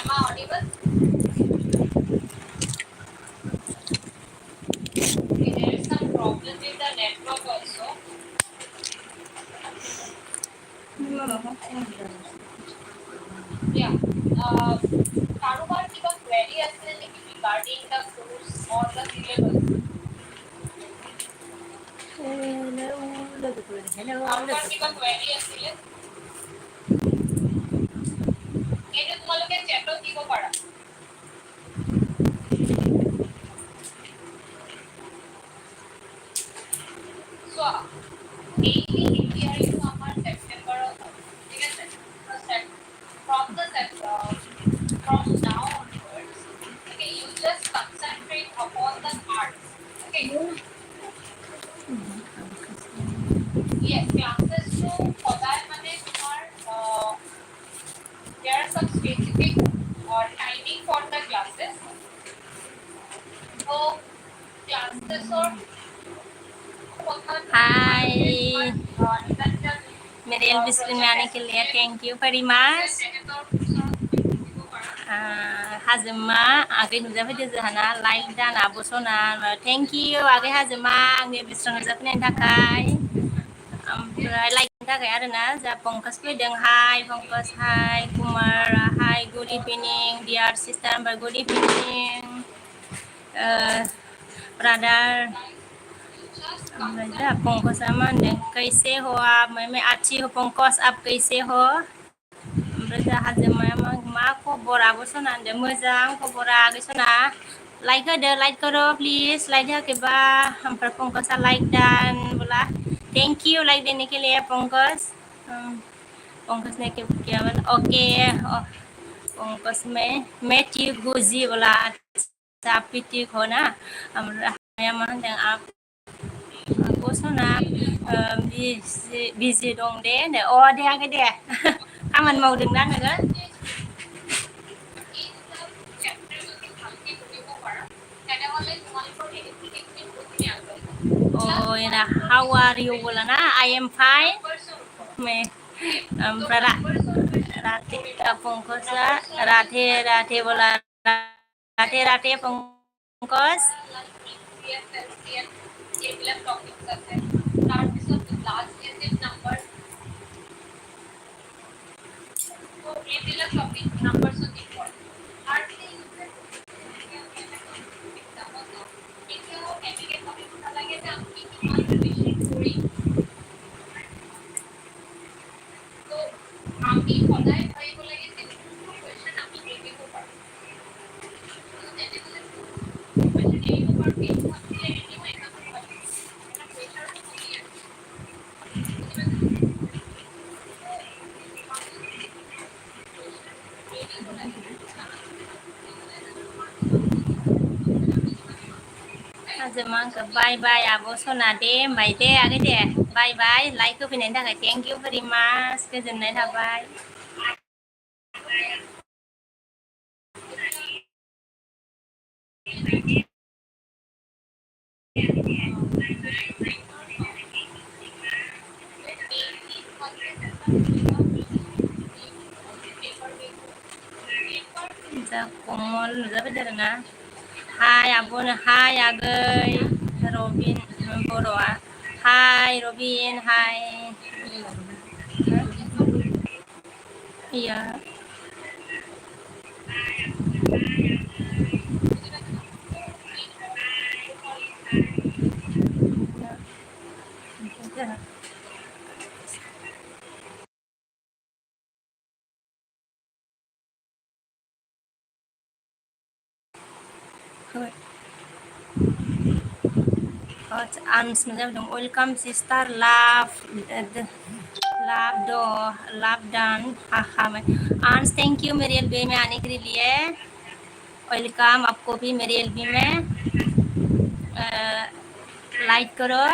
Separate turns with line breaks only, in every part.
Am I audible? Okay, there is some problem with the network also. Yeah. কারোবার কিবা query আছে নেকি regarding the course or the syllabus? কারোবার কিবা query আছিলে? এইটো তোমালোকে chatত দিব পাৰা। চোৱা, mainly এতিয়াইতো আমাৰ ছেপ্টেম্বৰত হয়, ঠিক আছে? From the from now onwards, okay, you just concentrate upon the arts, okay? Yes, classes to সদায় মানে তোমাৰ there are some specific timing for the classes. So classes or
Hi, मेरे एल्विस में आने के लिए थैंक यू वेरी मच। हाजोमा आगे नुजाफैदो जोंहाना लाइक दाना बसना थैंक यू आगे हाजोमा आंनि एल्विस नुजाफैनायनि थाखाय ओमफ्राय लाइकनि थाखाय आरोना जा पंकज फैदों हाय पंकज हाय कुमार हाय गुड इभिनिं डियार सिस्टार ओमफ्राय गुड इभिनिं ब्रादार पंकज मान कैसे हो आप मैं अच्छी हो पंकज आप कैसे हो हाजोमाया मा खबर आब' सना होनदों मोजां खबरा आगै सना लाइक होदो लाइक करो प्लिज लाइक होआखैबा ओमफ्राय पंकजा लाइक दान बोला थैंक यू लाइक देने के लिए पंकज पंकज ने क्या बोला ओके पंकज मैं ठीक हूँ जी बोला अच्छा आप भी ठीक हो ना ओमफ्राय मा होनदों आप बसना बिजि दं दे अ दे आगै दे खामानि मावदोंना नोङो Oh, yeah. How are you? Bola na, I am fine. Me, Rate, Pongkosa, Rate, Rate, bola, Rate, Rate, Pongkos. আমি সদায় ভাবিব লাগে যে কোনটো কোৱেশ্চন আমি এৰিব পাৰোঁ তেনেহ'লে কোৱেশ্চন এৰিব পাৰোঁ সেইটো ভাবিলে এনেও এটা ভাবিব এটা প্ৰেছাৰটো কমি যায় बाय बाय आब' सना दे होनबाय दे आगै दे बाय बाय लाइक होफैनायनि थाखाय थेंक इउ भेरि माच गोजोननाय थाबाय जा कमल नुजाफैदों आरोना हाय आब'नो हाय आगै रबिन बर'आ हाय रबिन हाय iya Ans dong welcome sister love love do love dan haha Ans thank you मेरे एलबी में आने के लिए वेलकम आपको भी मेरे एलबी में लाइक करो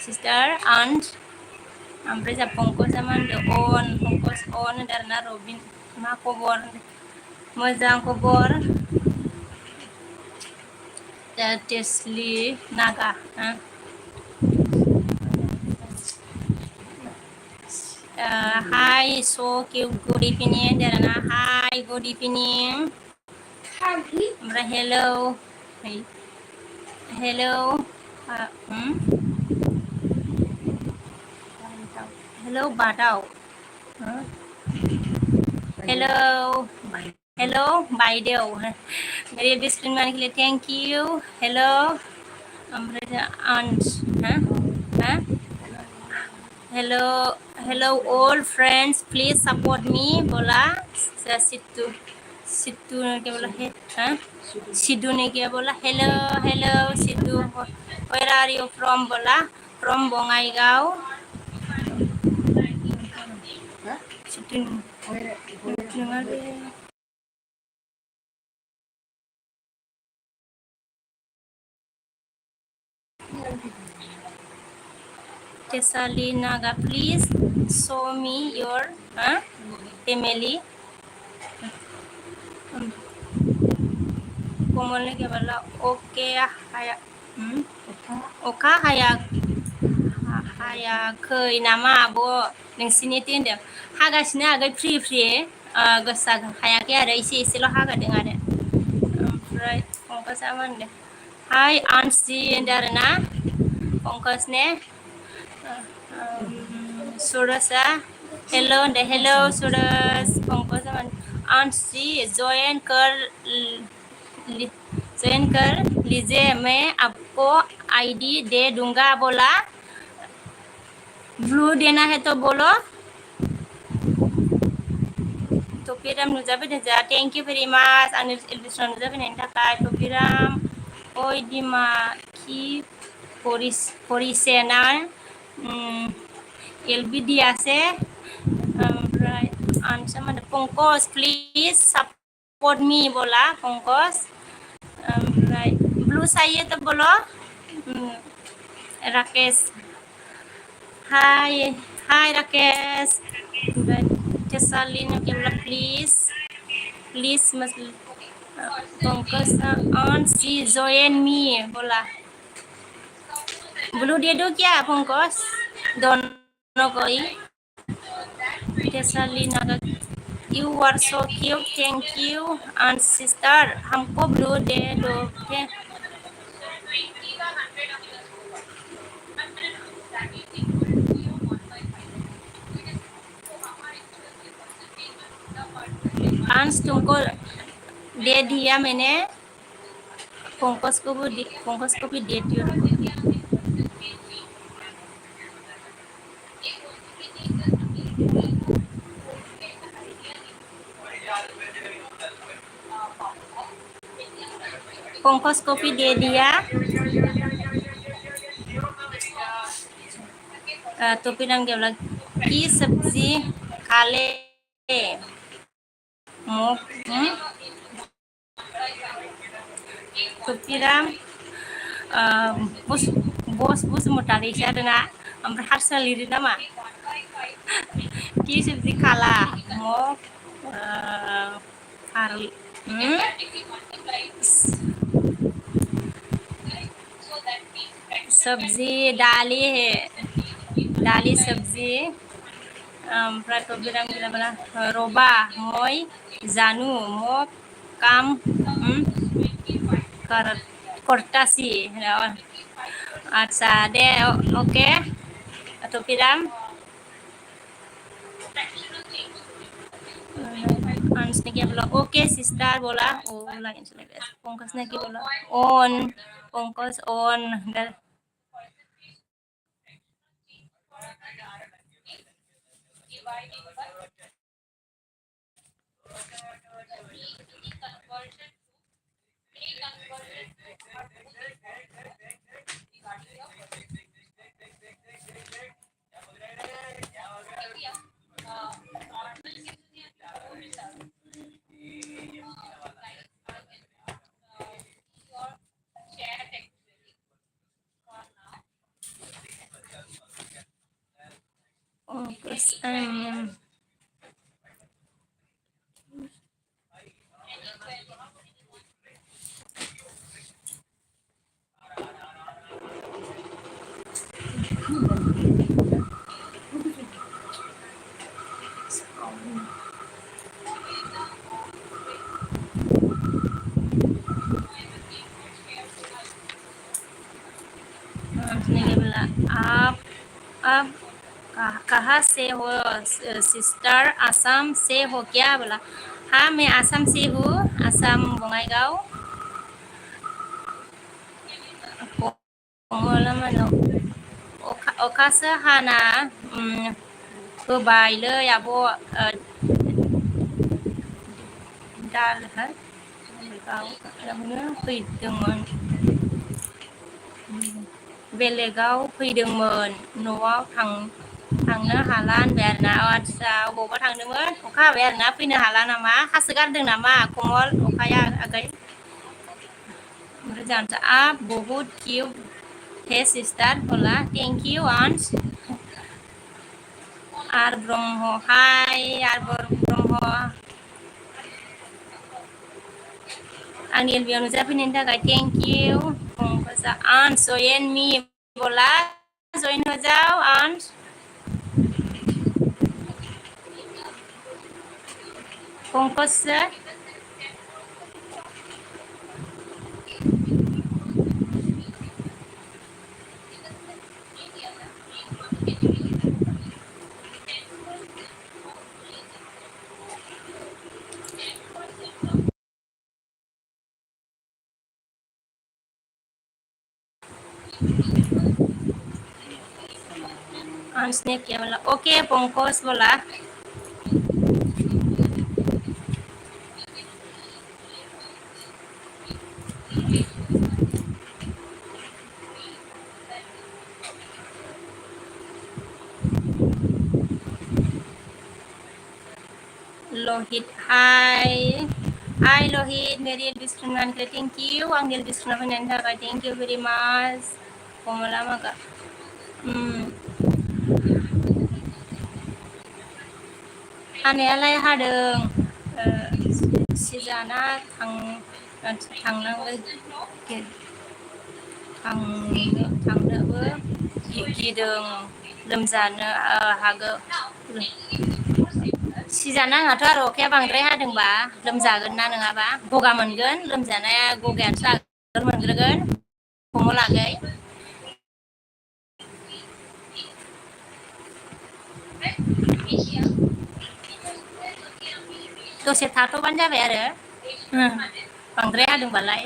सिस्टर Ans ओमफ्राय जा पंकजा मा होनदों अन पंकज अन होनदों आरोना रबिन मा खबर मोजां खबर टेस्लि नागा Hi, so cute. Good evening, Darana. Hi, good evening. Hello. Hey. Hello. Hmm? Hello, Badao. Huh? Hello. Hello, Baideo. Very disciplined man के लिए thank you. Hello. Aunt. Huh? Huh? Hello, hello all friends. Please support me. बोला सिद्धू ने क्या बोला है? हाँ? सिद्धू ने क्या बोला? Hello, hello, Sidhu. Where are you from? बोला from Bongaigaon. Sidhu dengar deh. Tesali Naga, please show me your family. Komal ne क्या बोला? Okay, haya. Oka hayaखै नामा आब' नोंसिनि टेन्टआव हागासिनो आगै फ्रि फ्रि गोसा हायाखै आरो एसे एसेल' हागादों आरो ओमफ्राय पंकजआ मा होनदों हाय आनसि होनदों आरो ना पंकज ने सुरजआ हेल' होनदों हेल' सुरज पंकजआ मा आनसि जॉइन कर लीजिए मैं आपको आईडी दे दूंगा बोला ब्लू देना है तो बोलो टपिराम नुजाफैदों जा थेंक इउ भेरि माच आंनि एलबिसन नुजाफैनायनि थाखाय टपिराम ओइ दिमा कि परिसे ना एलबिडियासे ओमफ्राय आनसा मा होनदों पंकज प्लिज सपोर्ट मी बोला पंकज ओमफ्राय ब्लू चाहिए तो बोलो राकेश हाय राकेश Tesalin क्या बोला प्लीज पंकज ऑन सी join me बोला ब्लू दे दो क्या पंकज दोनों कोई Tesalin you are so cute thank you and sister हमको ब्लू दे दो क्या अंश तुमको दे दिया मैंने पंकज को भी दे दिया पंकज को भी दे दिया तो फिर हम क्या बोला की सब्जी खा ले तो फिर हम बस मुटारि आरोना ओमफ्राय हारसा लिरो नामा की सब्जी खाला सब्जी दाली है दाली सब्जी ओमफ्राय तो बिरां बिरां रबा মই জানু মোক কাম करतासी अच्छा दे ओके तो पिराम अंश ने क्या बोला ओके सिस्टर बोला ओ लाइन से लगा पंकज ने क्या बोला ऑन पंकज ऑन आप कहाँ से हो सिस्टर? आसाम से हो क्या बोला? हाँ मैं आसाम से हूँ, आसाम बङाइगाव। कमलामानो अखासो हाना होबायलै आब' दाल फैदोंमोन बेलेगाव फैदोंमोन न'आव थांनो हाला होनबाय आरोना। आदसा अबावबा थांदोंमोन अखा हाबाय आरोना फैनो हाला नामा? हासो गारदों नामा कमल अखाया आगै? जानता आप बहुत क्यूट है सिस्टर बोला। Thank you aunt. आर ब्रह्म हाय आर ब्रह्म आंनि एलबियाव नुजाफैनायनि थाखाय थेंक इउ। पंकजा आंट जयेन मी बोला जयेन हो जाओ आंट। पंकज से आंट ने क्या बोला? ओके पंकज बोला। लोहित हाय हाय लोहित मेरी एलबि स्क्रिन थैंक यू आंनि एलबि स्क्रिन फैनायनि थाखाय थैंक यू भेरि माच। कमला मागा हानायालाय हादों सिजाना थांनांगौ थांनोबो गिदों लोमजानो हागौ। सिजानाङाथ' आरो अखाया बांद्राय हादोंबा लोमजागोन ना नङाबा गगा मोनगोन। लोमजानाया गगायानोसो आगोल मोनग्रोगोन कमलागै। दसे थाथ'बानो जाबाय आरो बांद्राय हादोंबालाय।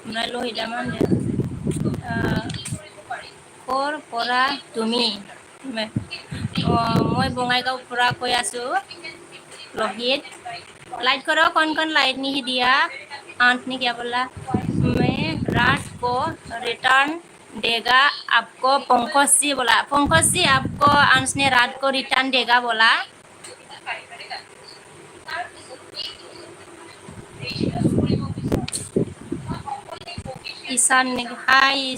ओमफ्राय लहिदा मा होनदों? और परा तुमी मैं बङाइगाव पूरा कोई आसू लोहित लाइट करो कौन लाइट नहीं दिया। आंट ने क्या बोला? मैं रात को रिटर्न देगा आपको पंकज जी बोला। पंकज जी आपको अंश ने रात को रिटर्न देगा बोला। ईशान ने हाय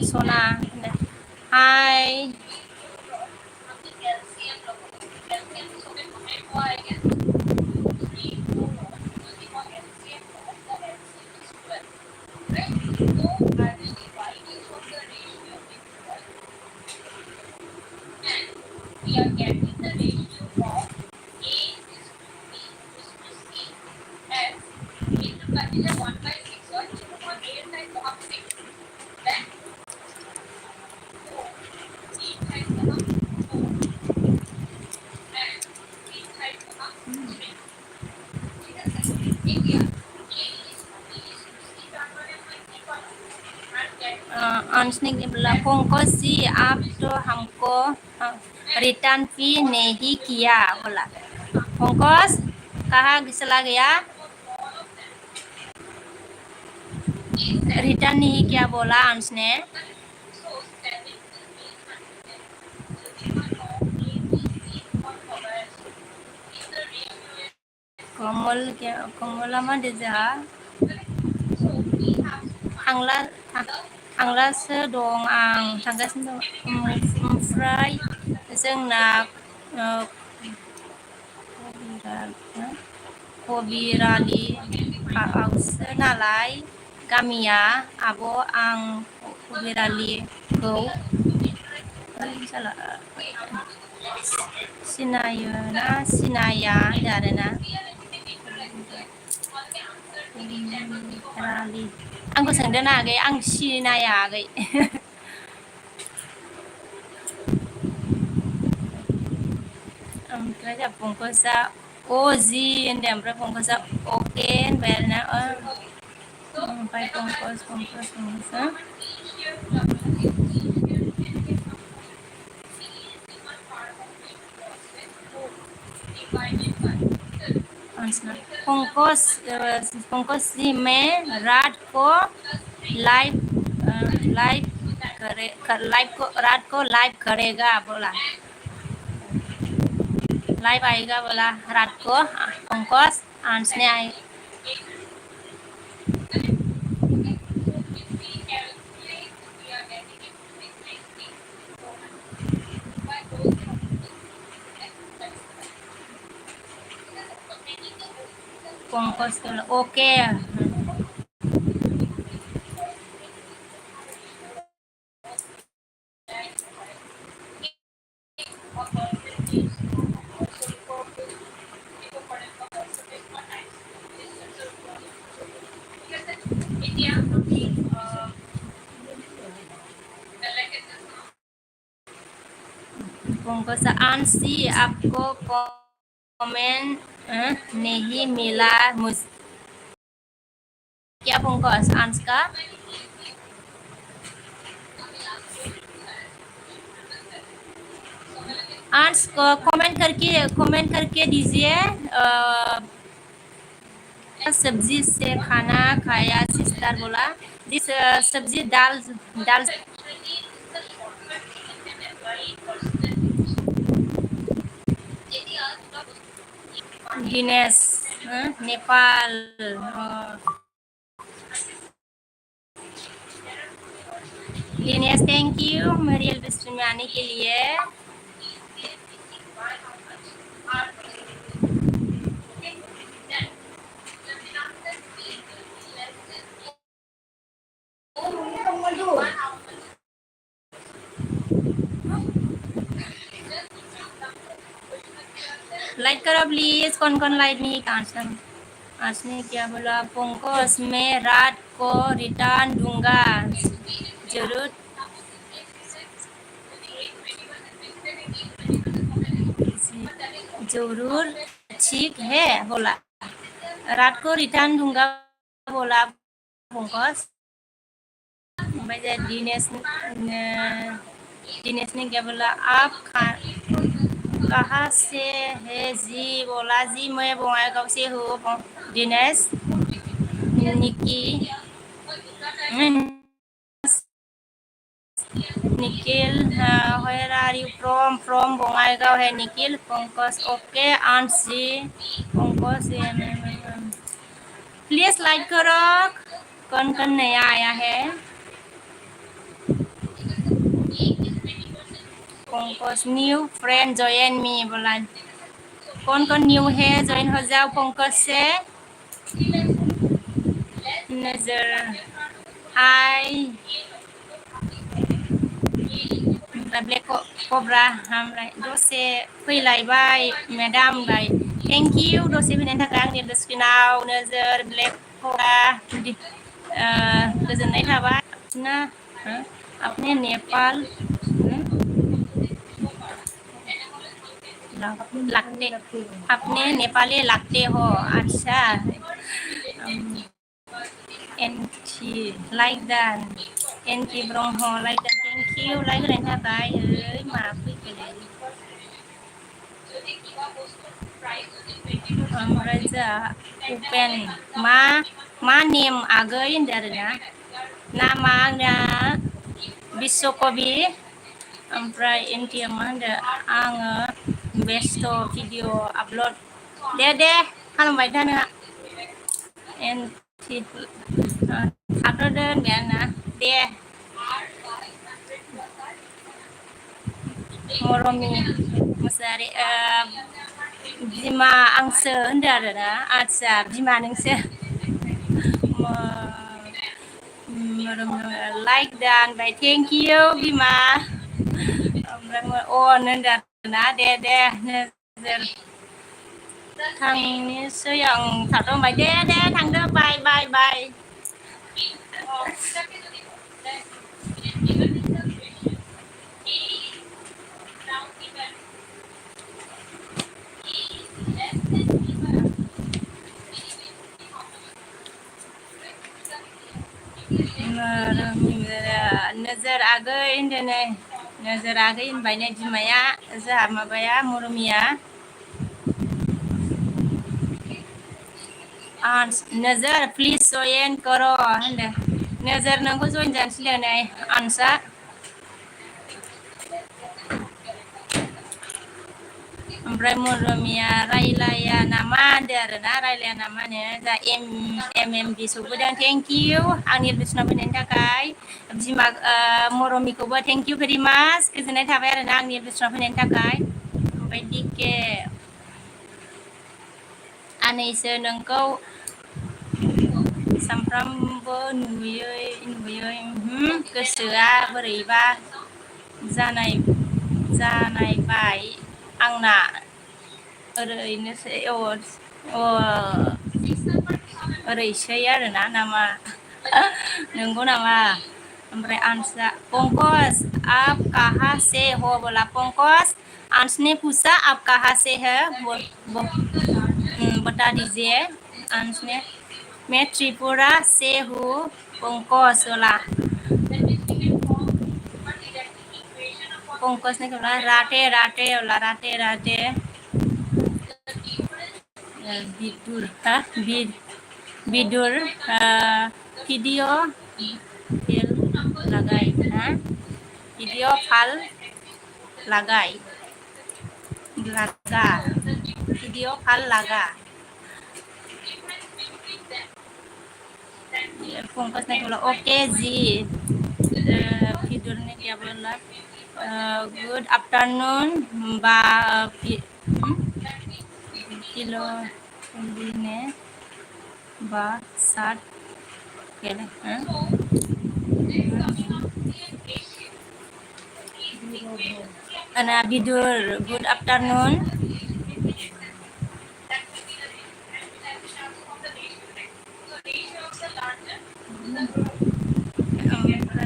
सोना हाय अंश ने बोला पंकज जी आप तो हमको रिटर्न फी नहीं किया बोला। पंकज कहाँ चला गया? रिटर्न नहीं किया बोला अंश ने। कमल क्या कमला मा देजा थांलासो दं आं थांगासिनो दं। ओमफ्राय जोंना कबिरालि आवसो नालाय गामिया आब' आं कबिरालिखौ सिनायो ना सिनाया आरोना। आंखौ सोंदों ना आगै आं सिनाया आगै Raja pungkosa Ozi and then pungkosa okay and berna
So,
by pungkos pungkosa
each year each year is one part of the process divided by
answer pungkos si में रात को लाइव लाइव करे लाइव को रात को live करेगा बोला live आएगा बोला रात को पंकज आंस ने आए Pankaj okay
India,
Pankaj ANSI आपको कमेंट नहीं मिला मुझ क्या पंकज आंस का आंस को कमेंट करके दीजिए सब्जी से खाना खाया सिस्टर बोला जिस सब्जी दाल दाल दिनेश नेपाल दिनेश थैंक यू मेरी हेल्प स्ट्रीम में आने के लिए लाइक करो प्लीज कौन लाइक नहीं आज ने क्या बोला पंकज मैं रात को रिटर्न दूंगा जरूर जरूर ठीक है बोला रात को रिटर्न दूंगा बोला पंकज दिनेश ने क्या बोला आप कहाँ से है जी बोला जी मैं बङाइगांव से हूँ दिनेश निकी Nikhil where are you from Bongaigaon है Nikhil Pankaj okay ANSI Pankaj please like करो कौन नया आया है Pankaj new friend join me बोला कौन न्यू है ज्वाइन हो जाओ पंकज से नजर हाय ब्लेक कब्रा हामलाय दसे फैलायबाय मेडाम बाय थेंक यू दसे फैनायनि थाखाय आंनि स्क्रिनाव नोजोर ब्लेक कब्रा गोजोननाय थाबाय ना अपने नेपाल लगते अपने नेपाली लगते हो अच्छा एनटी लाइक दैट एनटी ब्रह्म like that thank you like होनायनि थाखाय मा फैखोलै ओमफ्राय जा उपेन मा नेम आगै होनदो आरोना नामा आंना बिश्वकबि ओमफ्राय एनटिया मा होनदो आङो बेस्ट भिडिअ आपलड दे खालामबाय था नोंहा एनटि थाथ'दो होनबाय आंना दे मरमि मुसाहारि बिमा आंसो होनदो आरोना आदसा बिमा नोंसो लाइक दा होनबाय थेंक इउ बिमा ओमफ्राय अन होनदो आरोना दे नोजोर थांनोसै आं थाथ' होनबाय दे थांदो बाय नोजोर आगै होनदो नै नोजोर आगै होनबाय नै बिमाया जोंहा माबाया मरमिया नोजोर प्लिज जयेन करो होनदो नोजोर नोंखौ जयेन जानो थिनदो नै आनसा ओमफ्राय मरमिया रायलाया नामा होनदो आरोना रायलाया नामा होनो जा एम बि सौफैदों थेंक इउ आंनि एडमिसनाव फैनायनि थाखाय बिमा मरमिखौबो थेंक इउ भेरि माच गोजोननाय थाबाय आरोना आंनि एडमिसनाव फैनायनि थाखाय ओमफ्राय दिके आनैसो नोंखौ सामफ्रामबो नुयै गोसोआ बोरैबा जानायबाय आंना ओरैनोसै ओरैसै आरोना नामा नंगौ नामा ओमफ्राय आनसआ पंकज आप कहाँ से हो बोला पंकज आंस ने पूछा आप कहाँ से है बता दीजिए आंस ने मैं त्रिपुरा से हूँ पंकज बोला पंकज ने बोला राटे राटे बोला राटे राटे बिदुर बिदुर वीडियो फेल लगाई वीडियो फाल लगाई लगा वीडियो फाल लगा पंकज ने बोला ओके जी फिदुर ने क्या बोला गुड आफ्टरनून बा किलो ने बा सात केले Ana Bidur, good afternoon.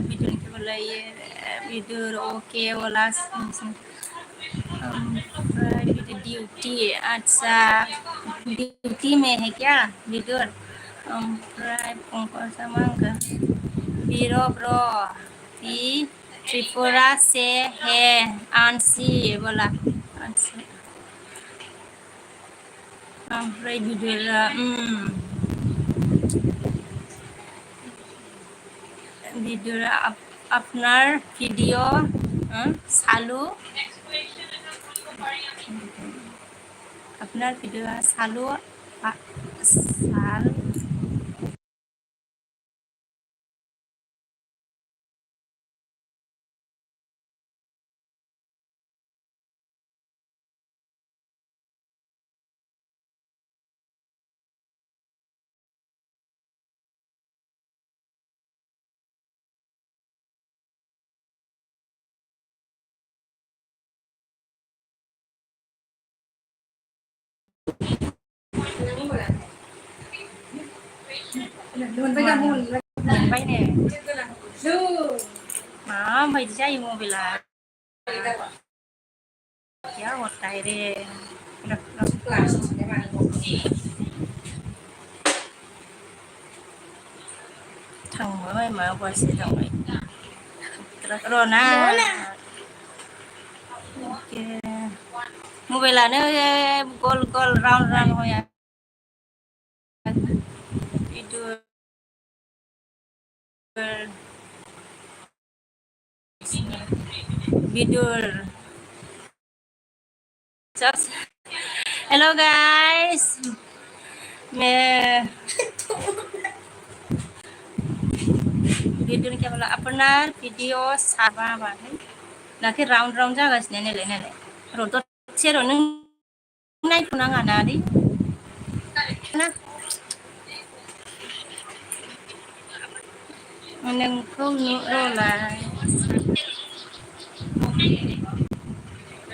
Bidur ke bola ये बिदुर ओके बोला बिदुर ड्यूटी अच्छा ड्यूटी में है क्या बिदुर ओमफ्राय पंकज मांगा बिरो ब्रो पी त्रिपुरा से है आंसी बोला आंसी ओमफ्राय बिदुरा बिदुरा আপনার ভিডিও চালু আপনার ভিডিও চালু मोनबाय ने माबायदि जायो मबाइला क्या होता है रे थांबाय माबासो थांबाय र'ना मबाइलानो गल गल राउन्ड राउन्ड होया बिदुर हेलो गाइस मैं बिदुर क्या बोला अपना भिडिअ साबा माथो नाखि राउन्ड राउन्ड जागासिनो नायलाय र' दसे र' नों नायथ'नाङा ना दै ना नोंखौ र'लाय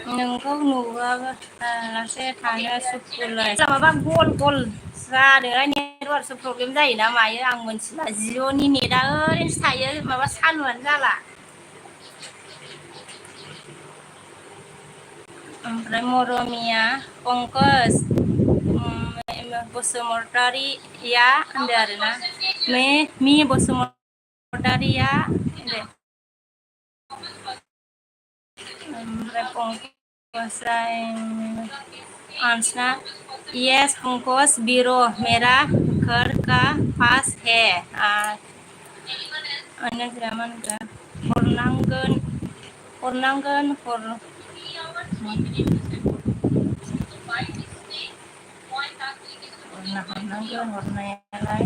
नोंखौ नुवालासे थानो सुखुलाय माबा गल गल जादों नेटवार्कसो प्रब्लेम जायोना मायो आं मोनथिला जिअ'नि नेटआ ओरैनोसो थायो माबा सालुआनो जाला ओमफ्राय मरमिया पंकज बसुमतारिया होनदो आरोना मी Basumatary Daria deh pungkusan Ansna yes pungkus biru merah घर का पास है zaman ke hurnaंगोन hurnaंगोन hurnaंगोन hurnaयालाय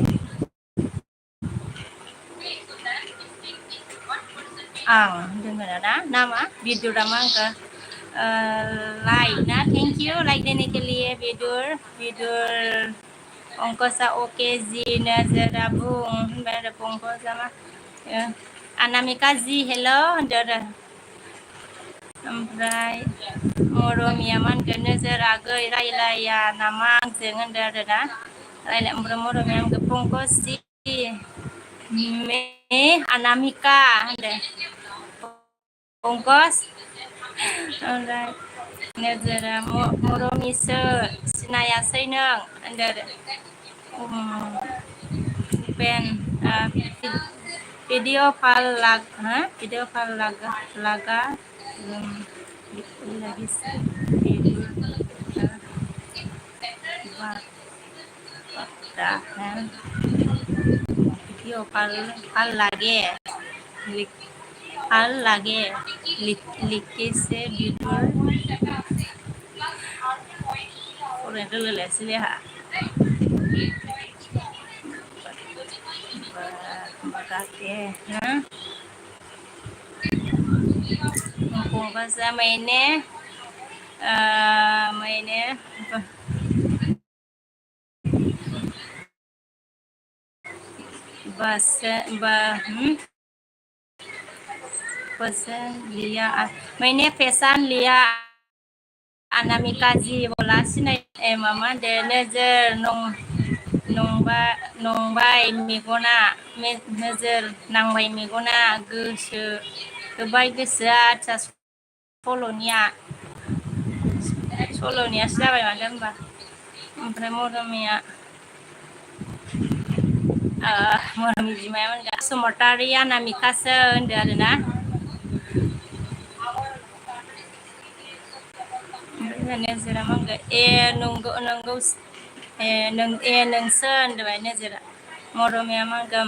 dengar ना nama video nama ke like ना thank you like देने के लिए video pungkusa oke जी नजर abung ada pungkus sama Anamika जी hello ada ओमफ्राय मरमियामान नोजोर आगै रायलाया नामा आंजों होनदों आरोना रायलाय ओमफ्राय मरमियाम पंकज मे अनामिका होनदों पंकज ओमफ्राय नोजोरा मरमिसो सिनायासै नों होनदों पेन भिडिअ फाल भिडिअ फाल लागा lagi tidur kan video pal lagi liki se tidur orang dulu lah sih ya bakatnya mumpung bahasa mainnya bahasa pesan लिया मैंने pesan लिया अनामिका जी बोला सिनाय मामा दे नोजोर नंबाय मेगना नोजोर नांबाय मेगना गोसो होबाय गोसोआ आदसा सल'नियासो जाबाय माथो होनबा ओमफ्राय मरमिया मरमि बिमाया मोनगा बसुमतारी अनामिकासो होनदो आरोना ओमफ्राय नोजोरा मा होनगोन नंगौ नोंसो होनदोंबाय नोजोरा मरमिया मा होनगोन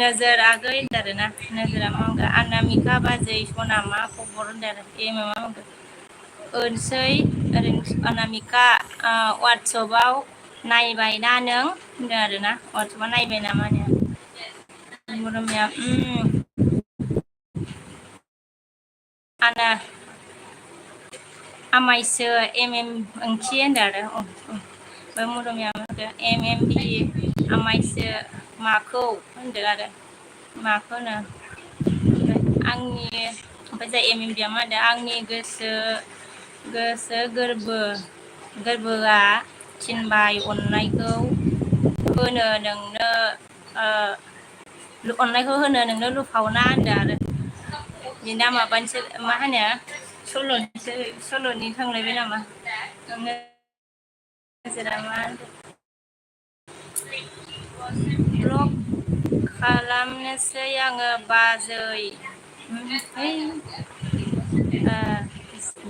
नोजोर आगै होनदो आरोना नोजोरा मा होनगोन अनामिका बाजै सना मा खबर होनदो आरो मा होनगोन ओनसै ओरैनो अनामिका वाट्सएपआव नायबायना नों होनदों आरोना वाट्सएपआव नायबाय नामा नो मरमिया आना आमायसो ओंथि होनदों आरो ओमफ्राय मरमिया MMB आमायसो माखौ होनदों आरो माखौनो आंनि ओमफ्राय जाय MMB मा होनदों आंनि गोसो गोरबोआ थिनबाय अननायखौ होनो नोंनो लुफावना होनदों आरो बिना माबानिसो मा होनो सल'नि थांलायबाय नामा नोजोरा मा ब्लग खालामनोसै आङो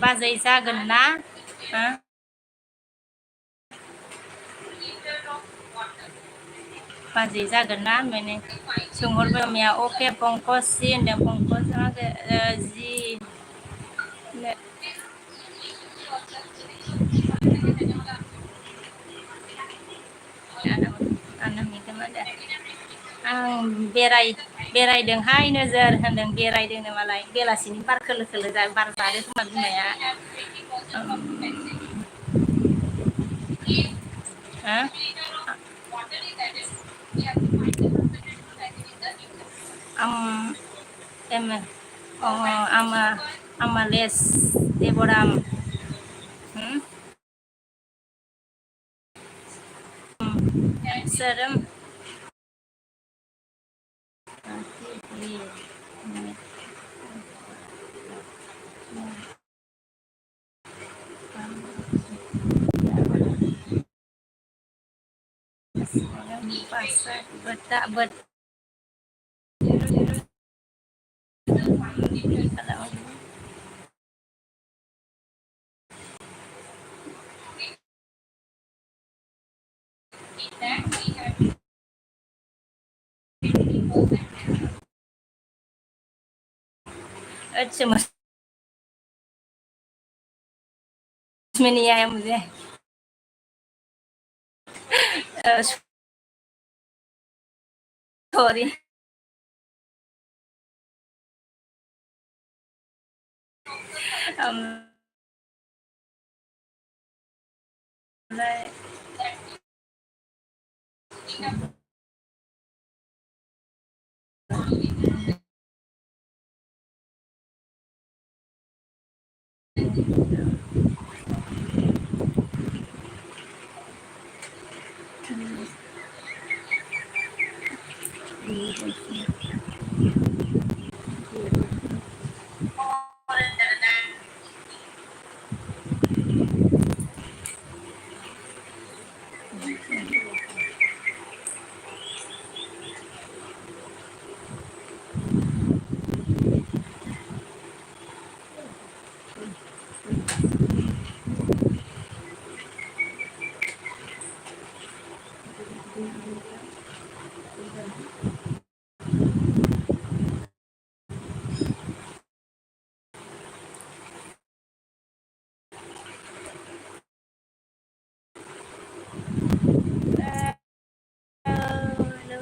बाजै जागोन ना बाजै जागोन ना माने सोंहरबाय अके पंकज जि होनदों पंकज जि आं बेरायदोंहाय नोजोर होनदों बेरायदोंनो मालाय बेलासिनि बार खोलो खोलो बार जादों खोमा बिमाया Amales Deborah serem pasar betak
In that we have 50%.
अच्छा उसमें नहीं आया मुझे सॉरी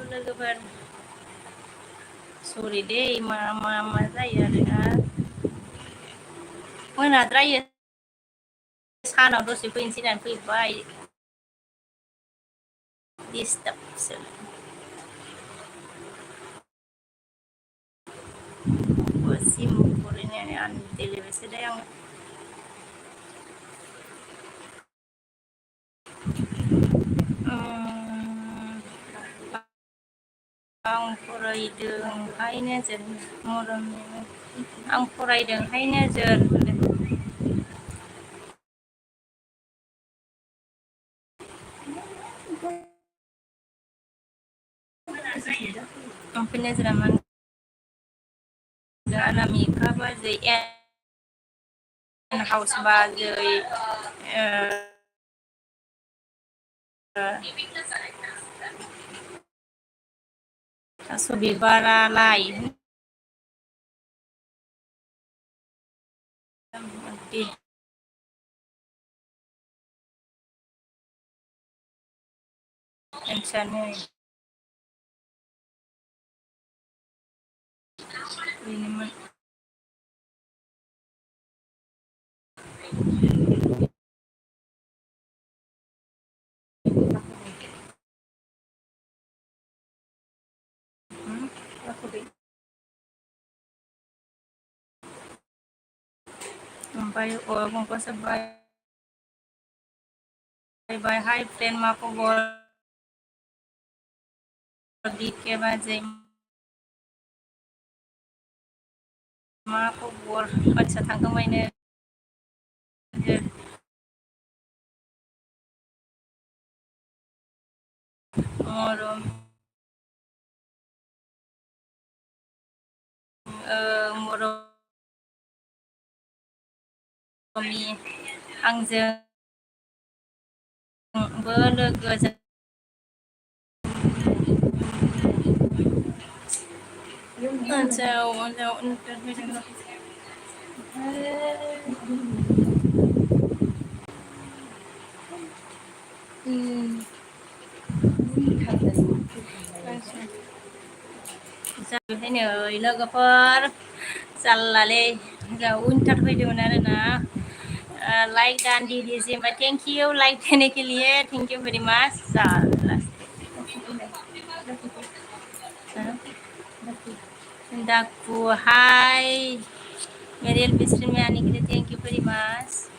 लोगोफोर सरि दै मा जायो आरोना मोनाद्रायो सानाव दसे फैनोसै होननानै फैबाय डिस्टार्बसो सिम फरायनानै आनडेलिभारिसो दे आं आं फरायदोंहाय नोजोर मरमनि आं फरायदोंहाय नोजोर ओमफ्राय नोजोरा मा अनामिका बाजै एन हाउस बाजै थास' बिबारालाय मिथियानो बेनोमोन ओमफ्राय गंगासो बाय हाय फ्रेन्ड मा खबर बिके बाजै मा खबर आदसा थांखांबायनो मरम मरमि आंजोंबो लोगो जाबायनो लोगोफोर जारलालै जा उनथार फैदोंमोन आरोना लाइक डान दी दीजिए मैं थैंक यू लाइक देने के लिए थैंक यू वेरी मच डाकू हाय मेरे एलपी स्ट्रीम में आने के लिए थैंक यू वेरी मच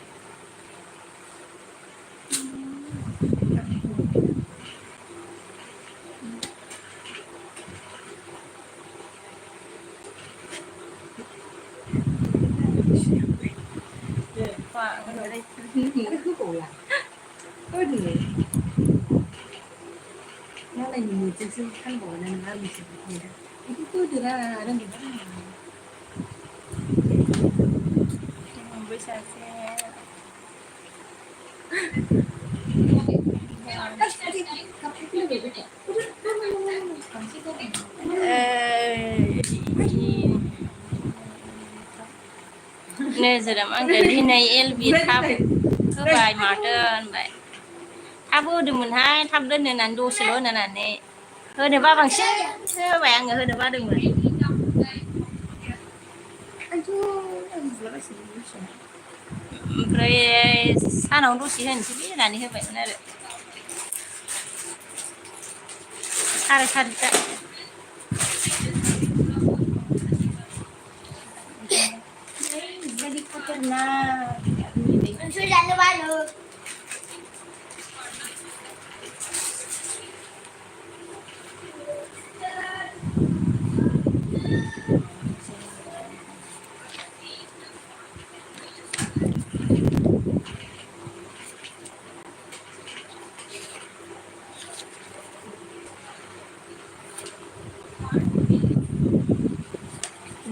마라이 무슨 한 거는 나는 이거 그들아 이런 게
सासे नोजोरा आंखौ दिनै एलबि थाब होबाय माथो होनबाय थाब होदोंमोनहाय थाब दोननो होननानै दसेल' होननानै होनोबा बांसिन होबाय आङो होनो बादोंमोन ओमफ्राय सानाव दसे होनोसै होननानै होबायमोन आरो साराय सारिथा jadi खतरनाक जानो बायो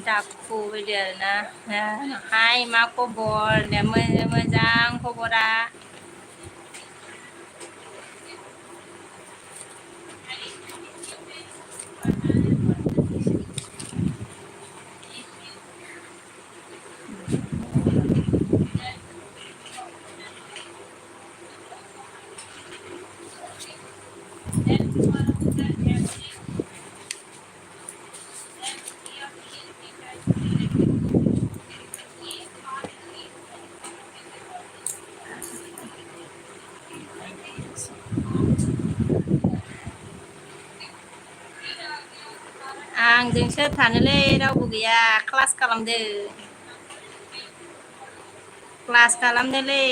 दाखु बायदि आरोना हाय मा खबर मोजां खबरा आंजोंसो थानोलै रावबो गैया क्लास खालामदो क्लास खालामदोलै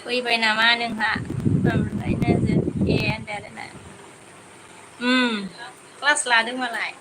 फैबाय नामा नोंहा ओमफ्राय नोजोर ए होनदो आरोना क्लास लादों मालाय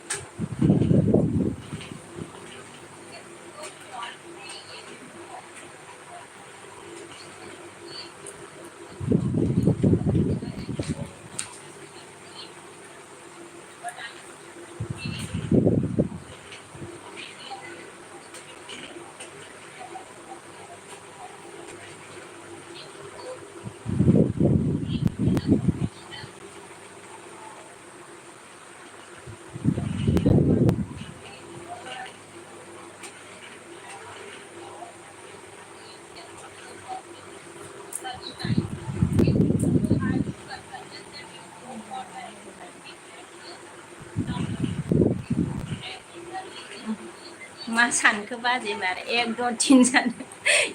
मा सानखो बाजै बार एक दो तीन सान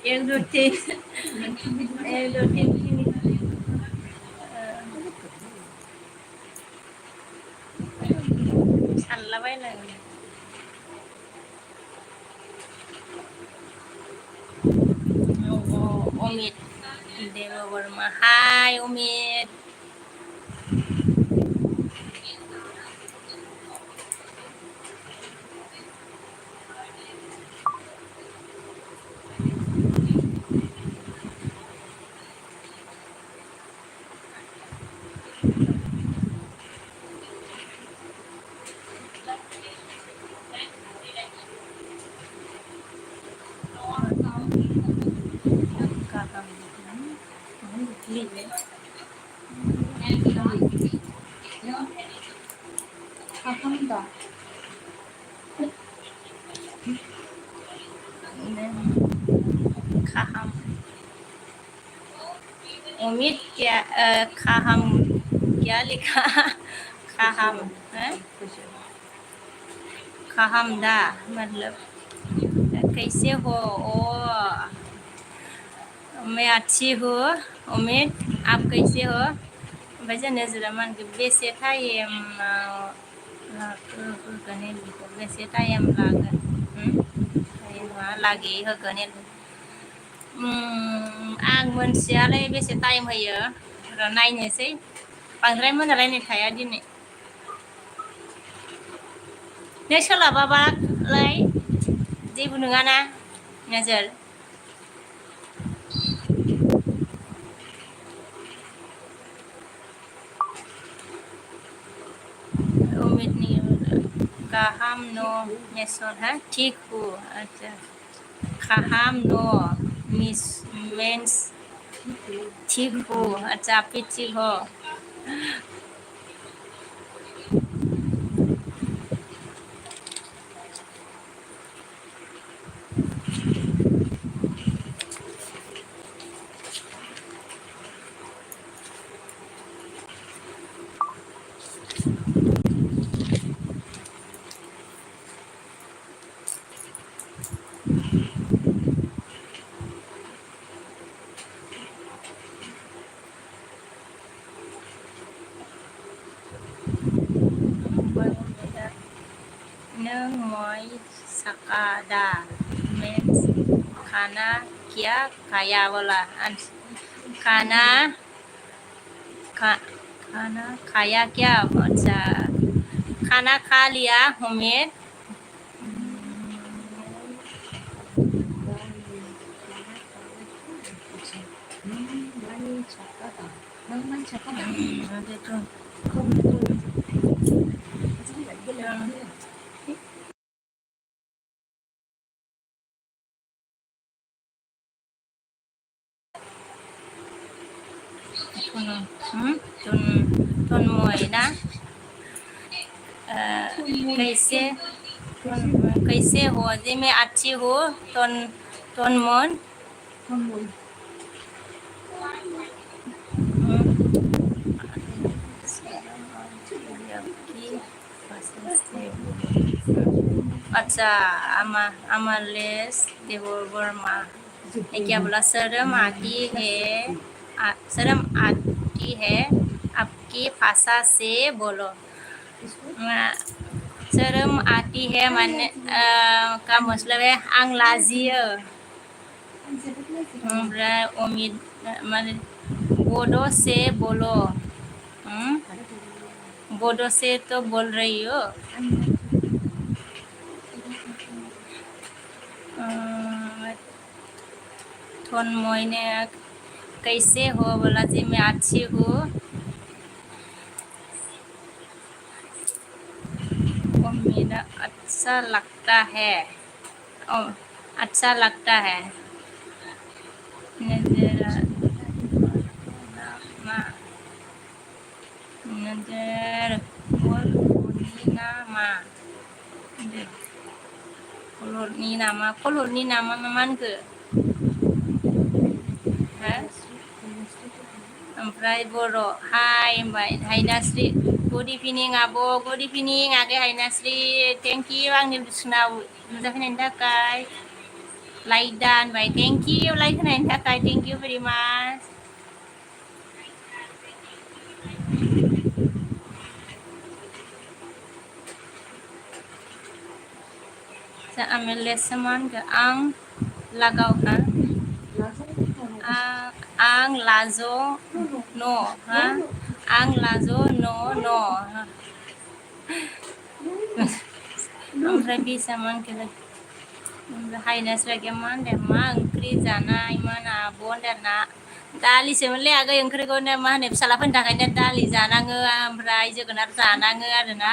एक दो तीन एक दो तीन सानलाबायलाङो अमित देव वर्मा हाय अमित Kaham उम्मीद क्या खाहम क्या लिखा खाहम खाहम दा मतलब कैसे हो ओ मैं अच्छी हूँ उम्मीद आप कैसे हो ओमफ्राय जों नोजोरा मा होनगोन बेसे टाइम होगोन एलबिखौ बेसे टाइम लागोन लागि होगोन एलबि आं मोनथियालै बेसे टाइम होयो र' नायनोसै बांद्राय मोनालायनाय थाया दिनै नों सोलाबाबालाय जेबो नङाना नोजोर मिटनि गाहाम न' मेसन हा ठीक हु अच्छा गाहाम न' मिस मेंस ठीक हु अच्छा आप भी ठीक हो नों मय साकादा मेंस खाना क्या खाया बोला खाना खाना खाया क्या अच्छा खाना खा लिया हमें थुन मय ना कैसे कैसे हो जी मैं अच्छी हूँ तन मन अच्छा अमरलेस देवर वर्मा ये क्या बोला शर्म आती है आपकी भाषा से बोलो शर्म आती है माने का मतलब है आं लाजियो ओमफ्राय अमित माने बोडो से बोलो बोडो से तो बोल रही हो थोन मोइने कैसे हो बोला जी मैं अच्छी हूँ मेरा अच्छा लगता है अच्छा लगता है नजर kolorni nama manke ओमफ्राय बर' हाय होनबाय हायनास्रि गुड इभिनिं आब' गुड इभिनिं आगै हायनास्रि थेंक इउ आंनि बिसनाव नुजाफैनायनि थाखाय लाइक दा होनबाय थेंक इउ लाइक होनायनि थाखाय थेंक इउ भेरि माच आमेलेसमान आं लागाव आं लाजो न हा आं लाजो न ओमफ्राय बिसामान हायनास रागे मा होनदों मा ओंख्रि जानायमोन आब' होनदोंना दालिसोमोनलै आगै ओंख्रिखौनो मा होनो फिसालाफोरनि थाखायनो दालि जानाङो ओमफ्राय जोगोनार जानाङो आरोना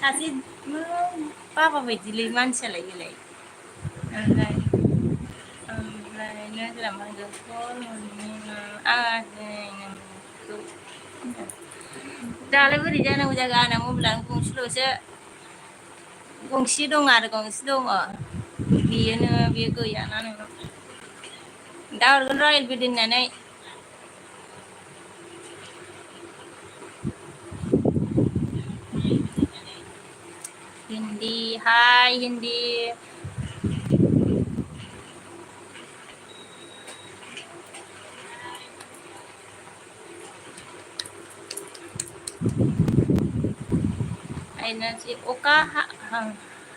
सासे बाबा बायदिलै मानसियालाय बेलाय ओमफ्राय नों मा दालाय बोरै जानांगौ जागोन आंना मबाइलानो गंसेल'सो गंसे दं आरो गंसे दङ बेयो गैयाना नोंनाव दा हरगोन र' एलबि दोननानै हिन्दी हाय हिन्दी आयनासि अखा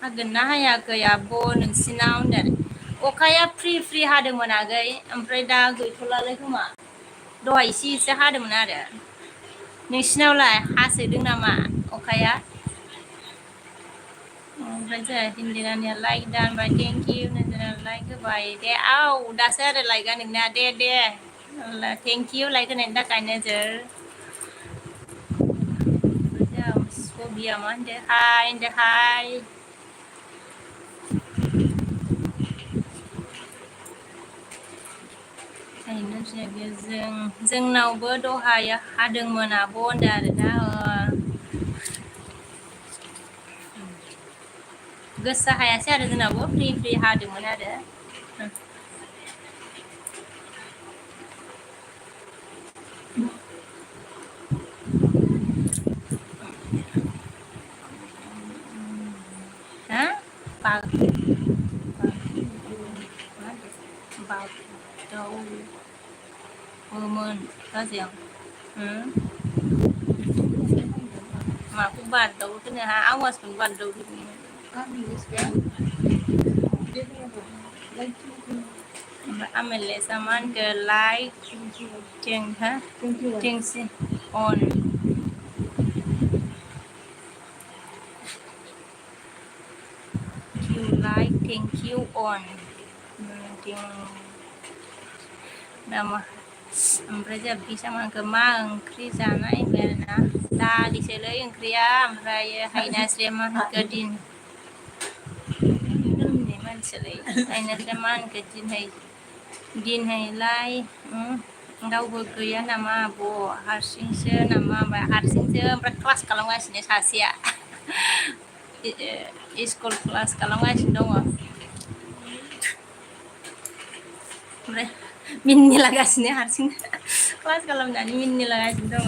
हागोन ना हायाखै आब' नोंसिनाव होनदों अखाया फ्रि हादोंमोन आगै ओमफ्राय दा गैथ'लालै खोमा दहाय एसे हादोंमोन आरो नोंसिनावलाय हासोदों नामा अखाया ओमफ्राय जोंहा हिन्दी रानिया लाइक दानबाय थेंक इउ नोंजों लाइक होबाय दे दासो आरो लाइकआ नोंना दे Thank you like hoनायनि थाखाय नोजोर सबिया मा होनदोहाय जोंनावबो दहाय हादोंमोन आब' होनदों आरोना गोसा हायासै आरो जोंनावबो फ्रि फ्रि हादोंमोन आरो हा बागदावोमोन बाजैयाव माखौ बारदावो होनो आवाजखौनो बारदावो आमेले सामान के like things on you like thank you on nama ओमफ्राय जों बिसामानखौ मा ओंख्रि जानाय बेना दालिसोलै ओंख्रिया ओमफ्राय हायनास्रिया मा होनखो मानसियालाय हायनास्रिया मा होनखो दिनैलाय रावबो गैया नामा आब' हारसिंसो नामा हारसिंसो ओमफ्राय क्लास खालामगासिनो सासेया स्कुल क्लास खालामगासिनो दङ ओमफ्राय मिनिनो लागासिनो हारसिं क्लास खालामनानै मिनिनो लागासिनो दङ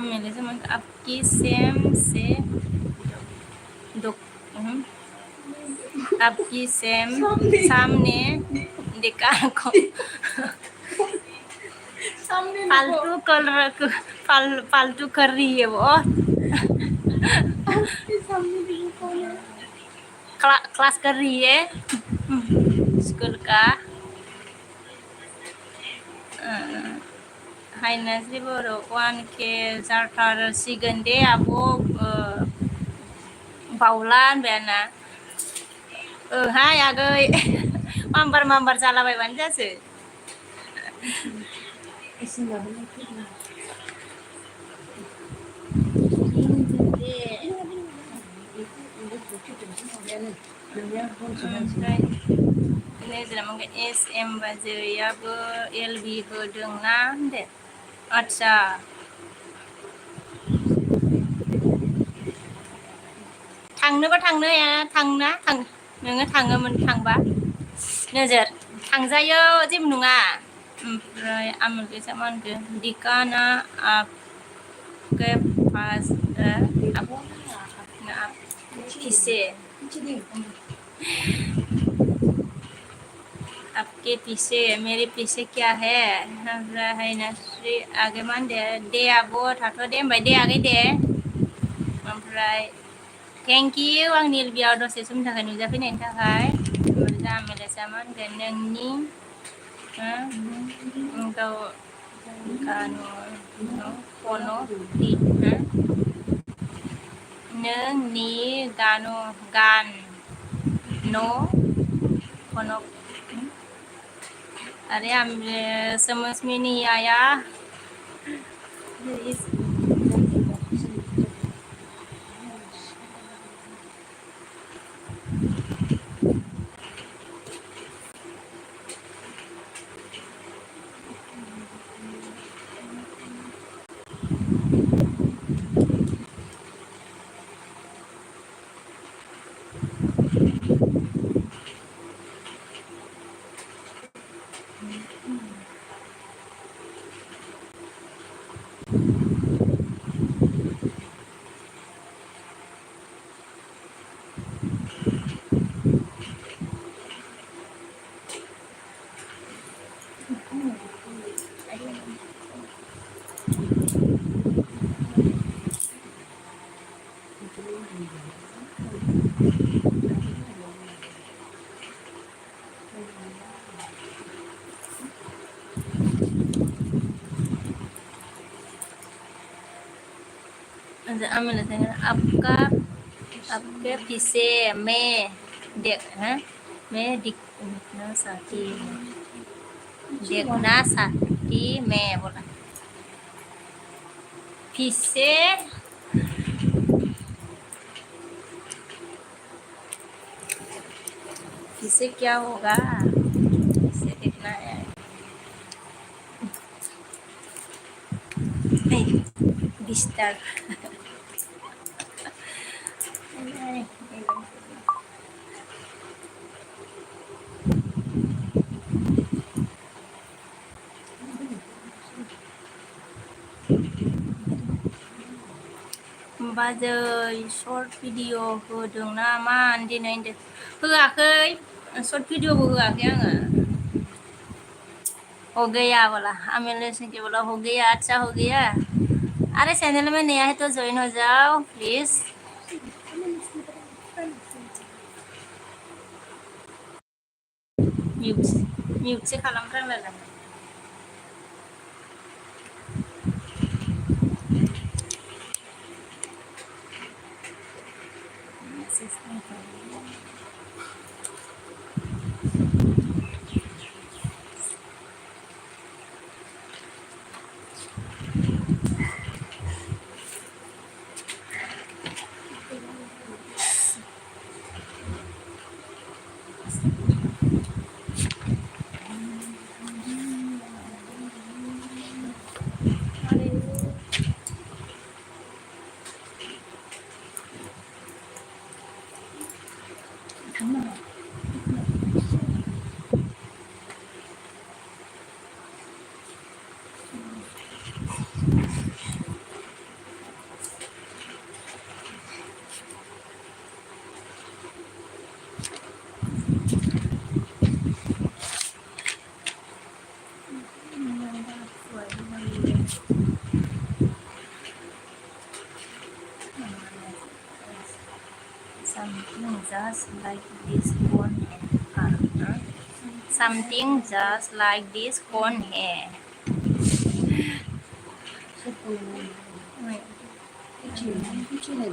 मेरे से आपकी सेम से आपकी सेम सामने देखा को फालतू कर रही है वो क्लास कर रही है स्कूल का हायनास्रि बर' 1K जाथारसिगोन दे आब' बावला होनबाय आंना हाय आगै माम्बार जालाबायबानो जासो SM बाजैयाबो LB होदोंना होनदो आदसा थांनोबा थांनो नोङो थाङोमोन थांबा नोजोर थांजायो जेबो नङा ओमफ्राय आमोलगोसा मा होनखो दिकाना आपके पास किसे आपके पीछे मेरे पीछे क्या है ओमफ्राय हायनास्रि आगै मा होनदो दे आब' थाथ' दे होनबाय दे आगै दे ओमफ्राय थेंक इउ आंनि एलबियाव दसे समनि थाखाय नुजाफैनायनि थाखाय ओमफ्राय आमेलेसा मा होनगोन नोंनि नोंनि गान फनक अरे समझ में नहीं आया आमिर आपका आपके पीछे मैं देख हैं मैं देखना चाहती हूँ देखना चाहती मैं बोला पीछे पीछे क्या होगा पीछे देखना है डिस्टर्ब बाजै शर्ट भिडिअ होदों नामा दिनै होआखै शर्ट भिडिअबो होआखै आङो हो गया बोला आमिर सिंह के बोला हो गया अच्छा हो गया अरे चैनल में नया है तो ज्वाइन हो जाओ प्लीज म्यूट से खालामफ्रांलायलां something just like this cone hair something just like this cone hair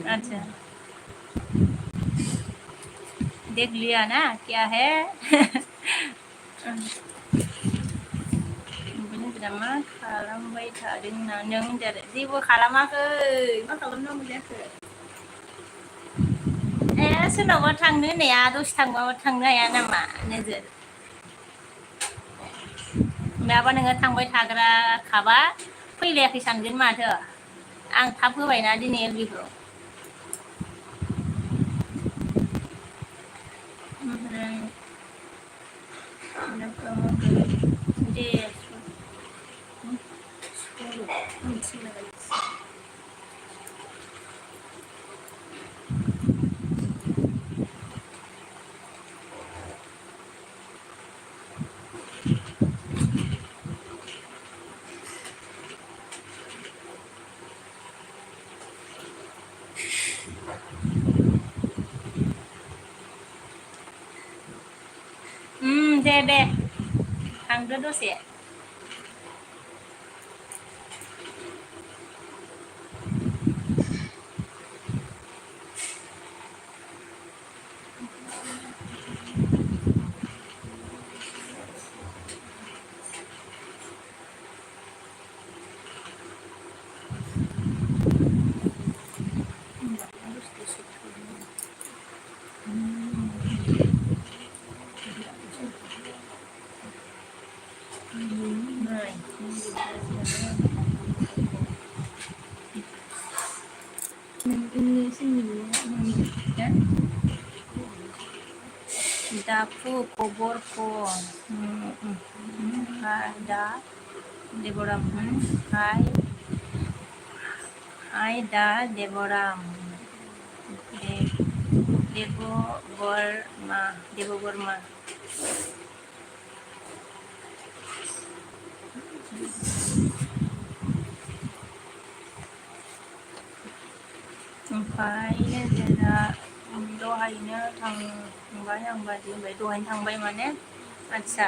अच्छा देख लिया ना क्या है बिनिफ्राय मा खालामबाय थादों ना नों जेबो खालामाखै मा खालामनांगौ जाखो ए सोरनावबा थांनो होननाया दसे थांबाबो थांनो हाया नामा नोजोर माबा नोङो थांबाय थाग्रा खाबा फैलायाखै सानगोन माथो आं थाब होबायना दिनै एलबिखौ दे दे थांदो दसे Dapu koborko da Deborah hai da Deborah Deborah ओमफ्राय दहायनो थांबाय आं बादि होनबाय दहायनो थांबाय माने आदसा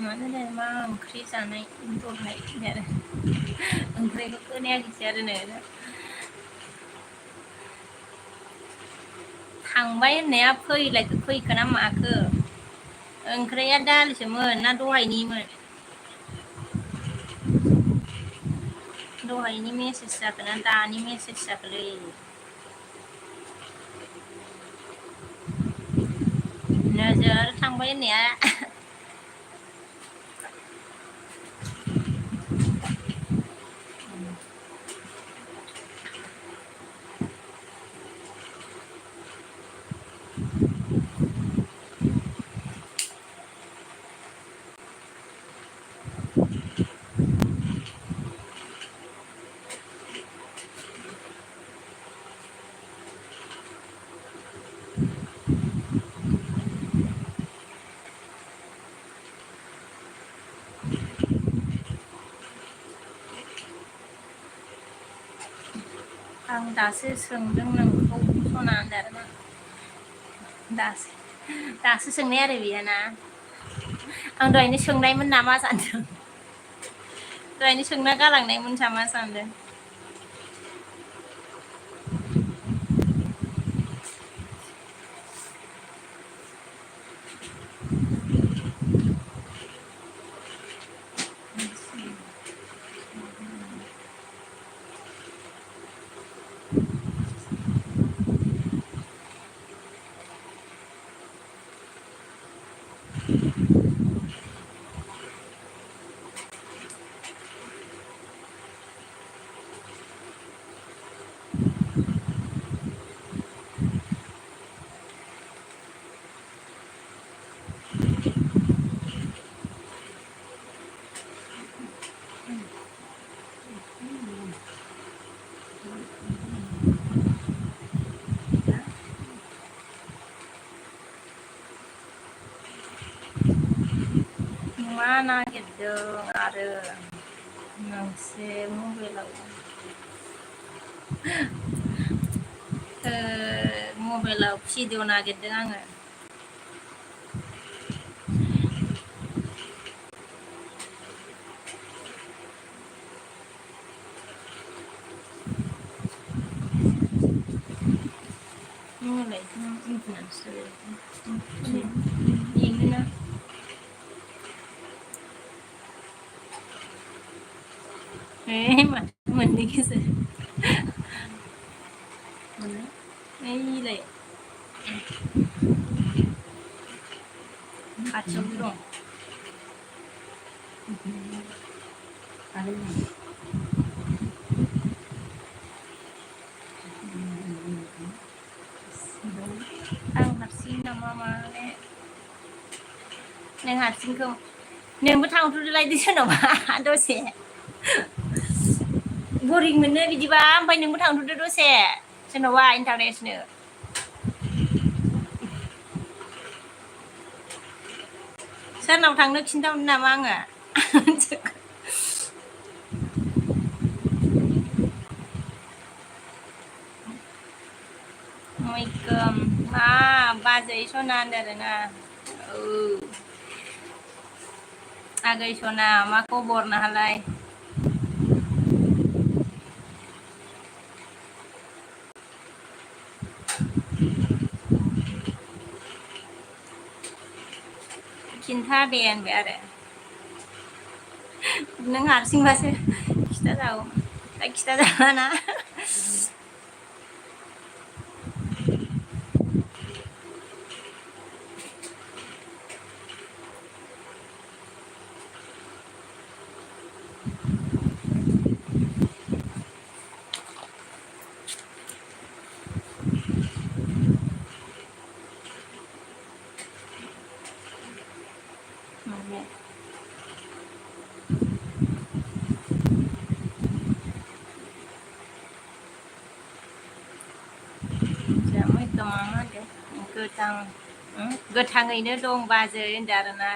मानो होनो मा ओंख्रि जानाय दहाय आरो ओंख्रिखौ खोनायाखिसै आरो नो थांबाय होननाया फैखो ना माखो ओंख्रिया दालिसोमोन ना दहायनिमोन दहायनि मेसेज जाखोना दानि मेसेज जाखोलै नोजोर थांबाय होननाया आं दासो सोंदों नोंखौ सना होनदों दासो सोंनाय आरो बेयो ना आं दहायनो सोंनायमोन नामा सानदों दहायनो सोंना गालांनायमोन सामा सानदों मा नागिरदों आरो नोंसे मबाइलाव मबाइलाव भिडिअ नागिरदों आङो mulai influencer ini na mà mình đi cái gì đây lại kacau dong आं हारसिं नामा माने नों हारसिंखौ नोंबो थांथ'दोलाय सोरनावबा दसे बरिं मोनो बिदिबा ओमफ्राय नोंबो थांथ'दो दसे सोरनावबा इन्टारेस्टनो सोरनाव थांनो खिन्थाहरनो नामा आङो मैखोम मा बाजै सना होनदों आरोना औ आगै सना मा खबर नाहालाय खिन्था दे होनबाय आरो नों हारसिंबासो खिथा जागौमोन दा खिथा जालाना मैखोम मा होनदों गोथां गोथाङैनो दं बाजै होनदों आरोना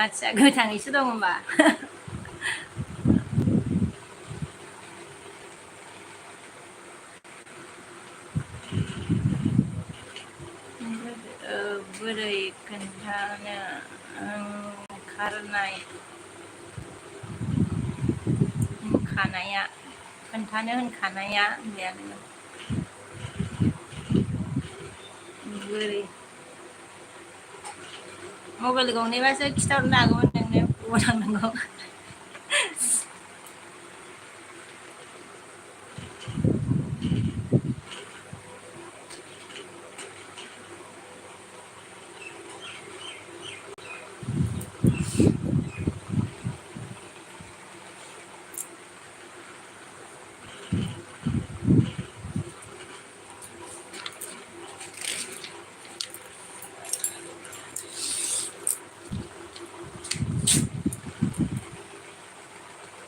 आदसा गोथाङैसो दं होनबा बोरै खोन्थानो ओंखारनाय होनखानाया खोन्थानो होनखानाया होनबायानो बोरै मबाइल गंनैबासो खिथाहरनो हागौमोन नोंनो बबाव थांनांगौ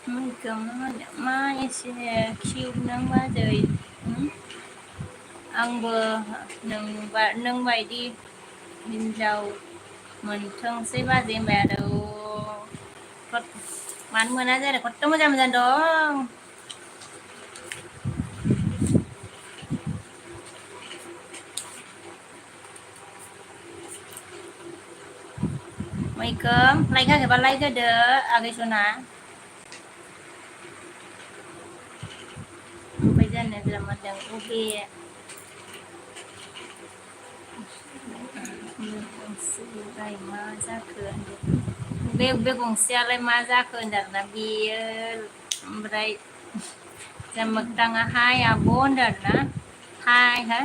मैखोम मा एसे किउट नों बाजै आंबो नों बायदि हिन्जाव मोनथोंसै बाजै होनबाय आरो मानो मोना जानो खथ्थ' मोजां मोजां दं मैखोम लाइक होआखैबा लाइक होदो आगै सना ओमफ्राय जानो जामारदों अबे मा जाखो बे गंसेयालाय मा जाखो होनदों आरोना बेयो ओमफ्राय जों मोगथाङा हाय आब' होनदों आरोना हाय हा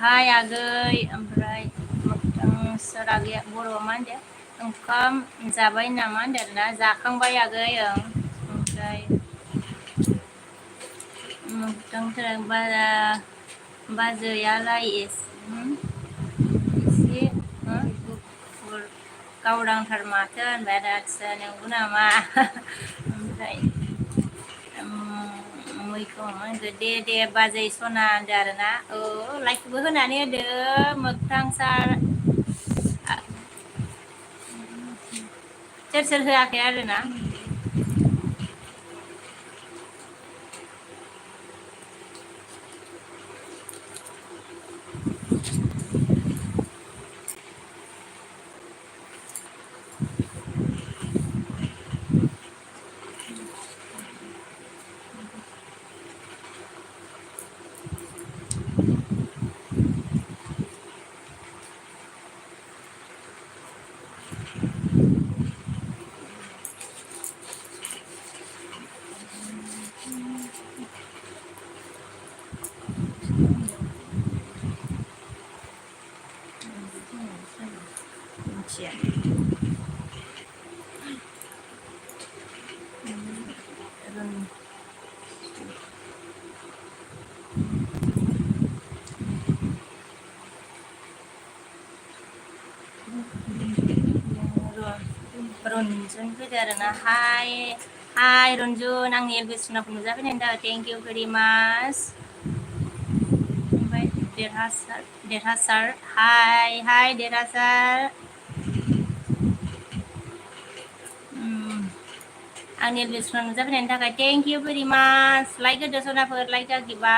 हाय आगै ओमफ्राय मोगथां सोर आगैया बर'आव मा होनदों ओंखाम जाबाय नामा होनदों आरोना जाखांबाय आगै ओमफ्राय मोगथांफोरा बारा बाजैयालाय एसे गुफुर गावदांथार माथो होनबाय आरो आदसा नंगौ नामा ओमफ्राय मैखोम होनदो दे बाजै सना होनदो आरोना औ लाइकबो होनानै होदो मोगथां सार सोर सोर होआखै आरोना रन्जुन फैदो आरोना हाय रन्जुन आंनि एलबिसनाखौ नुजाफैनायनि थाखाय थेंक इउ भेरि माच ओमफ्राय देरहासार हाय देरहासार आंनि एलबिसनाव नुजाफैनायनि थाखाय थेंक इउ भेरि माच लाइक होदो सनाफोर लाइक जागिबा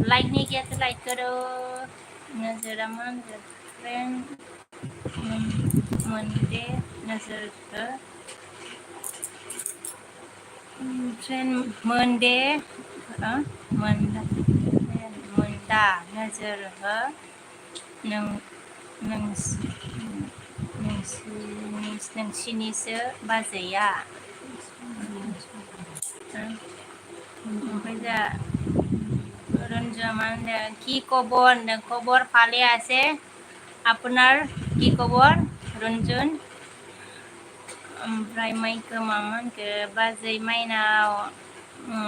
लाइक नहीं किया तो लाइक करो नजर अमन फ्रेंड मंडे नजर ट्रेन मंडे मंदा नजर हो नोंसिनिसो बाजैया ओमफ्राय जा रन्जु मा होनदों কি খবর খবর ভালে আছে আপনার কি খবর रन्जुन ओमफ्राय माइखौ मामा होनखो बाजै माइनाव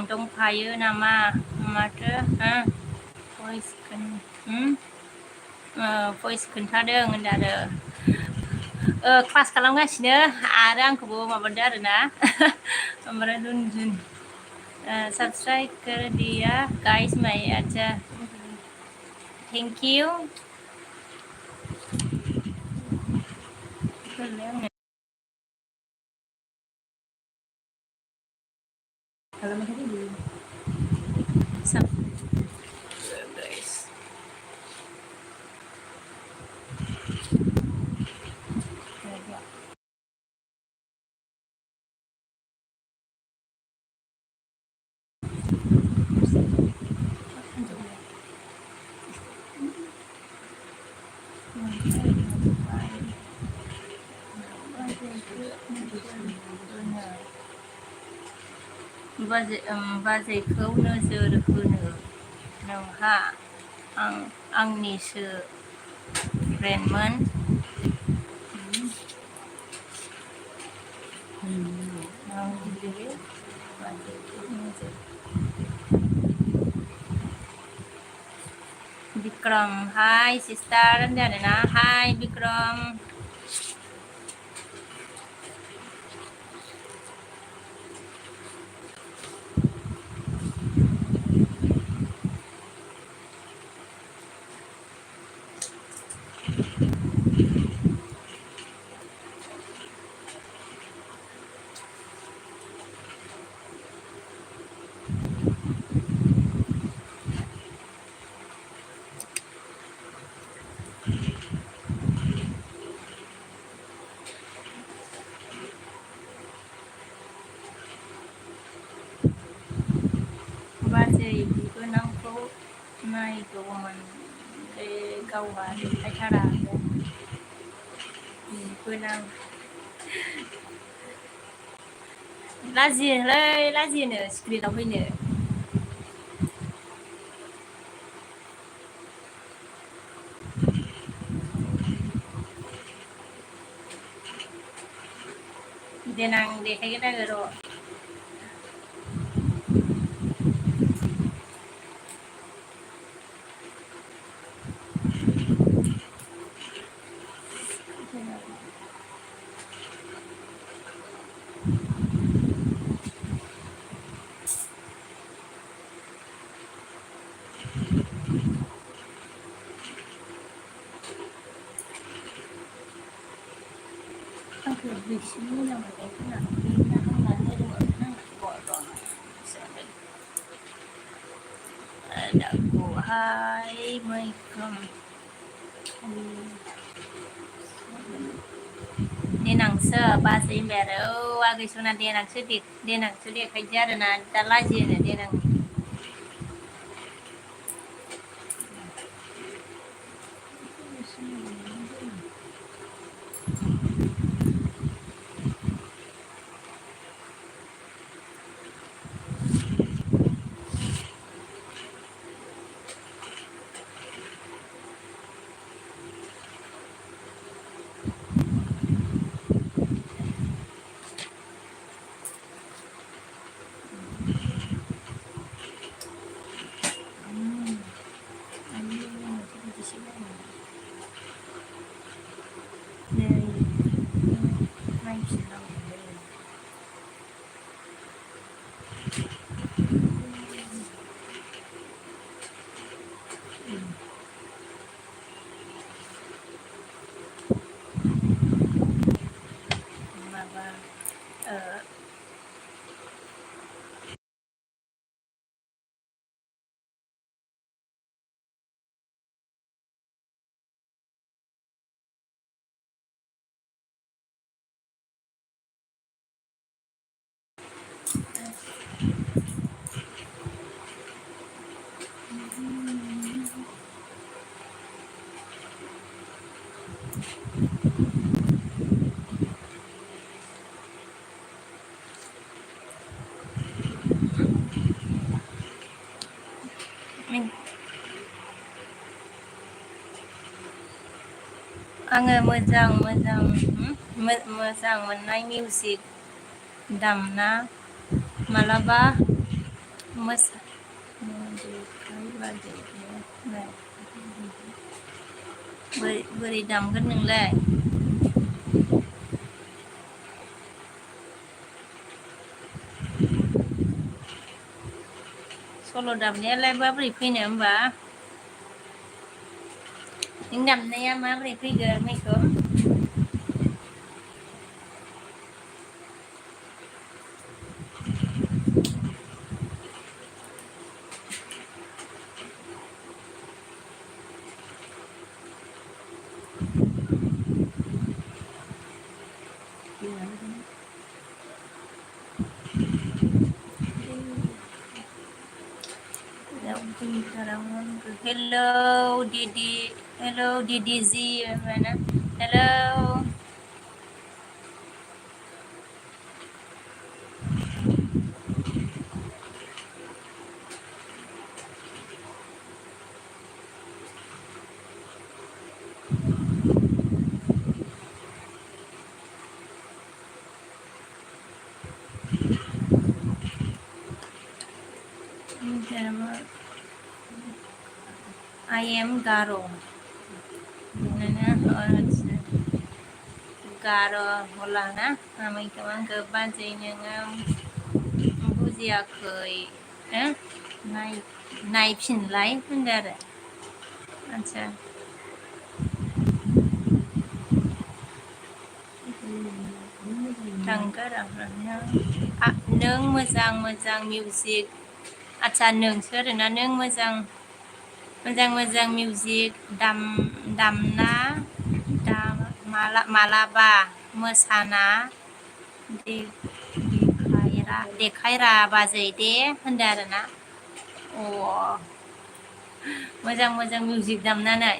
दंफायो नामा माथो भइस खोन्थादों होनदों आरो क्लास खालामगासिनो आरो आंखौबो माबादो आरोना ओमफ्राय रन्जुन सब्सक्राइब कर दिया गाइस माय अच्छा थेंक इउ बाजैखौ नोजोर होनो नोंहा आंनिसो फ्रेन्डमोन विक्रम हाय सिस्टार होनदों आरोना हाय विक्रम बाजै बिबोनांखौ नायगौमोन गावहा देखायथारा बिबोनां लाजियोनो स्क्रिनाव फैनो देनां देखायगोन आङो र' आंखौ बिसिनि मोजां मोननाय खोनानानै दाखौहाय मैखोम देनांसो बाजै होनबाय आरो औ आगै सना देनांसो देखायदो आरोना दा लाजियोनो देनां आङो मोजां मोजां मोजां मोननाय मिउजिक दामना मालाबा मोसा बोरै दामगोन नोंलाय? सल' दामनायालाय माबोरै फैनो होमबा? नों दामनाया माबोरै फैगोन मैखुन? Hello Didi, hello Didi Z, mana? Hello. I am Garo. Garo होला ना मैखौ आंखौ बाजै नोङो बुजियाखै नायफिनलाय होनदो आरो आदसा थांगोन नों मोजां मोजां मिउजिक आदसा नोंसोर ना नों मोजां मोजां मोजां मिउजिक दामना मालाबा मोसाना देखायरा बाजै दे होनदो आरोना अ मोजां मोजां मिउजिक दामनानै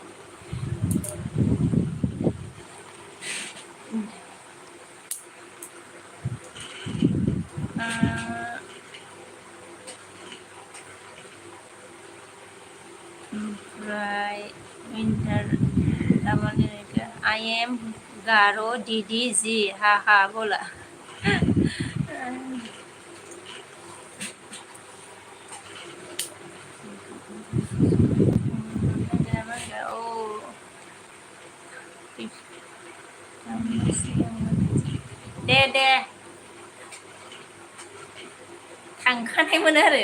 ओमफ्राय विन्टार तारमाने I am Garo Didi Z हा हा बोला दे दे थांखानायमोन आरो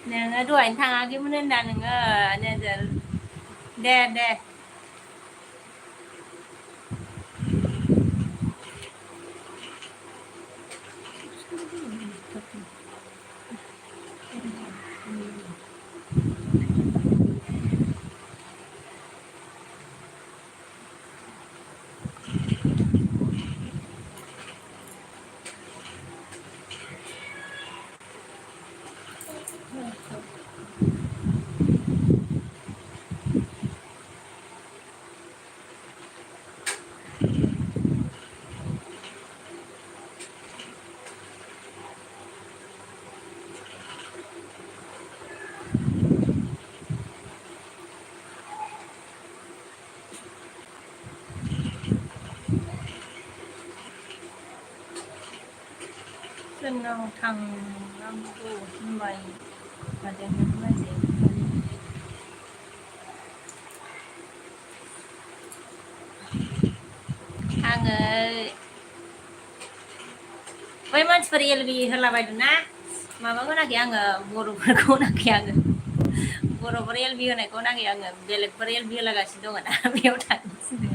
नोङो दहायनो थाङाखैमोन होनदा नोङो नोजोर दे दे जोंनाव थांनांगौ होनबाय थादोंमोन बाजै आङो बै मानसिफोर एलबि होलाबायदों ना माबाखौ नाखै आङो बर'फोरखौ नाखै आङो बर'फोर एलबि होनायखौ नाखै आङो बेलेगफोर एलबि होलागासिनो दङ ना बेयाव थांगासिनो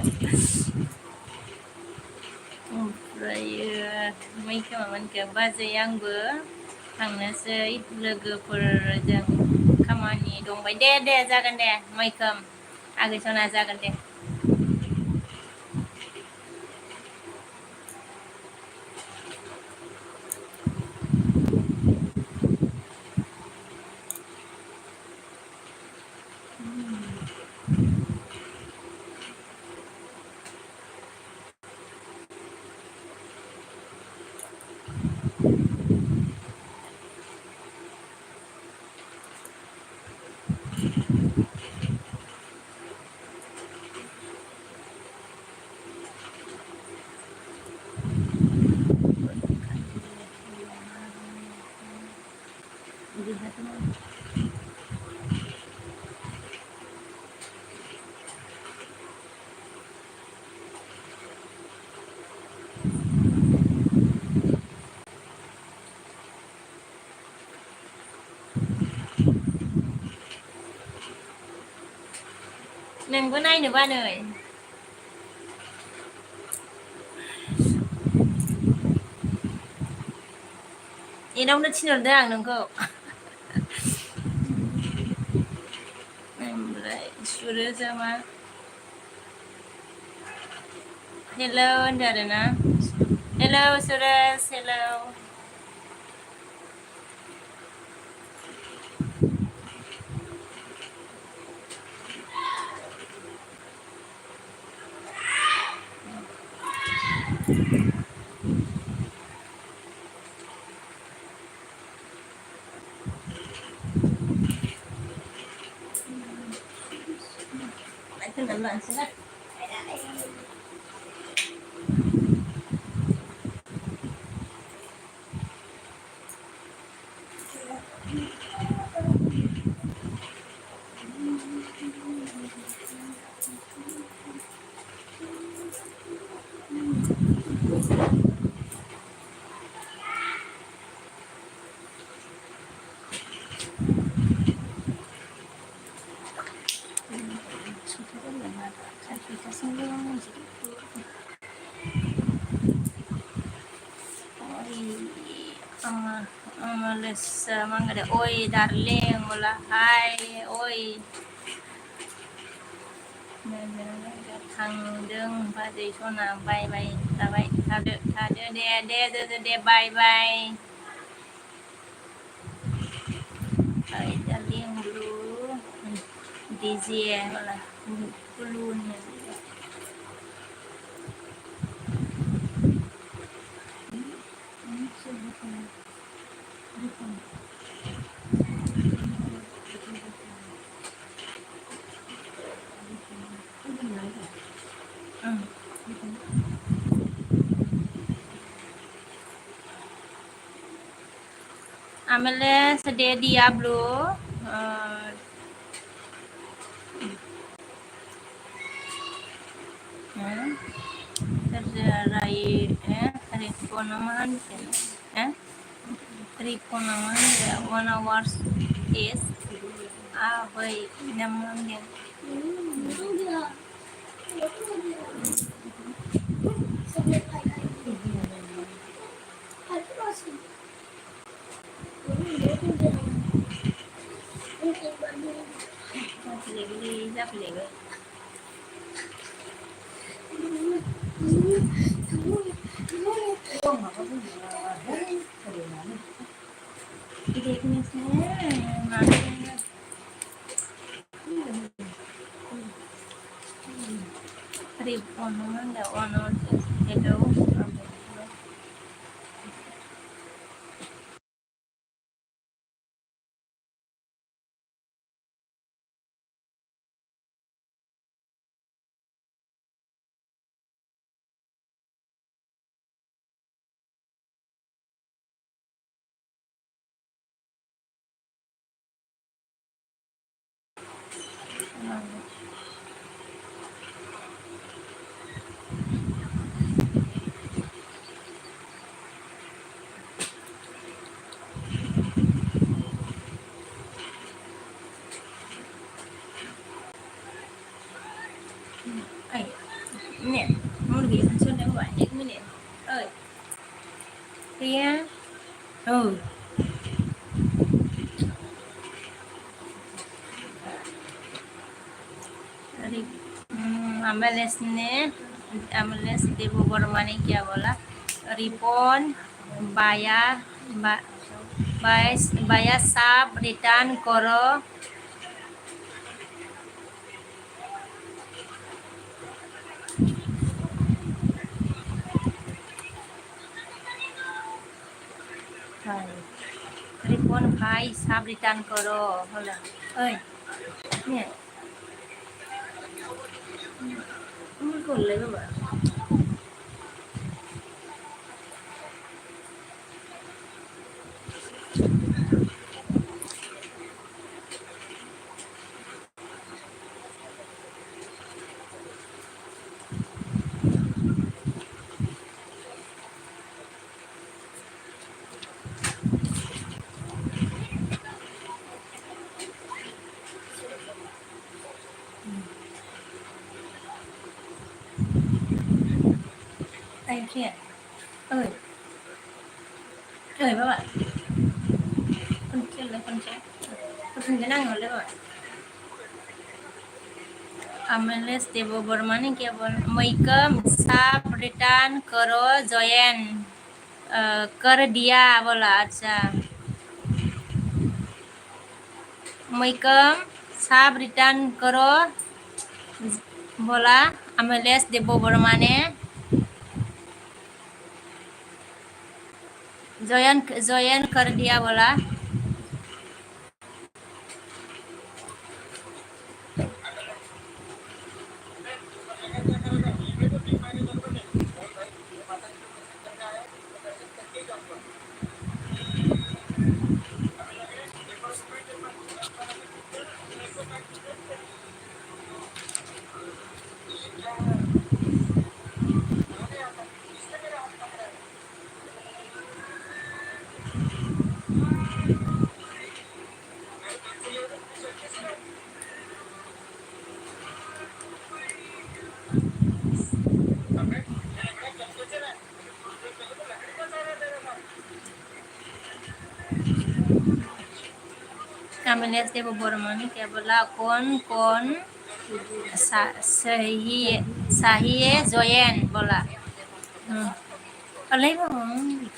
ओमफ्रायो मैखोमामोनखो बाजै आंबो थांनोसै लोगोफोरजों खामानि दंबाय दे दे जागोन दे मैखोम आगैसना जागोन दे Mình bữa nay nữa ba ơi. 이런 데 치는 데 않는 거. Sudah sama. Hello, Darana. Hello, Suresh. Hello. Lại cứ nằm loạn xuống đất. Melissa mangga oi darling mula hai oi thằng đừng ba gì số nào bay bay ta bay ta đỡ đe bay bay ai darling blue DJ mula blue nih ಆಮೇಲೆ ಸದೇ Diablo terjerai telepon naman telepon naman 1 hour is boy naman din beli देखने से telepon naman 1 hour hello nè muốn gì anh xuân đang gọi đấy mới nè ơi kia MLS ने MLS देवो वर्मा ने क्या बोला रिपोन बाया बाया साहब रिटर्न करो रिपोन भाई साहब रिटर्न करो होला ओए ने खोल ले बाबा kia ơi ơi các bạn con kia lấy con trẻ con cái năng rồi các bạn MLS देवो वर्मा ने क्या बोल मैकम साफ रिटर्न करो जॉइन कर दिया बोला अच्छा मैकम साफ रिटर्न करो बोला MLS देवो वर्मा ने जॉइन जॉइन कर दिया बोला MLS देवो वर्मा ने क्या बोला कौन कौन सही सही है जॉइन बोलाอะไรบ้าง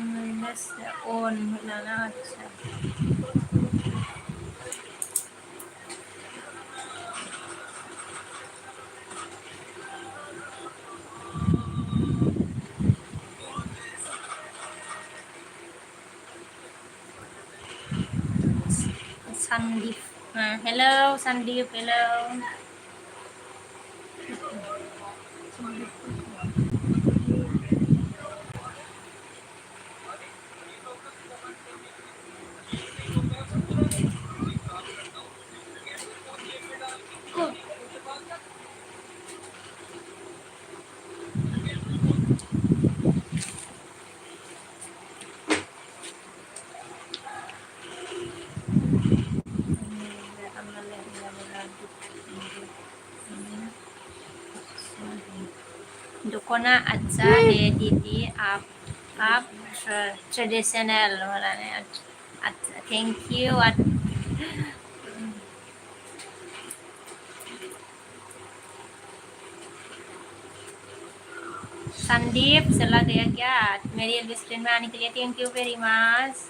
MLS on बोला ना अच्छा Sandeep hello Sandeep hello दुकाना अच्छा है दीदी आप ट्रेडिशनल वाला ने अच्छा थैंक यू संदीप चला गया क्या मेरी रेस्टोरेंट में आने के लिए thank you very much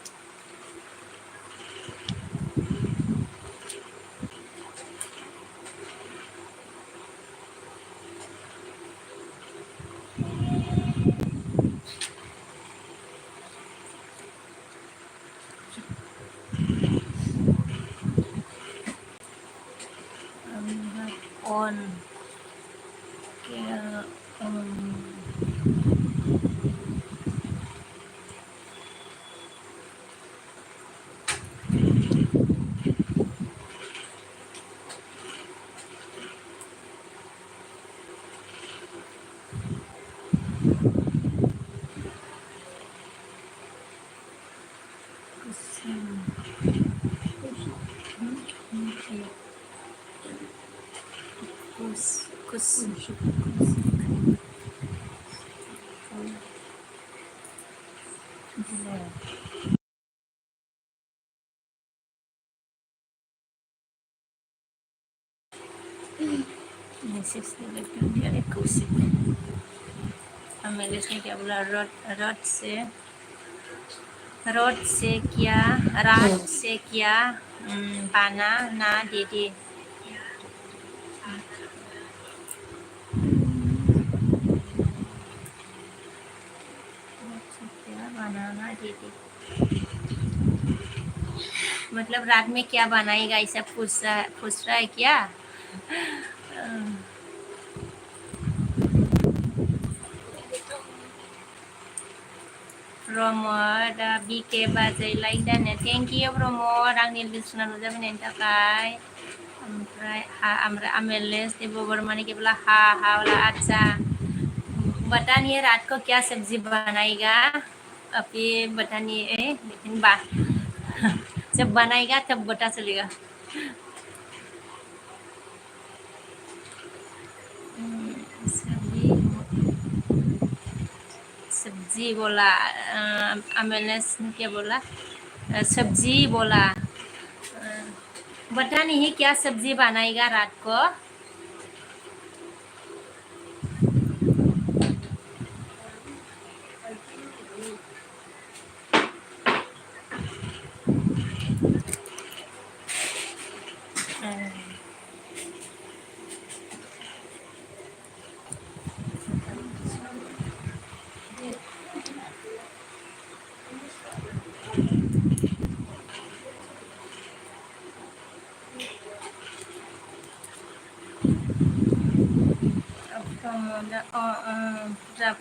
on क्या कुछ MLS ने क्या बोला रोड से क्या रात से क्या बना ना दीदी बनाना दीदी मतलब रात में क्या बनाएगा ऐसा पूछ रहा है क्या? प्रमोद बीके बाजै लाइक दानो थेंक इउ प्रमोद आंनि लिसना नुजाफैनायनि थाखाय ओमफ्राय आमेलेस देबो बर्मानी के बोला हा हा बोला अच्छा बताइए रात को क्या सब्जी बनाएगा अभी बताइए लेकिन जब बनाएगा तब बता चलेगा सब्जी सब्जी बोला एमएलएस ने क्या बोला सब्जी बोला बता नहीं क्या सब्जी बनाएगा रात को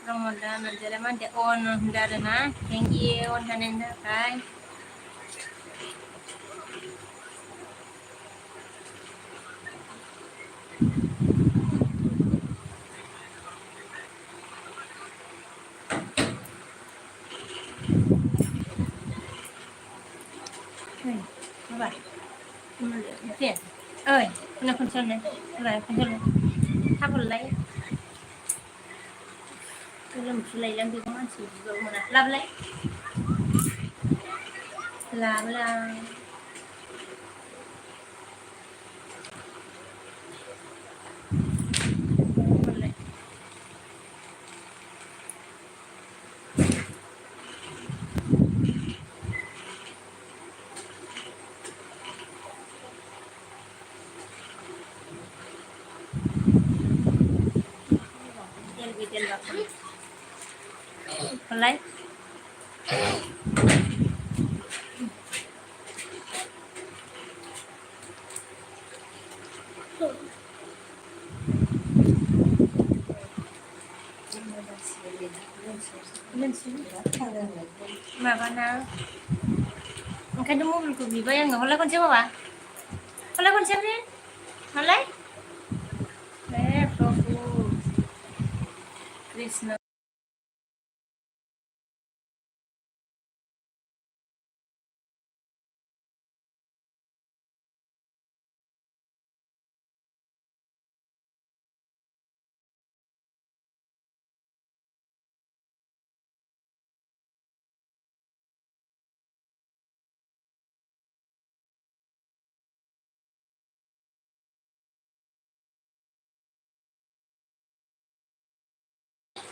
promoda nanti man de on dari na thank you on hanenda kai apa Tiền ơi con con chân này lại con chân này thắp một lấy tôi làm lấy làm gì không ăn chỉ rồi mà làm lấy làm là tiền vào con lấy lên xuống mà bạn nào cái đúng không của vì vậy ngồi lấy con chim không ạ con lấy con chim đi con lấy đấy Prabhu Krishna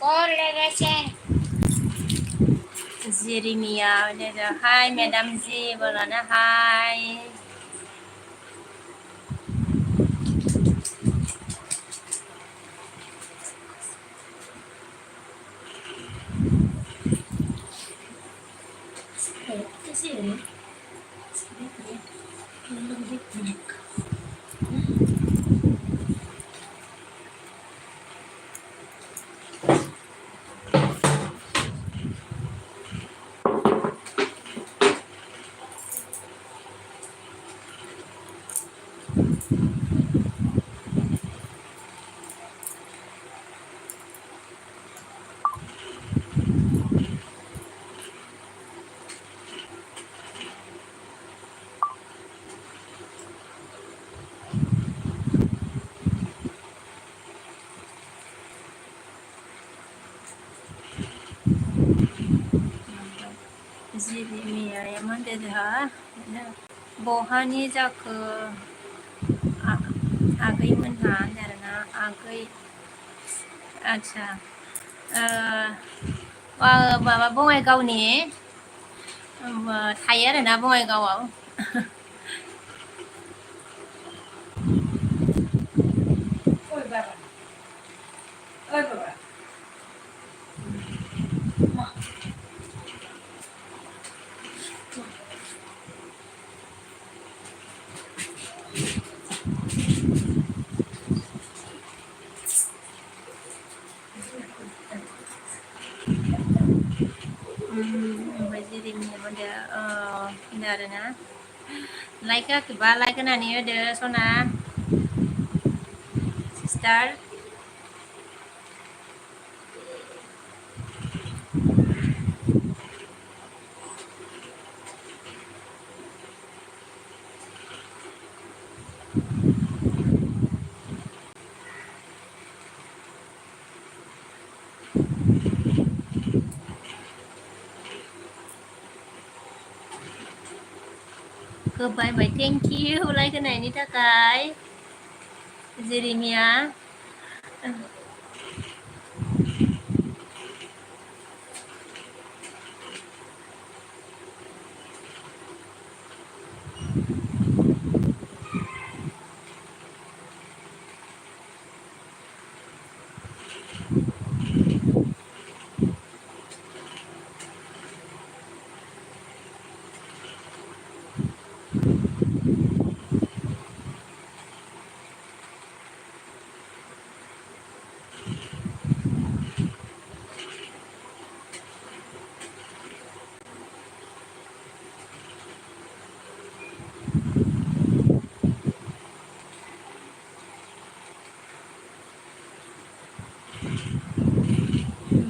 Con lên xe.
Jeremia đây là hi Madam G बोला ना hi cái gì đấy Jeremia yang mana dah bohani जाखो आगैमोनहा आरोना आगै आच्छा माबा बङाइगावनि थायो आरोना बङाइगावआव ओमफ्राय जेरेमिया होनदो होनदो आरोना लाइक होआखैबा लाइक होनानै होदो सना सिस्टार गोबाय बाय थेंक इउ लाइक होनायनि थाखाय जेरेमिया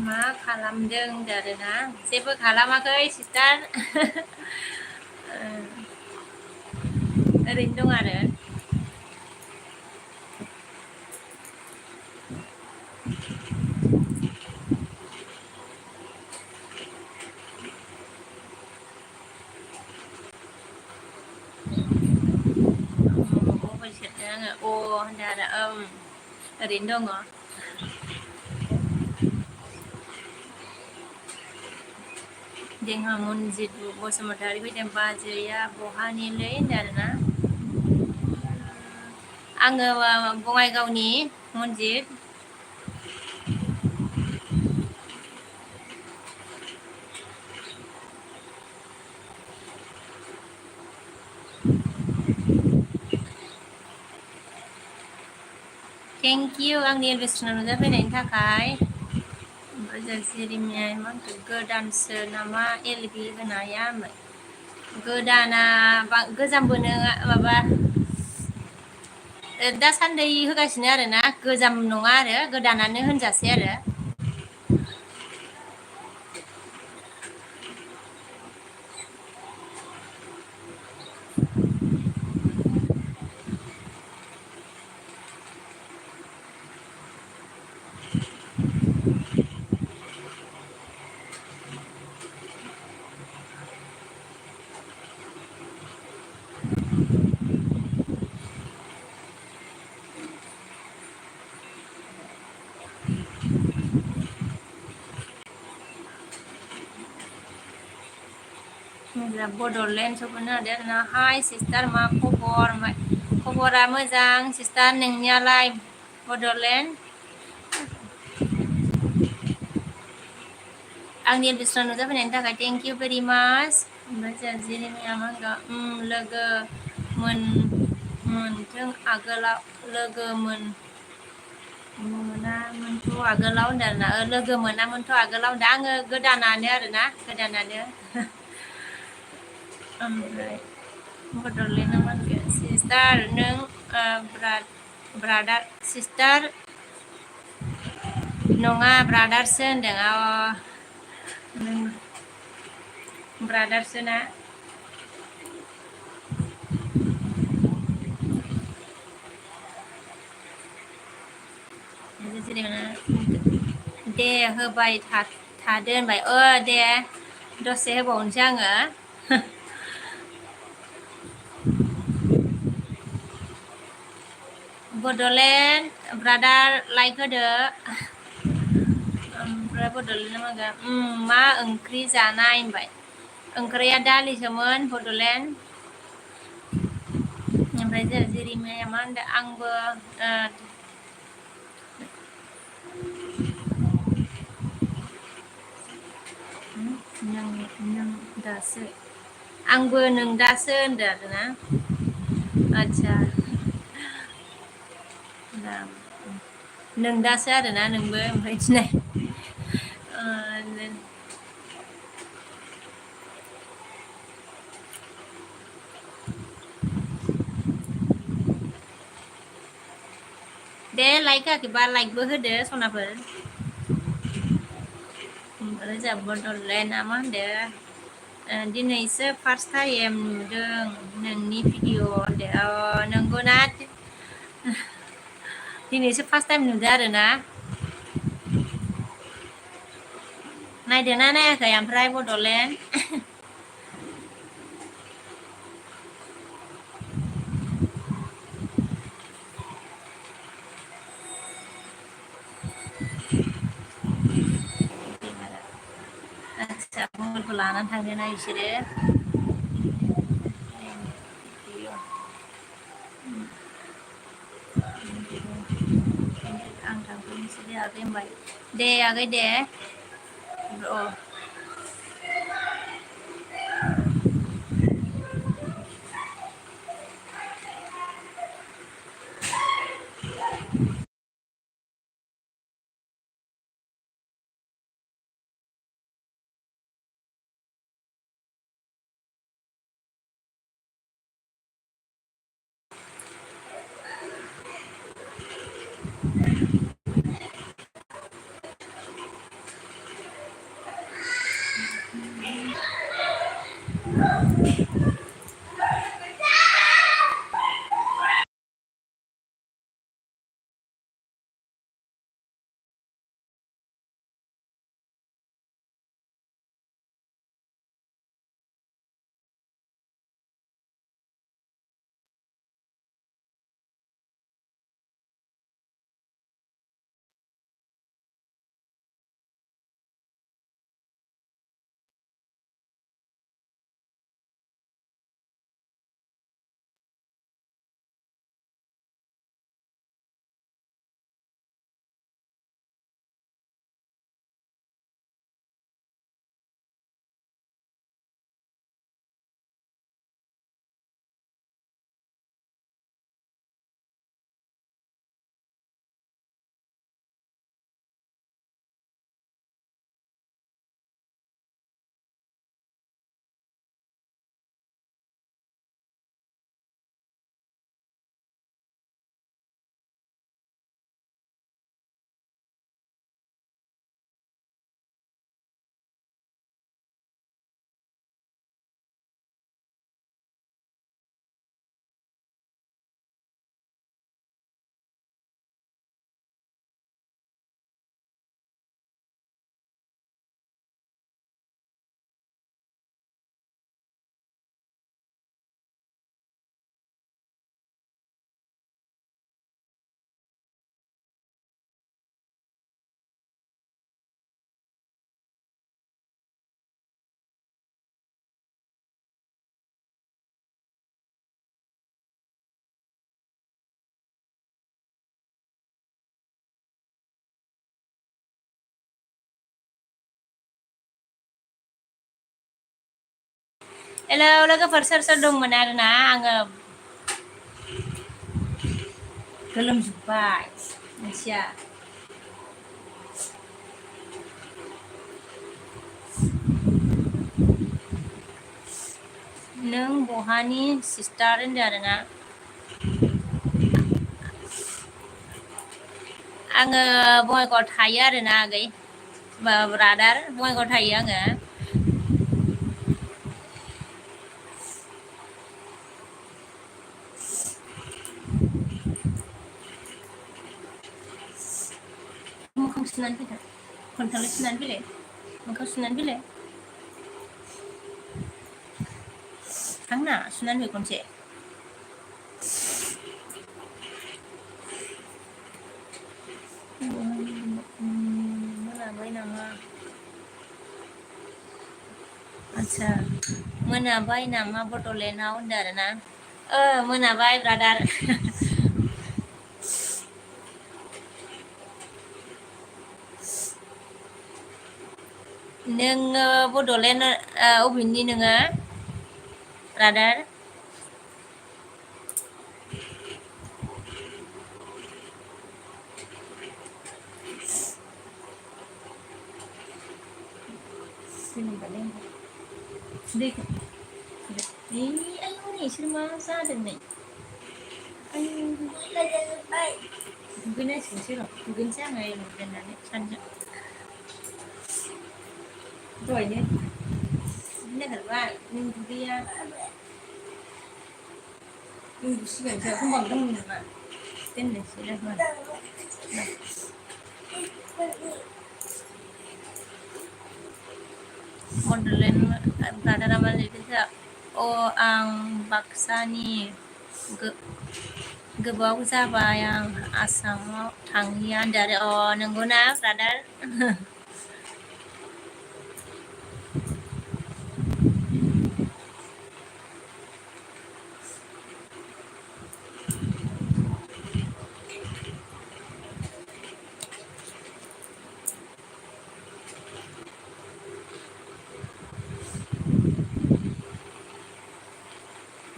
मा खालामदों होनदो आरोना जेबो खालामाखै सिस्टार ओरैनो दं आरो मबाइल सेरदों आङो होनदो आरो ओरैनो दङ जोंहा मनजित बसुमतारी फैदों बाजैया बहानिलै होनदो आरोना आङो बङाइगावनि मनजित थेंक इउ आंनि एलबिस्टनाव नुजाफैनायनि थाखाय ओमफ्राय जों जेरेमिया मा होनखो गोदानसो नामा एलबि होनाया गोदाना गोजामबो नोङा माबा दासान्दि होगासिनो आरोना गोजाम नङा आरो गोदानानो होनजासै आरो बड'लेण्ड सफैनो हादों आरोना हाय सिस्टार मा खबर खबरा मोजां सिस्टार नोंनियालाय बड'लेण्ड आंनि एलबिस्टनाव नुजाफैनायनि थाखाय थेंक इउ भेरि माच ओमफ्राय जों जेरेमिया मा होनगोन लोगो मोनथों आगोलाव लोगो मोनामोनथ' आगोलाव होनदों आरोना लोगो मोनामोनथ' आगोलाव होनदों आङो गोदानानो आरोना गोदानानो ओमफ्राय बड'लेण्डआव मा होनगोन सिस्टार नों ब्रादार सिस्टार नङा ब्रादारसो होनदों नों ब्रादारसो ना दे होबाय थादो होनबाय दे दसे होबावनोसै आङो बड'लेण्ड ब्रादार लाइक होदो ओमफ्राय बड'लेण्डआव मा ओंख्रि जानाय होनबाय ओंख्रिया दालिसोमोन बड'लेण्ड ओमफ्राय जों जेरेमियाया मा होनदों आंबो नों दासो आंबो नों दासो होनदों आरोना आदसा नों दासो आरोना नोंबो ओमफ्राय दिनै दे लाइक होआखैबा लाइकबो होदो सनाफोर रोजाब बड'लेण्डआ मा होनदो दिनैसो फार्स्ट टाइम नुदों नोंनि भिडिअ होनदो नंगौना दिनैसो फार्स्ट टाइम नुदो आरोना नायदोना नायाखै ओमफ्राय बड'लेण्ड आदसा मबाइलखौ लानानै थांदोना बिसोरो आं थांफिननोसै दे आगै होनबाय दे आगै दे अ हेलौ लोगोफोर सोर सोर दंमोन आरोना आङो गोलोमजोब्बाय मोनसिया नों बहानि सिस्टार होनदो आरोना आङो बङाइगावआव थायो आरोना आगै ब्रादार बङाइगावआव थायो आङो मोखां सुनानै फैदो खनथामलाय सुनानै फैलाय मोखां सुनानै फैलाय थांना सुनानै फै खनसे मोनाबाय नामा आदसा मोनाबाय नामा बड'लेण्डआव होनदों आरोना मोनाबाय ब्रादार नोङो बड'लेण्ड अबेनि नोङो ब्रादार दैखौ आयौ नै इसोर मा जादों नै दुगैनांसिगोनसो र' दुगैनोसै आङो एमाव दोननानै सानजों दहायनो दुगैनो नागिरबाय नों दुगैया उन्दुसिगोनसो होमबाबो दं नामा दोननोसै होमबा बड'लेण्ड ब्रादारा मा लिरदों अ आं बाक्सानि गोबाव जाबाय आं आसामाव थाङिया होनदों आरो अ नंगौना ब्रादार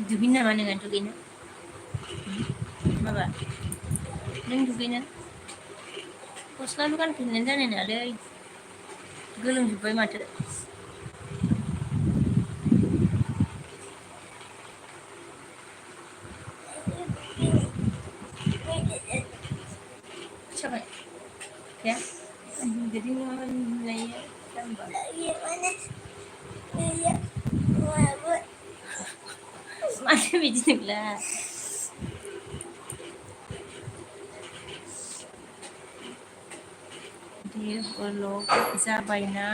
दुगैनो नामा नोङो दुगैनो माबा नों दुगैनो गस्लाबो गानफिननाय जानाय नङालै गोलोमजोब्बाय माथो जाबाय ya jadi nilainya tambah gimana iya mana bijilah di blog जाबायना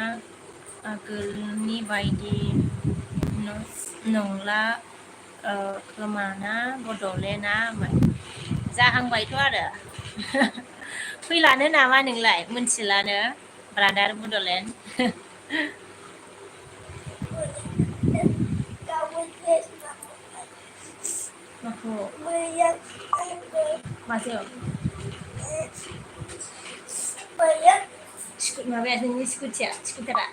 आगोलनि बायदि नंला खोमाना बड'लेण्डआ जाहांबायथ' आरो फैलानो नामा नोंलाय मोनथिलानो ब्रादार बड'लेण्ड माखौ मासेयाव माबाया नोंनि स्कुटारा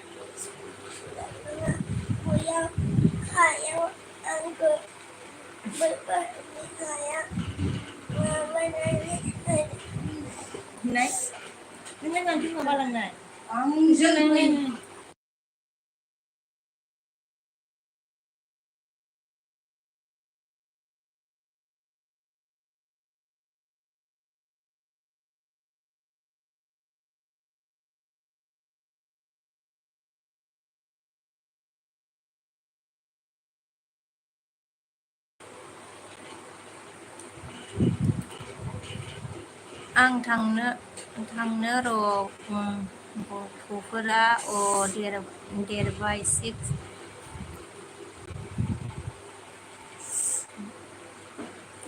हायाव आंखौ नाय नों आंखौ माबा लांनाय आंजों आं थांनो र' गथ'फोरा देरबाय 6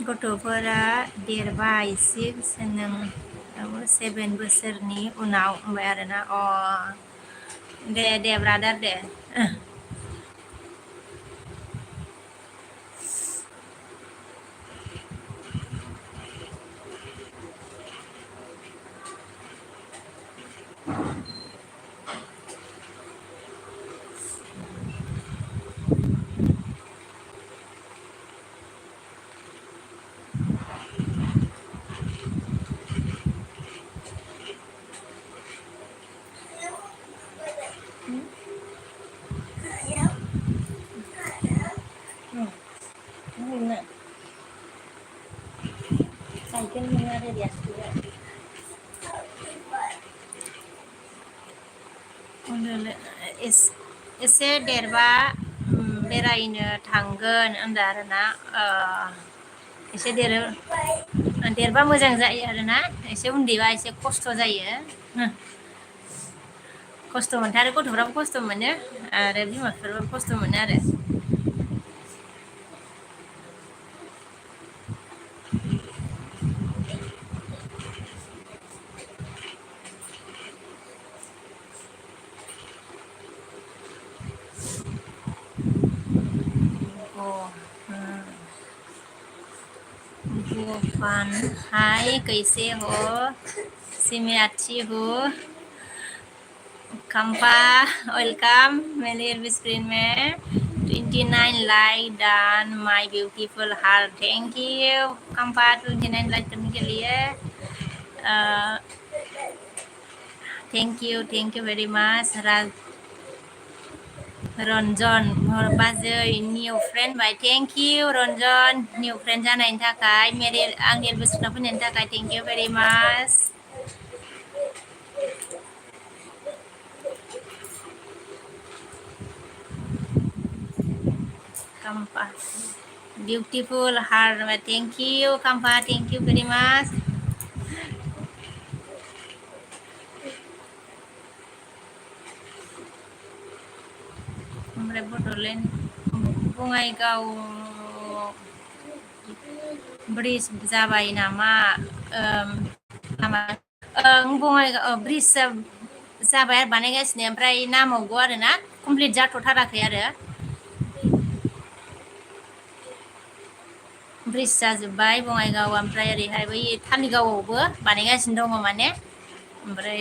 गथ'फोरा देरबाय 6 नों 7 बोसोरनि उनाव होनबाय आरोना अ दे ब्रादार दे साइकेल नङा रेडिया एसे देरबा बेरायनो थांगोन होनदों आरोना एसे देरबा मोजां जायो आरोना एसे उन्दैबा एसे खस्थ' जायो खस्थ' मोनथारो गथ'फ्राबो खस्थ' मोनो आरो बिमा बिफाफ्राबो खस्थ' मोनो आरो गोफान हाय कैसे हो मैं अच्छी हूँ कंपा वेलकम मेरे स्क्रीन में 29 like done my beautiful heart thank you Kampa 29 like करने के लिए thank you very much Ranjan बाजै निउ फ्रेन्ड बाय thank you Ranjan new friend जानायनि थाखाय मेरे आंनि एलबुसनाव फैनायनि थाखाय thank you very much Kampa beautiful heart thank you Kampa thank you very much ओमफ्राय बड'लेण्ड बङाइगाव ब्रिज जाबाय नामा लामा बङाइगाव ब्रिज जाबाय आरो बानायगासिनो ओमफ्राय नामावगौ आरो ना कमप्लिट जाथ'थाराखै आरो ब्रिज जाजोब्बाय बङाइगाव ओमफ्राय ओरैहाय बै थालिगावआवबो बानायगासिनो दङ माने ओमफ्राय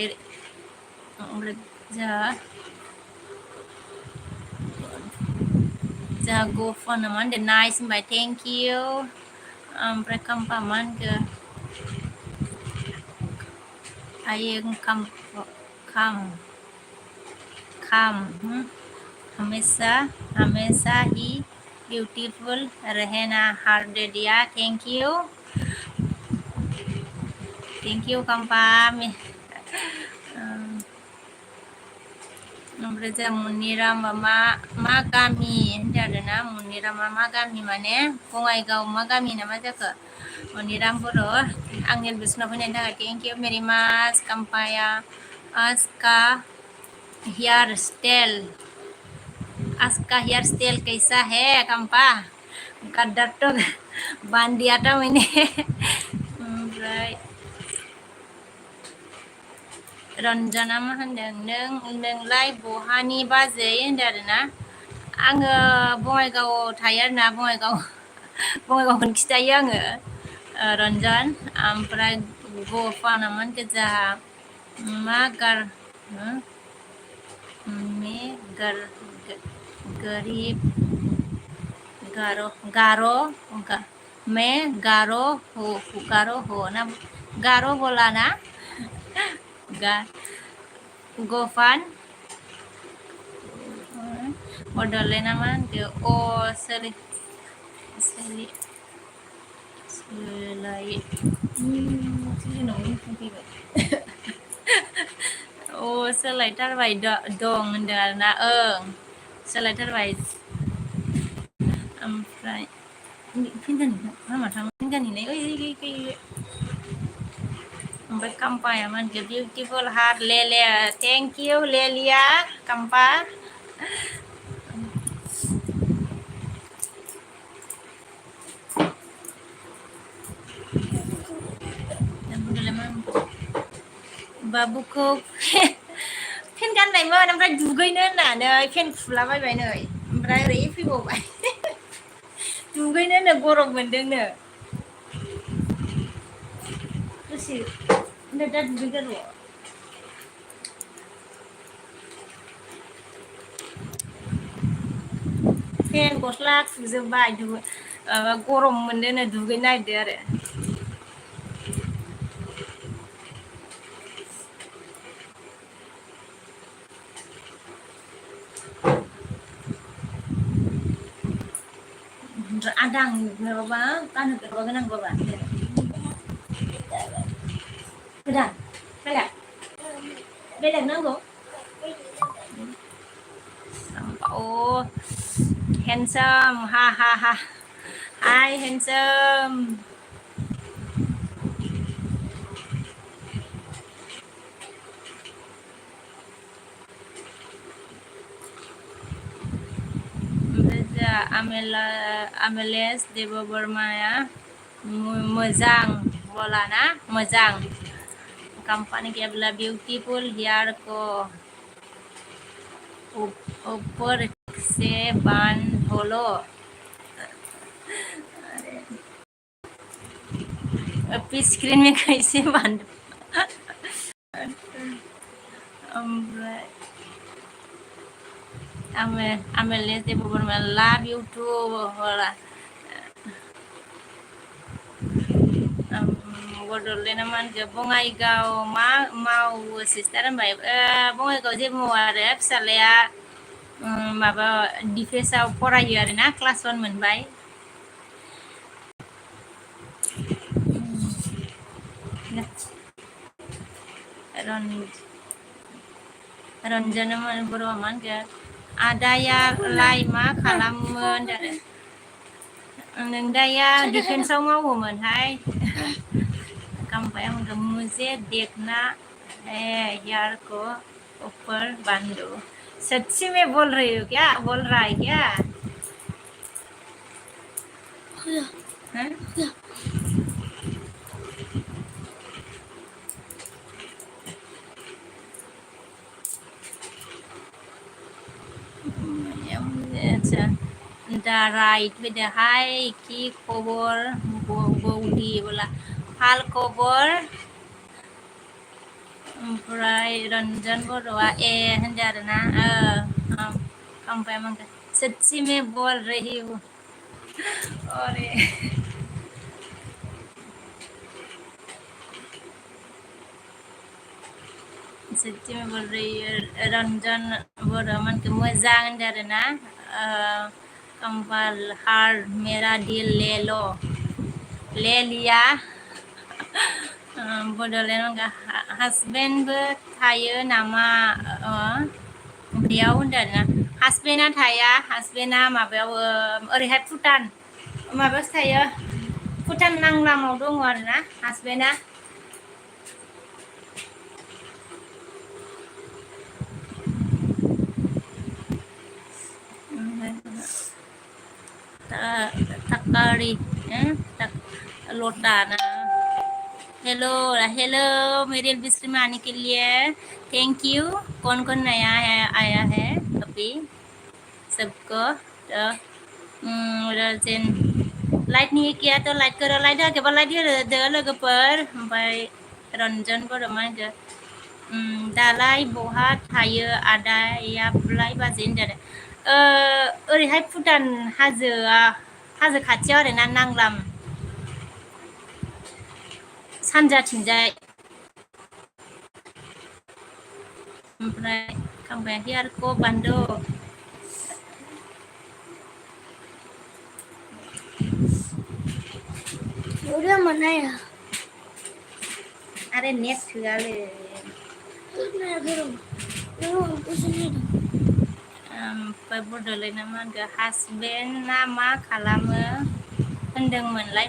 जोंहा गफन मा होनदों नाइस होनबाय थेंक इउ ओमफ्राय खाम्फा मा होनखो आयो खाम हमेशा हमेशा ही ब्यूटीफुल रहना हर दिया थैंक यू कंपा ओमफ्राय जों मुनिरामा मा गामि होनदों आरोना मुनिरामा मा गामि माने बङाइगाव मा गामि ना मा जाखो मुनिराम बर' आंनि एलबुसनाव फैनायनि थाखाय थेंक इउ भेरि माच कंपाया आस्का हेयर स्टाइल कैसा है कंपा गद्दार तो बांध दिया था मैंने ओमफ्राय रन्जना मा होनदों नोंलाय बहानि बाजै होनदों आरोना आङो बङाइगावआव थायो आरोना बङाइगावखौनो खिथायो आङो रन्जन ओमफ्राय गफानामोन गोजा मा गरीब गारो मैं गारो हो ना गारो बोला ना गोफान बड'लेण्ड मा होनखो सोलायथारबाय दं होनदों आरोना सोलायथारबाय ओमफ्राय ओमफ्राय काम्पाया मा होनखो बिउटिफुल हार्ट ले थेंक इउ लेलिया काम्पा बाबुखौ फेन गाननायमोन ओमफ्राय दुगैनो होननानै फेन खुलाबायबाय नै ओमफ्राय ओरै फैबावबाय दुगैनो होनो गरम मोनदोंनो दसे ओमफ्राय दा दुगैगोन र' फेन गस्ला खुजोबबाय गरम मोनदोंनो दुगैनो नागिरदों आरो आदां माबाबा गानहोग्राबा गोनांबाबा गोदान बेलेग नांगौ Oh, handsome, ha ha ha. Hi, handsome. Ameles Dewa Burmaya मोजां बोला ना मोजां कंपनी के बोला ब्यूटीफुल हेयर को ऊपर से बांधो स्क्रीन में कैसे बांध Amelia de Bourma love you too बोला बड'लेण्ड मा होनखो बङाइगाव मा मावो सिस्टार होनबाय बङाइगाव जेबो मावा आरो फिसालाया माबा डिफेन्सआव फरायो आरोना क्लास 1 मोनबाय रन्जना बर' मा होनगोन आदायालाय मा खालामो होनदों नों दाया डिफेन्सआव मावोमोनहाय कंपाया मुझे देखना है यार को ऊपर बांधो सच्ची में बोल रही हो क्या बोल रहा है क्या हाँ? আচ্ছা দাঁড়াই দেখাই কি খবর বৌদি বলা ভাল খবর ओमफ्राय रंजन बर'आ ए होनदों आरोना ओमफ्राय मा सच्ची में बोल रही हूँ अरे सच्ची में बोल रही है रंजन बर'आ मानखौ मोजां होनदों आरोना कम्पाल हार मेरा दिल ले लो ले लिया बड'लेण्ड हासबेन्डबो थायो नामा बेयाव होनदों आरोना हासबेन्डआ थाया हासबेन्डआ माबायाव ओरैहाय भुटान माबायावसो थायो भुटान नांलामाव दङ आरोना हासबेन्डआ Takari लोटा ना हेलो हेलो मेरे स्ट्रीम में आने के लिए थैंक यू कौन कौन नया है आया है अभी सबको तो राजेन लाइट नहीं किया तो लाइट करो लाइट आके बाद लाइट दो लोगोफोर ओमफ्राय रन्जन बर' मा होनदों दालाय बहा थायो आदायालाय बाजै होनदों ओरैहाय भुटान हाजो खाथियाव आरोना नांलाम सानजाथिंजाय ओमफ्राय खांबायाखै आरो को बान्दो
udah mana ya
अरे net थोआलै
mana belum belum kesini
ओमफ्राय बड'लेण्डआ मा होनगोन हासबेन्डआ मा खालामो होनदोंमोनलाय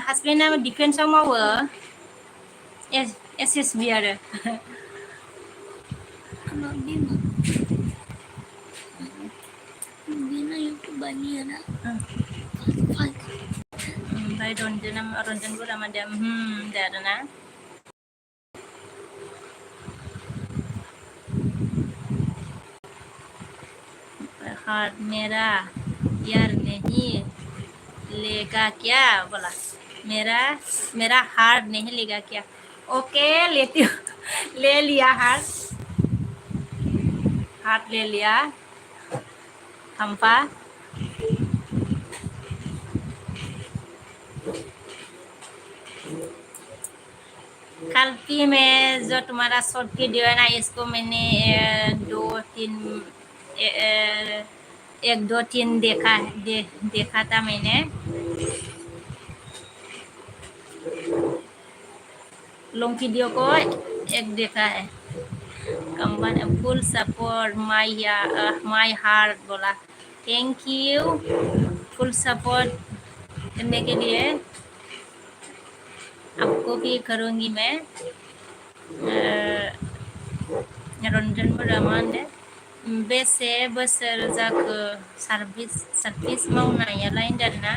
हासबेन्डआ डिफेन्सआव मावो SSB आरो
anak Bima Bina yang kebanyakan nak
ओमफ्राय रन्जनफोरा मादों होनदों आरोना हार्ट मेरा यार नहीं लेगा क्या बोला मेरा हार्ट नहीं लेगा क्या ओके लेती हूँ ले लिया हार्ट ले लिया खम्पा कल की में जो तुम्हारा शॉर्ट वीडियो है ना इसको मैंने 1-2-3 देखा था मैंने लॉन्ग वीडियो को एक देखा है फुल सपोर्ट माई हार्ट बोला थैंक यू फुल सपोर्ट करने के लिए आपको भी करूँगी मैं रंजन बर'मान बेसे बोसोर जाखो सार्भिस मावनायालाय होनदों आरोना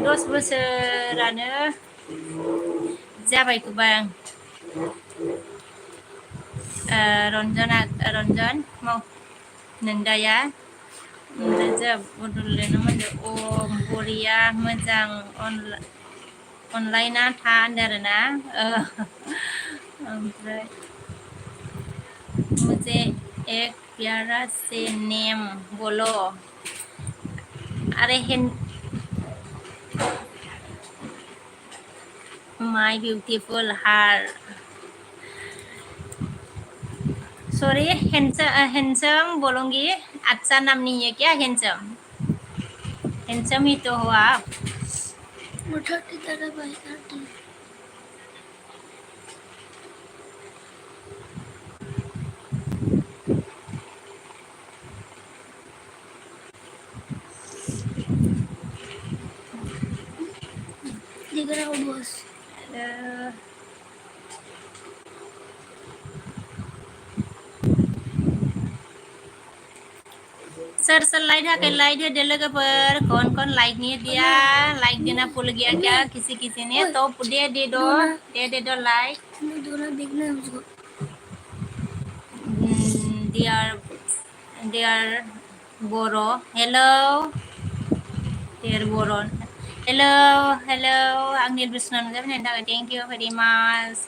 10 बोसोरानो जाबाय गोबां रन्जन माव नोंदाया ओमफ्राय बड'लेण्डआव मोनदों बरिया मोजां अनलाइना था होनदों आरोना ओमफ्राय मुझे एक प्यारा से नेम बोलो अरे माय ब्यूटीफुल हार्ट सॉरी हैंडसम बोलूँगी अच्छा नाम नहीं है क्या हैंडसम ही तो हो आप
मुठा की तरह भाई करती दिख रहा हूँ बस
सर लाइट है डेले के पर कौन लाइक नहीं दिया लाइक देना भूल गया क्या किसी ने तो दे दो लाइक
मैं दोनों देखना है उसको
dear Boro hello dear Boro hello आंनि बिसनान जाबनायनि थाखाय thank you very much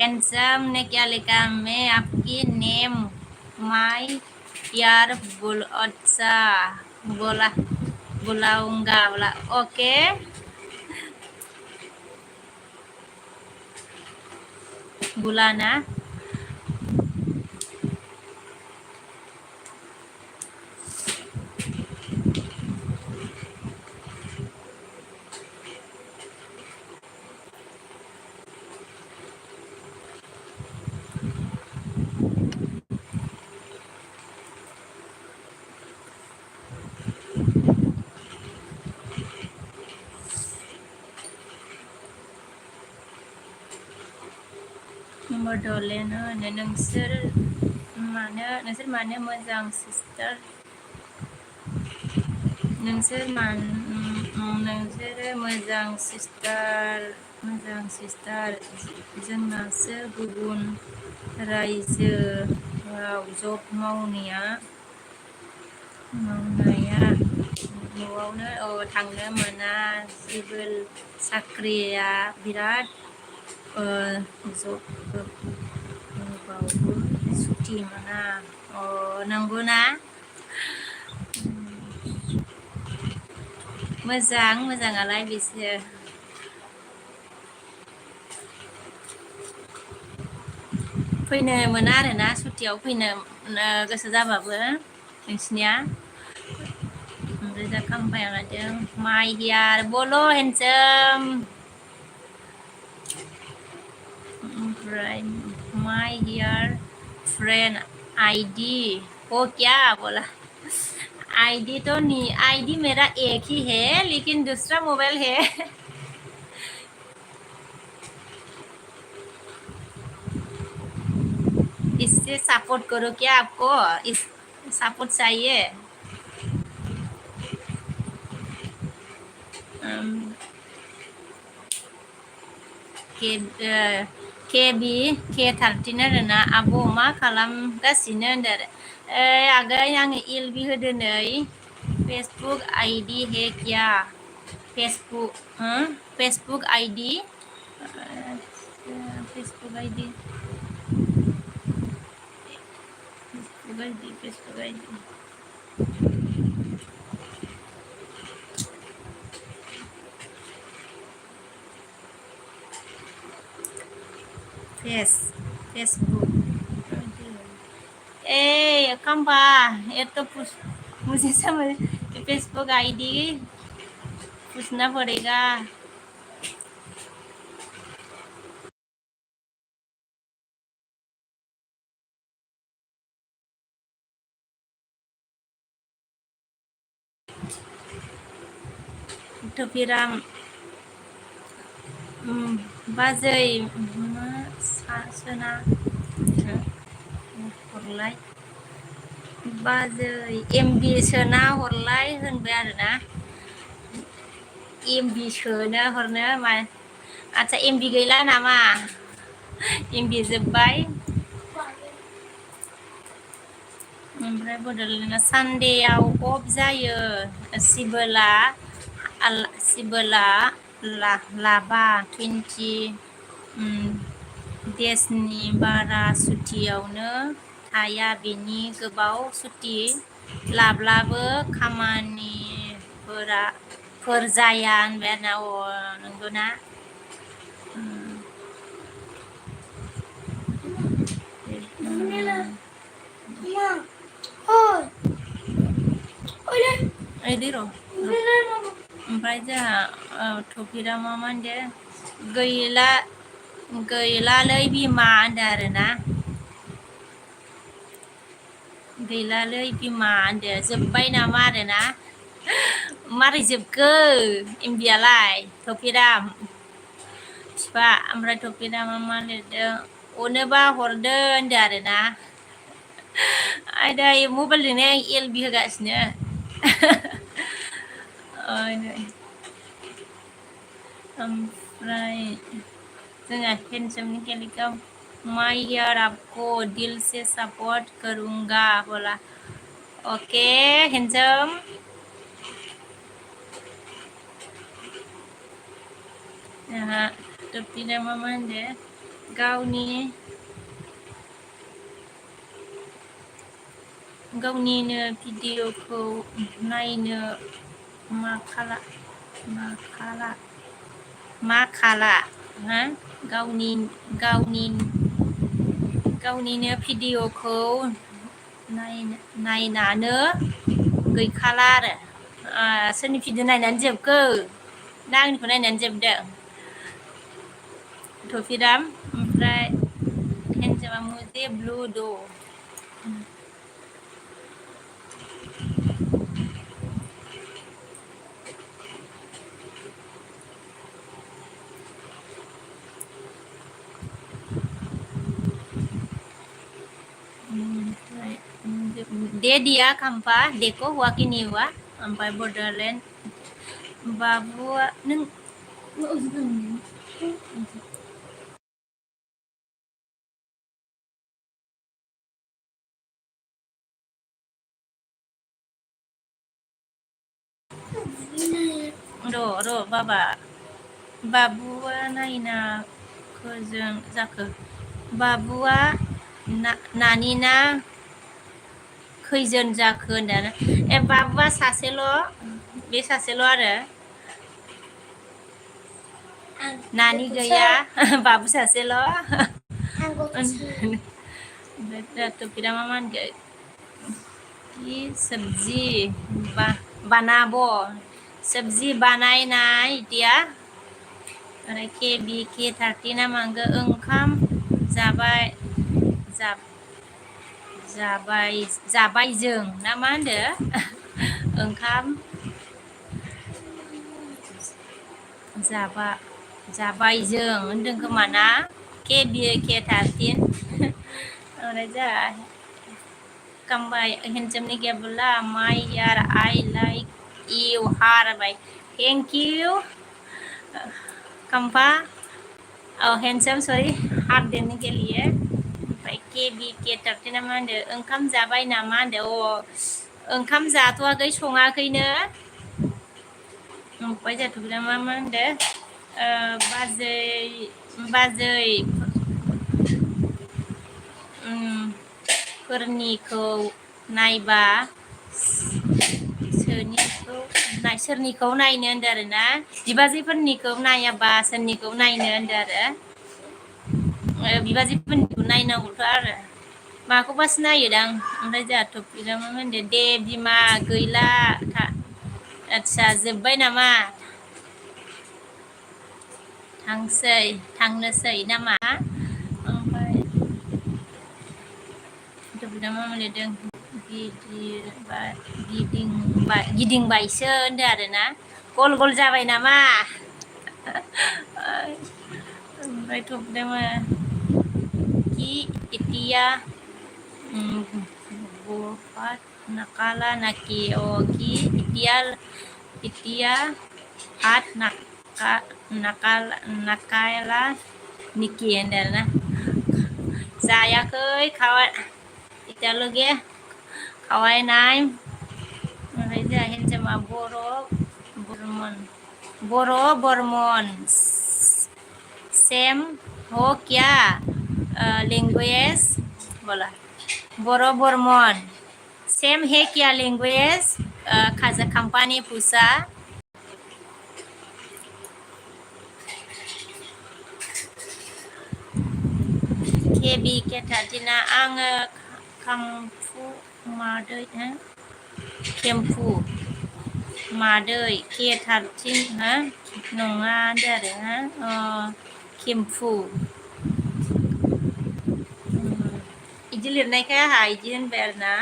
handsome ने क्या लिखा मैं आपकी नेम माय यार अच्छा बुलाऊंगा ओके बुलाना बड'लेण्ड होनो नोंसोर मानो मोजां सिस्टार नोंसोर मोजां सिस्टार जोंनासो गुबुन रायजोआव जब मावनाया न'आवनो थांनो मोना सिभिल साख्रिया बिराद जबावबो सुथि मोना नंगौना मोजाङालाय बिसोर फैनो मोना आरोना सुटियाव फैनो गोसो जाबाबो नोंसिनिया ओमफ्राय दा खामफाया लादों माय हियार बल' हेन्डसम ओमफ्राय माय हियार फ्रेंड आईडी वो क्या बोला आईडी तो नहीं आईडी मेरा एक ही है लेकिन दूसरा मोबाइल है इससे सपोर्ट करो क्या आपको इस सपोर्ट चाहिए K13 आरोना आब' मा खालामगासिनो होनदों आरो आगै आङो एलबि होदो नै फेसबुक आईडी है क्या Facebook ID Facebook ID Facebook Kampa ये तो मुझे समझ फेसबुक आईडी पूछना पड़ेगा तो फिर बाजै मा सोना हरलाय बाजै एमबि सोना हरलाय होनबाय आरोना एमबि सोनो हरनो मा आच्छा एमबि गैला नामा एमबि जोब्बाय ओमफ्राय बड'लेण्डआ सानडेआव अफ जायो सिबोला लाबा 20 देशनि बारा सुटियावनो थाया बेनि गोबाव सुटि लाब्लाबो खामानिफोर जाया होनबाय आरोना नंगौना इदि र' ओमफ्राय जोंहा टपिकआ मा होनदो गैलालै बिमा होनदो आरोना गैलालै बिमा होनदो जोब्बाय नामा आरोना मारै जोबखो एमबियालाय टपिकआ फिफा ओमफ्राय टपिकआ मा लिरदों अनोबा हरदो होनदो आरोना आयदै मबाइलजोंनो एलबि होगासिनो ओमफ्राय जोंहा हेन्डसामनि केलिका मैं यार आपको दिल से सपोर्ट करूंगा बोला ओके हेन्डसाम जोंहा टपिकआ मा होनदो गावनिनो भिडिअखौ नायनो मा खाला हा गावनिनो भिडिअखौ नायनानो गैखाला आरो सोरनि भिडिअ नायनानै जोबखो ना आंनिखौ नायनानै जोबदों टपिकआ ओमफ्राय हेन्डसामा मुझे ब्लू दो दे दिया खाम्फा देखो हुआ कि नहीं हुआ ओमफ्राय बड'लेण्ड बाबुआ नों र' बाबुआ नायना खोजों जाखो बाबुआ नानि ना खैजोन जाखो होनदों बाबुआ सासेल' बे सासेल' आरो नानि गैया बाबु सासेल' टपिकआ मा होनगोन कि सब्जी बनाबो सब्जी बानायनाय दिया ओमफ्राय के 30 ना मांगो ओंखाम जाबाय जों ना मा होनदो ओंखाम जाबाय जों होनदों खोमा ना के 13 ओमफ्राय जोंहा कामबाय हेन्डसामनि गैया बोला माय यार आई लाइक इउ हारबाय thank you Kampa handsome sorry heart देने के लिए ओमफ्राय के 13 ना मा होनदो ओंखाम जाबाय नामा होनदो ओंखाम जाथ'वाखै सङाखैनो ओमफ्राय जाथ'बिला मा होनदो बाजै फोरनिखौ नायबा सोरनिखौ नायनो होनदो आरोना बिबाजैफोरनिखौ नायाबा सोरनिखौ नायनो होनदो आरो बिबाजैफोरनिखौ नायनांगौथ' आरो माखौबासो नायोदां ओमफ्राय जोंहा टपिकआ मा होनदो दे बिमा गैला आदसा जोब्बाय नामा थांनोसै नामा ओमफ्राय टपिकआ मा लिरदों गिदिंबायसो होनदो आरोना गल गल जाबाय नामा ओमफ्राय टपिकआ मा कि इतिया बहुत nakala naki कि इतिया हाथ nakala niki होनदो आरोना जायाखै इतियालगे खावाय नाय ओमफ्राय जोंहा हेन्डसामा बर' बर्मन सेम हो क्या लैंग्वेज बोला बर' बर्मन सेम है क्या लैंग्वेज खाजा कंपानी पुसा के 13 आङो केम्पु मादै K13 ha नङा होनदो आरो ha केम्फु इदि लिरनायखाय आंहा इदि होनबाय आरो ना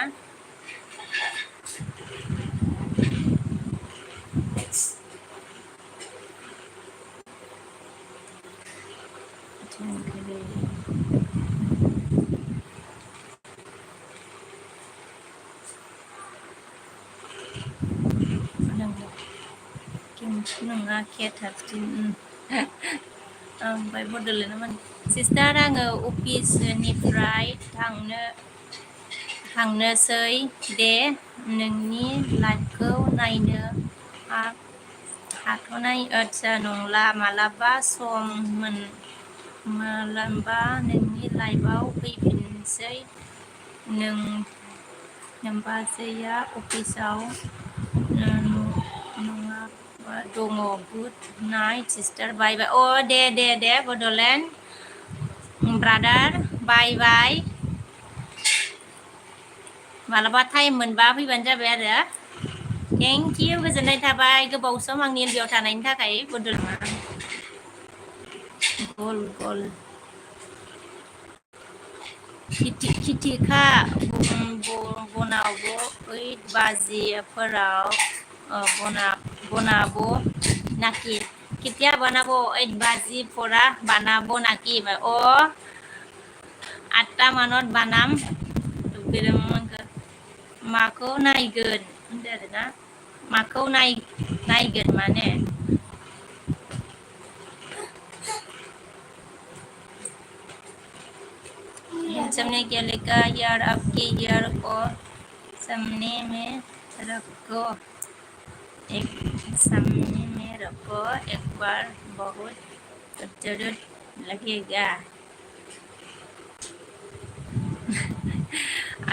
केम्फु नङा K13 ओमफ्राय बड'लेण्डआव माने सिस्टार आङो अफिसनिफ्राय थांनोसै दे नोंनि लाइफखौ नायनो हाथ'नाय आदसा नंला मालाबा सम मालाबा नोंनि लाइफआव फैफिनसै नोमबाजैया अफिसाव नङाबा दङ गुड नाइट सिस्टार बाय बाय अ दे बड'लेण्ड ब्रादार बाय बाय मालाबा टाइम मोनबा फैबानो जाबाय आरो थेंक इउ गोजोननाय थाबाय गोबाव सम आंनि एलबियाव थानायनि थाखाय बड'लेण्ड गल खिथिखा बनावबो 8 बाजिफोराव बनाबो नाকি কেতিয়া বনাবো 8 বাজিफोरा বানাবো নাকি अ 8টা मानत बानाम माखौ नायगोन होनदो आरोना माखौ नायगोन माने सबने क्या लिखा यार आपके यार को सामने में रखो सामने में रखो एक बार बहुत खूबसूरत लगेगा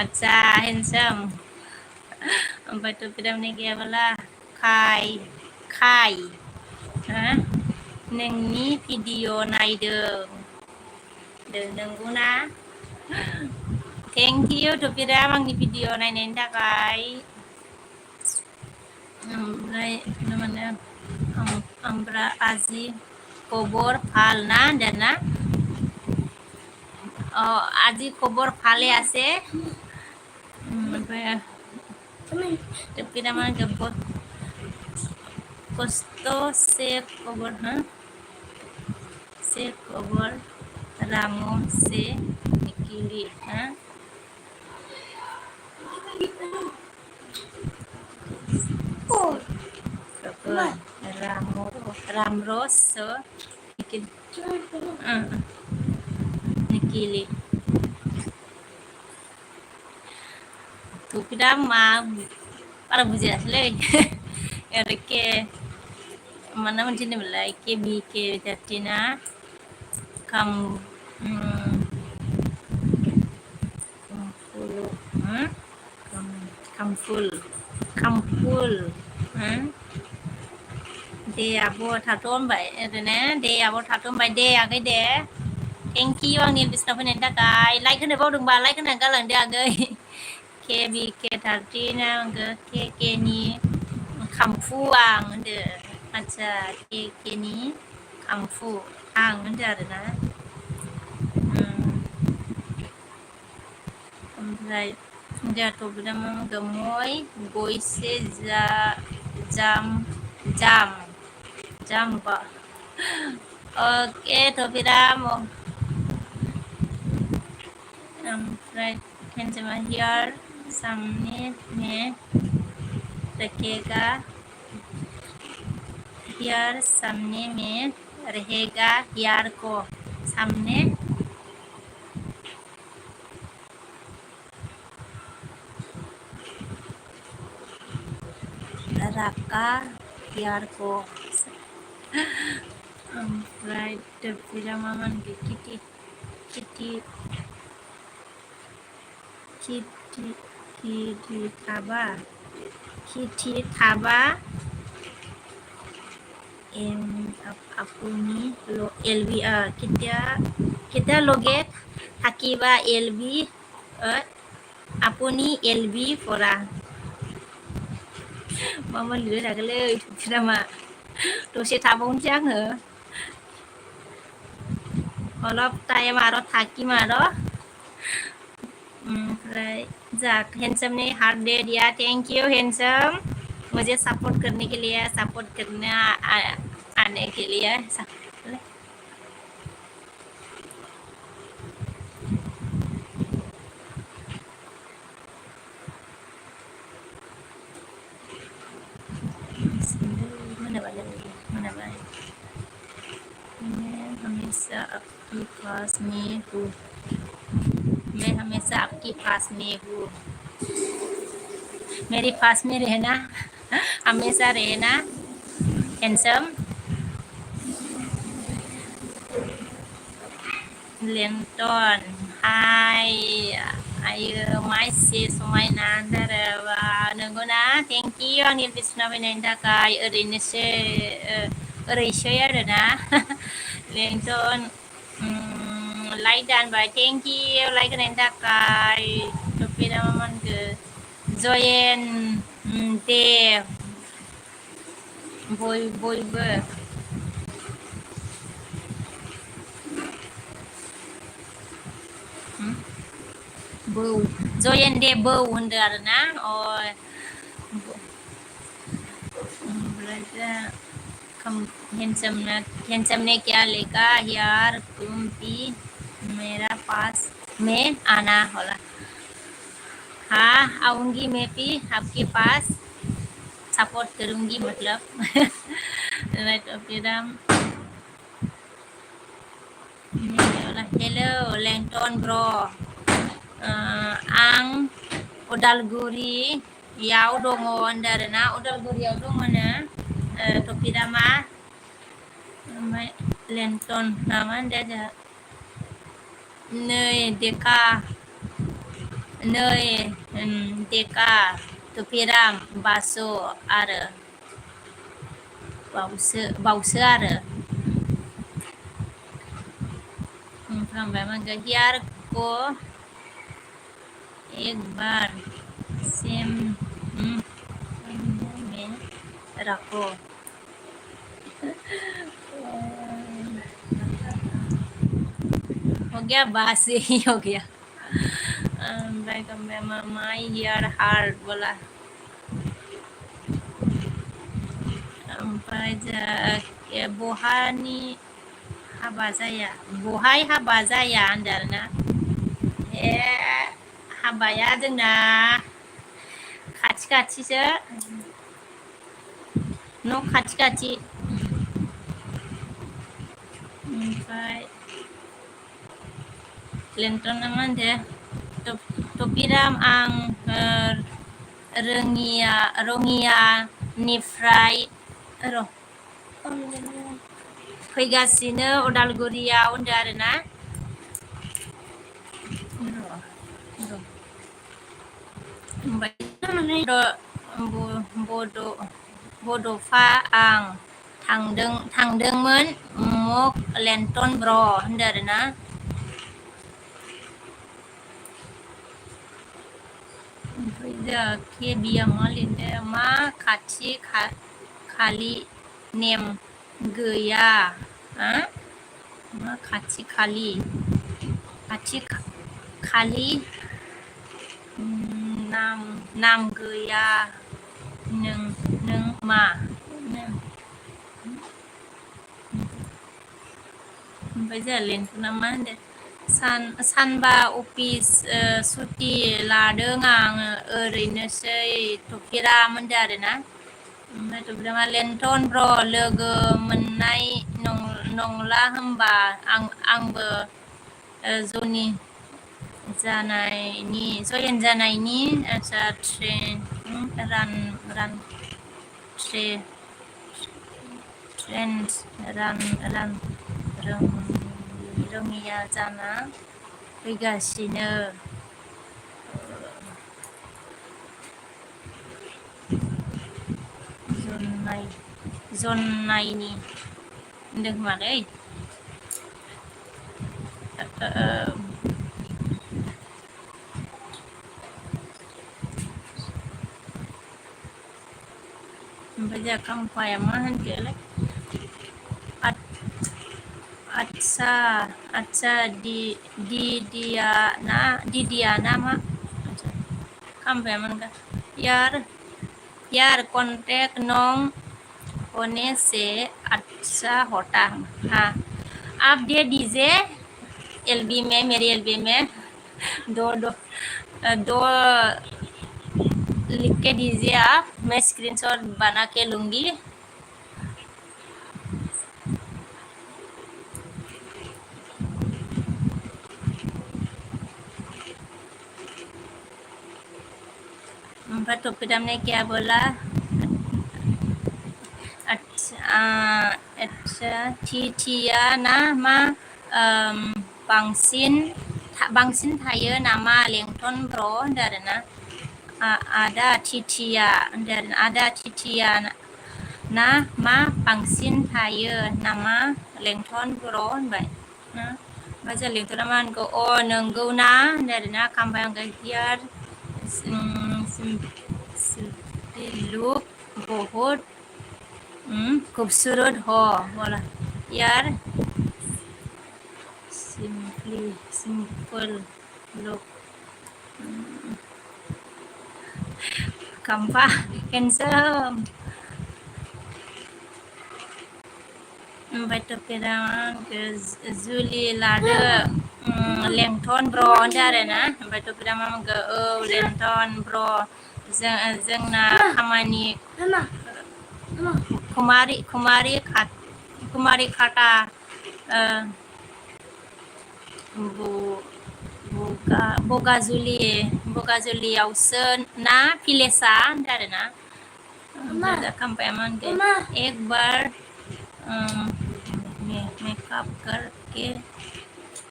अच्छा हैंडसम ओमफ्राय तो फिल्मनि गैयाबोला खाय नोंनि भिडिअ नायदों नंगौना थेंक इउ टुपिराम आंनि भिडिअ नायनायनि थाखाय ओमफ्राय माने ओमफ्राय आजि खबर ভাল না দেনা আজি খবৰ ভালে আছে ओमफ्राय टुपिराम बहुत कष्ट से खबर रामो से निकली रामरो से निकली टुपिराम मा बारा बुजियासैलै ओरैके mana macam ni belai KBK Tina kampul dे आब' थाथ'बाय ओरैनो दे आब' थाथ'बाय दे आगै दे थेंक इउ आंनि बिसनाव फैनायनि थाखाय लाइक होनो बावदोंबा लाइक होनानै गालांदो आगै KBK13 आंगो KKनि खामफु आं होनदो आदसा KKनि खामफु आं होनदो आरोना ओमफ्राय जोंहाथ' बिराद गमय गयसे जाम बा ओके तो बिराद ओमफ्राय हेंजेमा हियार सामने में रखेगा यार सामने में रहेगा यार को सामने रखा यार को ओमफ्राय फिल्म मान खिथि थाबा আপুনি এলবি কেতিয়া লগে থাকিবা এলবি আপুনি এলবি পৰা मा मा लिरबाय थागोनलै फिरामा दसे थाबावनोसै आङो অলপ টাইम আৰু থাকিম আৰু ओमफ्राय जा हैंडसम ने हार्ट दे दिया थैंक यू हैंडसम मुझे सपोर्ट करने के लिए सपोर्ट करने आने के लिए mana banyak mana banyak मैं हमेशा आपके पास में हूँ मैं हमेशा आपके पास में हूँ मेरे पास में रहना हमेशा रहना handsome Lenton hai ayo masih समायना आरो नंगौना थेंक इउ आंनि बिसना फैनायनि थाखाय ओरैनोसो ओरैसै आरोना लेंटन लाइक दानबाय थेंक इउ लाइक होनायनि थाखाय टपिना मा होनखो जयेन दे बयबो बौ जयेन दे बौ होनदो आरोना हैंडसम ने क्या लिखा यार तुम भी मेरा पास में आना होला हाँ आऊंगी मैं भी आपके पास सपोर्ट करूंगी मतलब right okay Ram hello Lenten bro आं उदालगुरियाव दङ होनदों आरोना उदालगुरियाव दङनो टपिरा मा ओमफ्राय लेंटन मा होनदों जोंहा नै देखा नै देखा टपिराम बासो आरो बावसो आरो ओमफ्राय मा होनगोन यार को एक बार सेम में रखो हो गया बात से ही हो गया माई हियर हार्ट बोला ओमफ्राय बहानि हाबा जाया बहाय हाबा जाया होनदों आरोना हाबाया जोंना खाथि खाथिसो न' खाथि खाथि ओमफ्राय लेंटना मा होनदो टपिराम आं रङियानिफ्राय फैगासिनो उदालगुरियाव होनदो आरोना बड'फा आं थांदोंमोन मक लेंटन ब्र होनदो आरोना ओमफ्राय बिया मा लिरदो मा खाथि खालि नेम गैया मा खाथि खालि नाम गैया नों मा ओमफ्राय जोंहा लेंटना मा होनदो सानबा अफिस सुटि लादों आं ओरैनोसै टपिरा मोनदो आरोना ओमफ्राय टपिरा लेंटन ब्र लोगो मोननाय नंला होमबा आंबो जयेन जानायनि आसा ट्रेन रङिया जाना फैगासिनो जननायनि होनदों खोमालै जा खाम्फाया मा होनखोलाय आच्छा आच्छा दिदिया ना मा खाम्फाया मोनगा यार कॉन्टैक्ट नों होने से अच्छा होता। हाँ आप दे दीजिए एलबी में मेरी एलबी में दो दो दो लिख के दीजिए आप, मैं स्क्रीनशॉट बना के लूँगी। तो फिर हमने क्या बोला अच्छा थिथिया ना मा बांसिन थायो नामा लेंटन ब्र होनदों आरोना आदा थिथिया होनदों आरोना आदा थिथिया ना मा बांसिन थायो नामा लेंटन ब्र होनबाय ना ओमफ्राय जों लेंटना मा होनगौ अ नंगौ ना होनदों आरोना खामबाय आंखौ हियार लुक बहुत खूबसूरत हो बोला यार सिंपल लुक खाम्फा handsome ओमफ्राय टपेरा जुलि लादो लेंटन ब्र होनदों आरोना ओमफ्राय टपेरा मा बुंखो औ लेंटन ब्र जोंना खामानि कुमारी खाटा बगाजुलियावसो ना भिलेजआ होनदों आरोना ओमफ्राय खाम्फाया मा होनगोन एक बार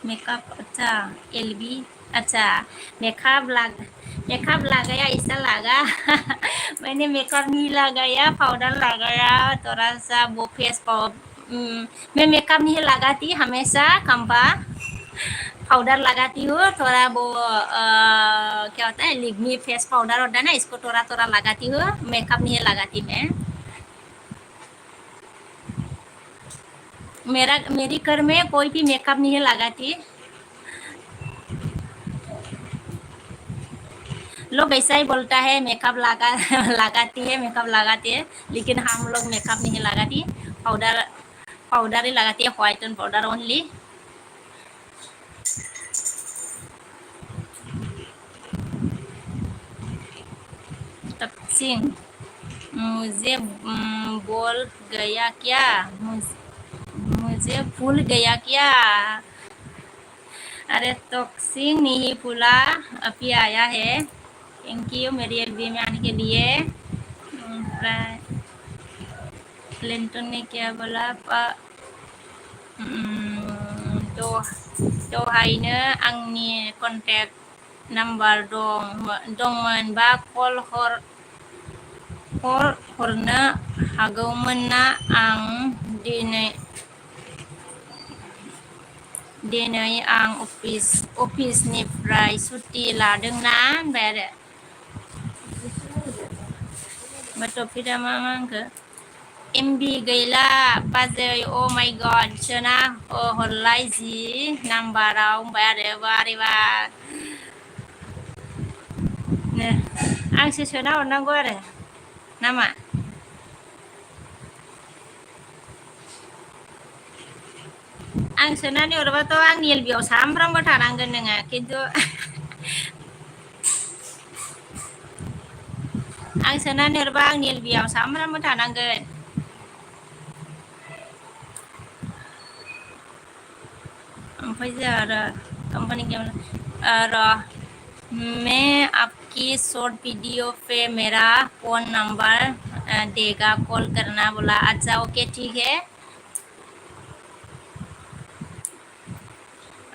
मेकअप अच्छा एलबी अच्छा मेकअप लगाया ऐसा लगा मैंने मेकअप नहीं लगाया पाउडर लगाया थोड़ा सा वो फेस मैं मेकअप नहीं लगाती हमेशा खम्बा पाउडर लगाती हूँ थोड़ा वो क्या होता है लिग्मी फेस पाउडर होता है ना इसको थोड़ा थोड़ा लगाती हूँ मेकअप नहीं लगाती मैं मेरी घर में कोई भी मेकअप नहीं लगाती लोग ऐसा ही बोलता है मेकअप लगाती है लेकिन हम लोग मेकअप नहीं लगाती पाउडर ही लगाती है व्हाइट एंड पाउडर ओनली तकसिंग मुझे बोल गया क्या मुझे भूल गया क्या अरे तकसिंग नहीं भूला अभी आया है थैंक यू मेरी एलबी में आने के लिए क्लिंटन ने क्या बोला दहायनो आंनि कन्टेक्ट नाम्बार दंमोन बा कल हरनो हागौमोन ना आं दिनै आं अफिसनिफ्राय सुटि लादोंना होनबाय आरो ओमफ्राय टपिकआ मा होनखो एमबि गैला बाजै अ माइ गड सोना हरलाय जि नाम्बाराव होनबाय आरो बारेबा आंसो सोना हरनांगौ आरो नामा आं सोनानै हरबाथ' आंनि एलबियाव सामफ्रामबो थानांगोन नोङो खिन्थु आं सोनानै हरबा आंनि एलबियाव सामफ्रामबो थानांगोन ओमफ्राय जोंहा आरो कंपनी के मैं आपकी शॉर्ट वीडियो पे मेरा फ़ोन नंबर देगा कॉल करना बोला अच्छा ओके ठीक है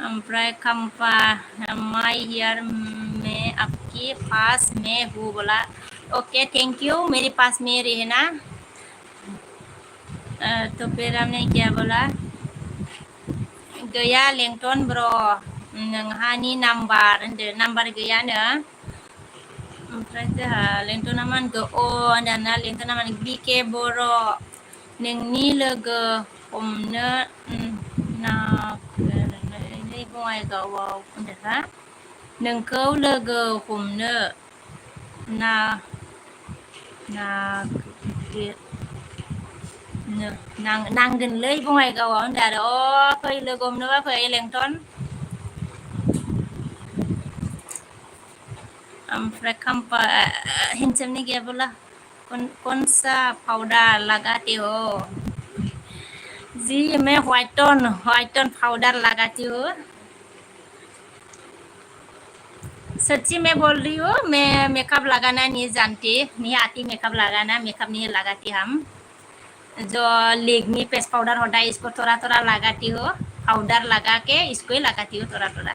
ओमफ्राय खम्फा माई हियर मैं आपके पास में हूँ बोला ओके थैंक यू मेरे पास में रहना तो फिर हमने क्या बोला गैया लेंटन ब्र नोंहानि नाम्बार होनदो नाम्बार गैयानो ओमफ्राय जोंहा लेंथना मानखौ दाना लेंथना मान बिके बर' नोंनि लोगो हमनो नागिरनानै बङाइगावआव होनदोंहा नोंखौ लोगो हमनो ना नागिर नांगोनलै बङाइगावआव होनदों आरो फै लोगो हमनोबा फै लेंथन ओमफ्राय खाम्फा हेनसेमनि गैयाबोला कौन सा पाउडर लगाती हो जी मैं व्हाइटन पाउडर लगाती हूँ सच्ची मैं बोल रही हूँ मैं मेकअप लगाना नहीं जानती नहीं आती मेकअप लगाना मेकअप नहीं लगाती हम जो लेगमी फेस पाउडर होता है इसको थोड़ा थोड़ा लगाती हूँ पाउडर लगा के इसको ही लगाती हूँ थोड़ा थोड़ा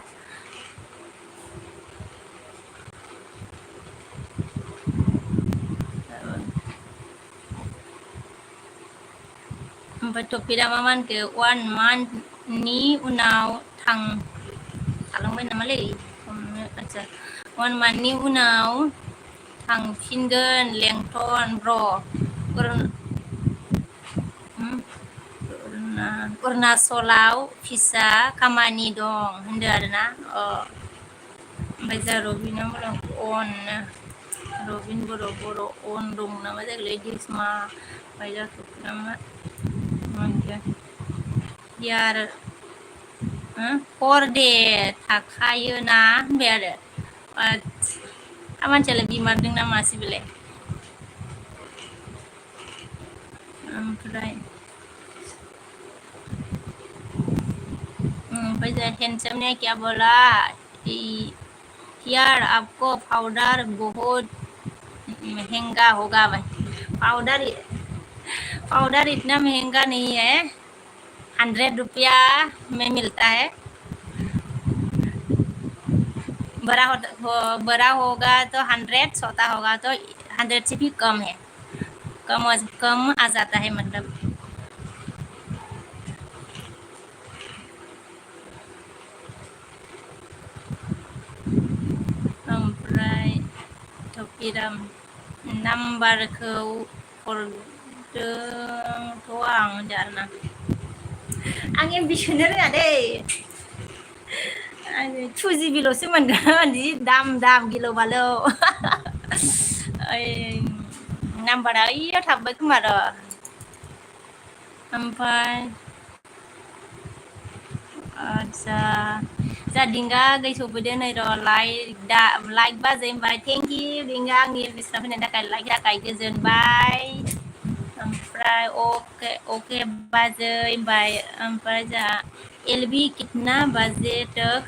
ओमफ्राय टपिरा मा मानखो 1 monthनि उनाव थालांबाय नामालै आदसा 1 monthनि उनाव थांफिनगोन लेंथन अरुणाचलाव फिसा खामानि दं होनदों आरोना ओमफ्राय जोंहा रबिना बर' रबिन बर' अन दं नामा जागोनलै दिसमा ओमफ्राय जाथ'खो नामा यार हर दे थाखायोना होनबाय आरो मानसियालाय बिमारदों ना मासि बेलाय ओमफ्राय हैंडसम ने क्या बोला यार आपको पाउडर बहुत महंगा होगा भाई पाउडर इतना महंगा नहीं है 100 रुपया में मिलता है बड़ा होगा तो 100 छोटा होगा तो 100 से भी कम है कम आ जाता है मतलब ओमफ्राय टपिराम नाम्बारखौ हरदोंथ' आं जाना आं एमबिखौनो रोङा दै आं 2GB ल'सो मोनगोन जि दाम गिलु-बालु नाम्बारा ओइयाव थाबबाय खोमा र' ओमफ्राय आदसा जा दिंगा गै सफैदो नै र' लाइक बाजै होनबाय थेंक इउ दिंगा आंनि बिसिनाव फैनायनि थाखाय लाइक थाखाय गोजोनबाय ओमफ्राय अके बाजै होनबाय ओमफ्राय जोंहा एलबी कितना बजे तक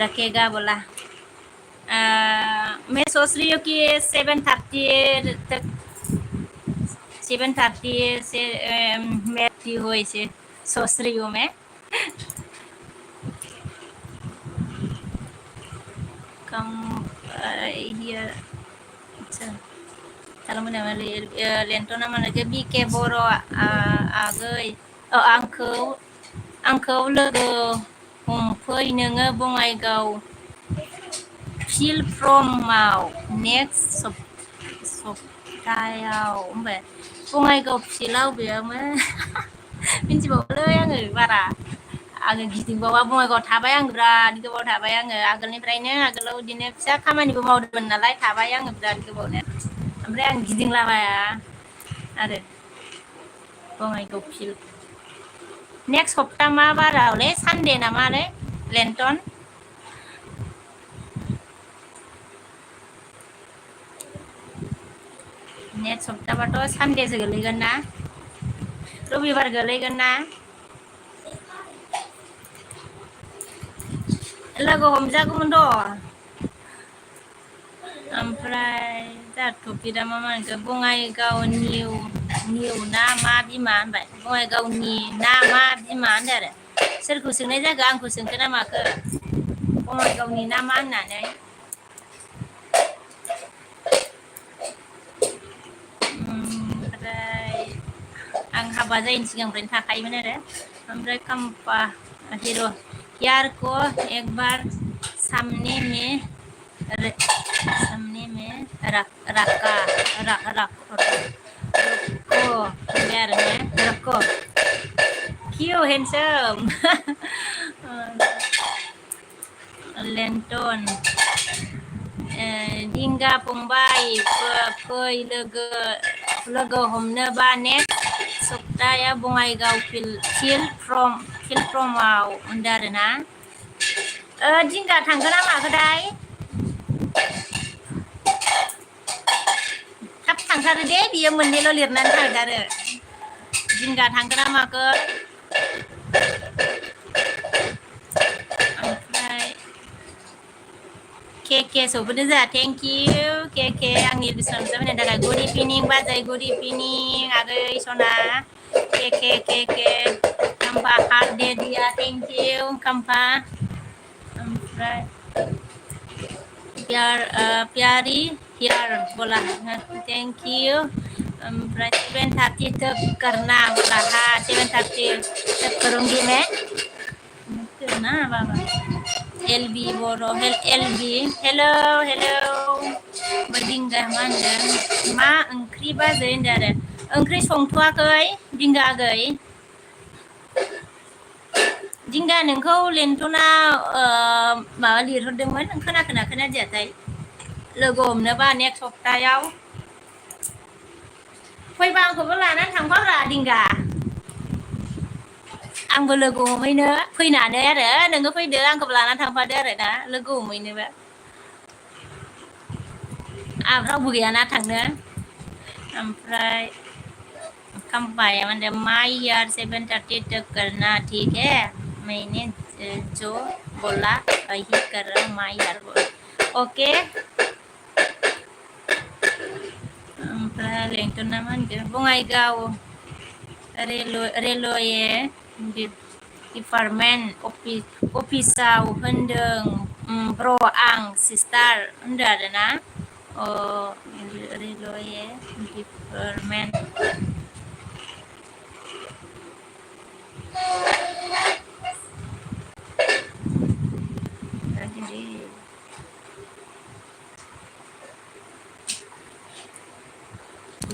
रखेगा बोला मैं सोच रही हूँ कि 7:30 से मैं फ्री हो इसे सोच रही हूँ मैं कम here अच्छा kalau mana lentona mana ke bike boro आगै आंखौ लोगो हमफै नोङो बङाइगाव फिल्डफ्रमाव नेक्स्ट सप्तायाव ओमफ्राय बङाइगाव फिल्डआव बेयावमोन मिन्थिबावलै आङो बारा आङो गिदिंबावा बङाइगावआव थाबाय आं बिराद गोबाव थाबाय आङो आगोलाव बिदिनो फिसा खामानिबो मावदोंमोन नालाय थाबाय आङो बिराद गोबावनो ओमफ्राय आं गिदिंलाबाया आरो बङाइगाव फिल्ड नेक्स्ट सप्ता मा बारावलै सानडे नामालै लेन्टन नेक्स्ट सप्ताबाथ' सानडेसो गोलैगोन ना रबिबार गोलैगोन ना लोगो हमजागौमोन र' ओमफ्राय जोंहा टपिरा मा होनखो बङाइगाव निउ ना मा बिमा होनबाय बङाइगावनि ना मा बिमा होनदों आरो सोरखौ सोंनाय जाखो आंखौ सोंखो ना माखो बङाइगावनि ना मा होननानै ओमफ्राय आं हाबा जायैनि सिगांनिफ्रायनो थाखायोमोन आरो ओमफ्राय खाम्फा हिर' यार को एक बार सामने में सामने में रखा रखो biar rokok cute handsome Lenton Dingga Pongbai Pơi Logo Homne Banet Soktaya Bungai Gau Fil from Wow Undarana Dingga Tanggana Makadai Tap Tangkar deh dia menelo lirnan tangkar Dingga Tanggana Makad KK sebenarnya thank you KK angin bisa sebenarnya ada good evening bazai good evening agai sona KK kampa harde dia thank you kampa प्यारी here बोला thank you 7:30 तक करना बोला हाँ 7:30 तक करूँगी मैं ना बाबा LB Boro LB hello Berdingga mandeng ma ओंख्रि बाजै होनदों आरो ओंख्रि संथ'वाखै दिंगा आगै दिंगा नोंखौ लेन्थना माबा लिरहरदोंमोन नों खोनादियाथाय लोगो हमनोबा नेक्स्ट सप्तायाव फैबा आंखौबो लानानै थांफाब्रा दिंगा आंबो लोगो हमैनो फैनानै आरो नोङो फैदो आंखौबो लानानै थांफादो आरो ना लोगो हमैनोबा रावबो गैयाना थांनो ओमफ्राय कंपाया माने माई यार 7:30 तक करना ठीक है मैंने जो बोला वही कर रहा हूँ माई यार बोल ओके ओमफ्राय लेंथना मा होनगोन बङाइगाव रेलवे डिपार्टमेन्ट अफिसाव होनदों ब्र आं सिस्टार होनदों आरोना railway department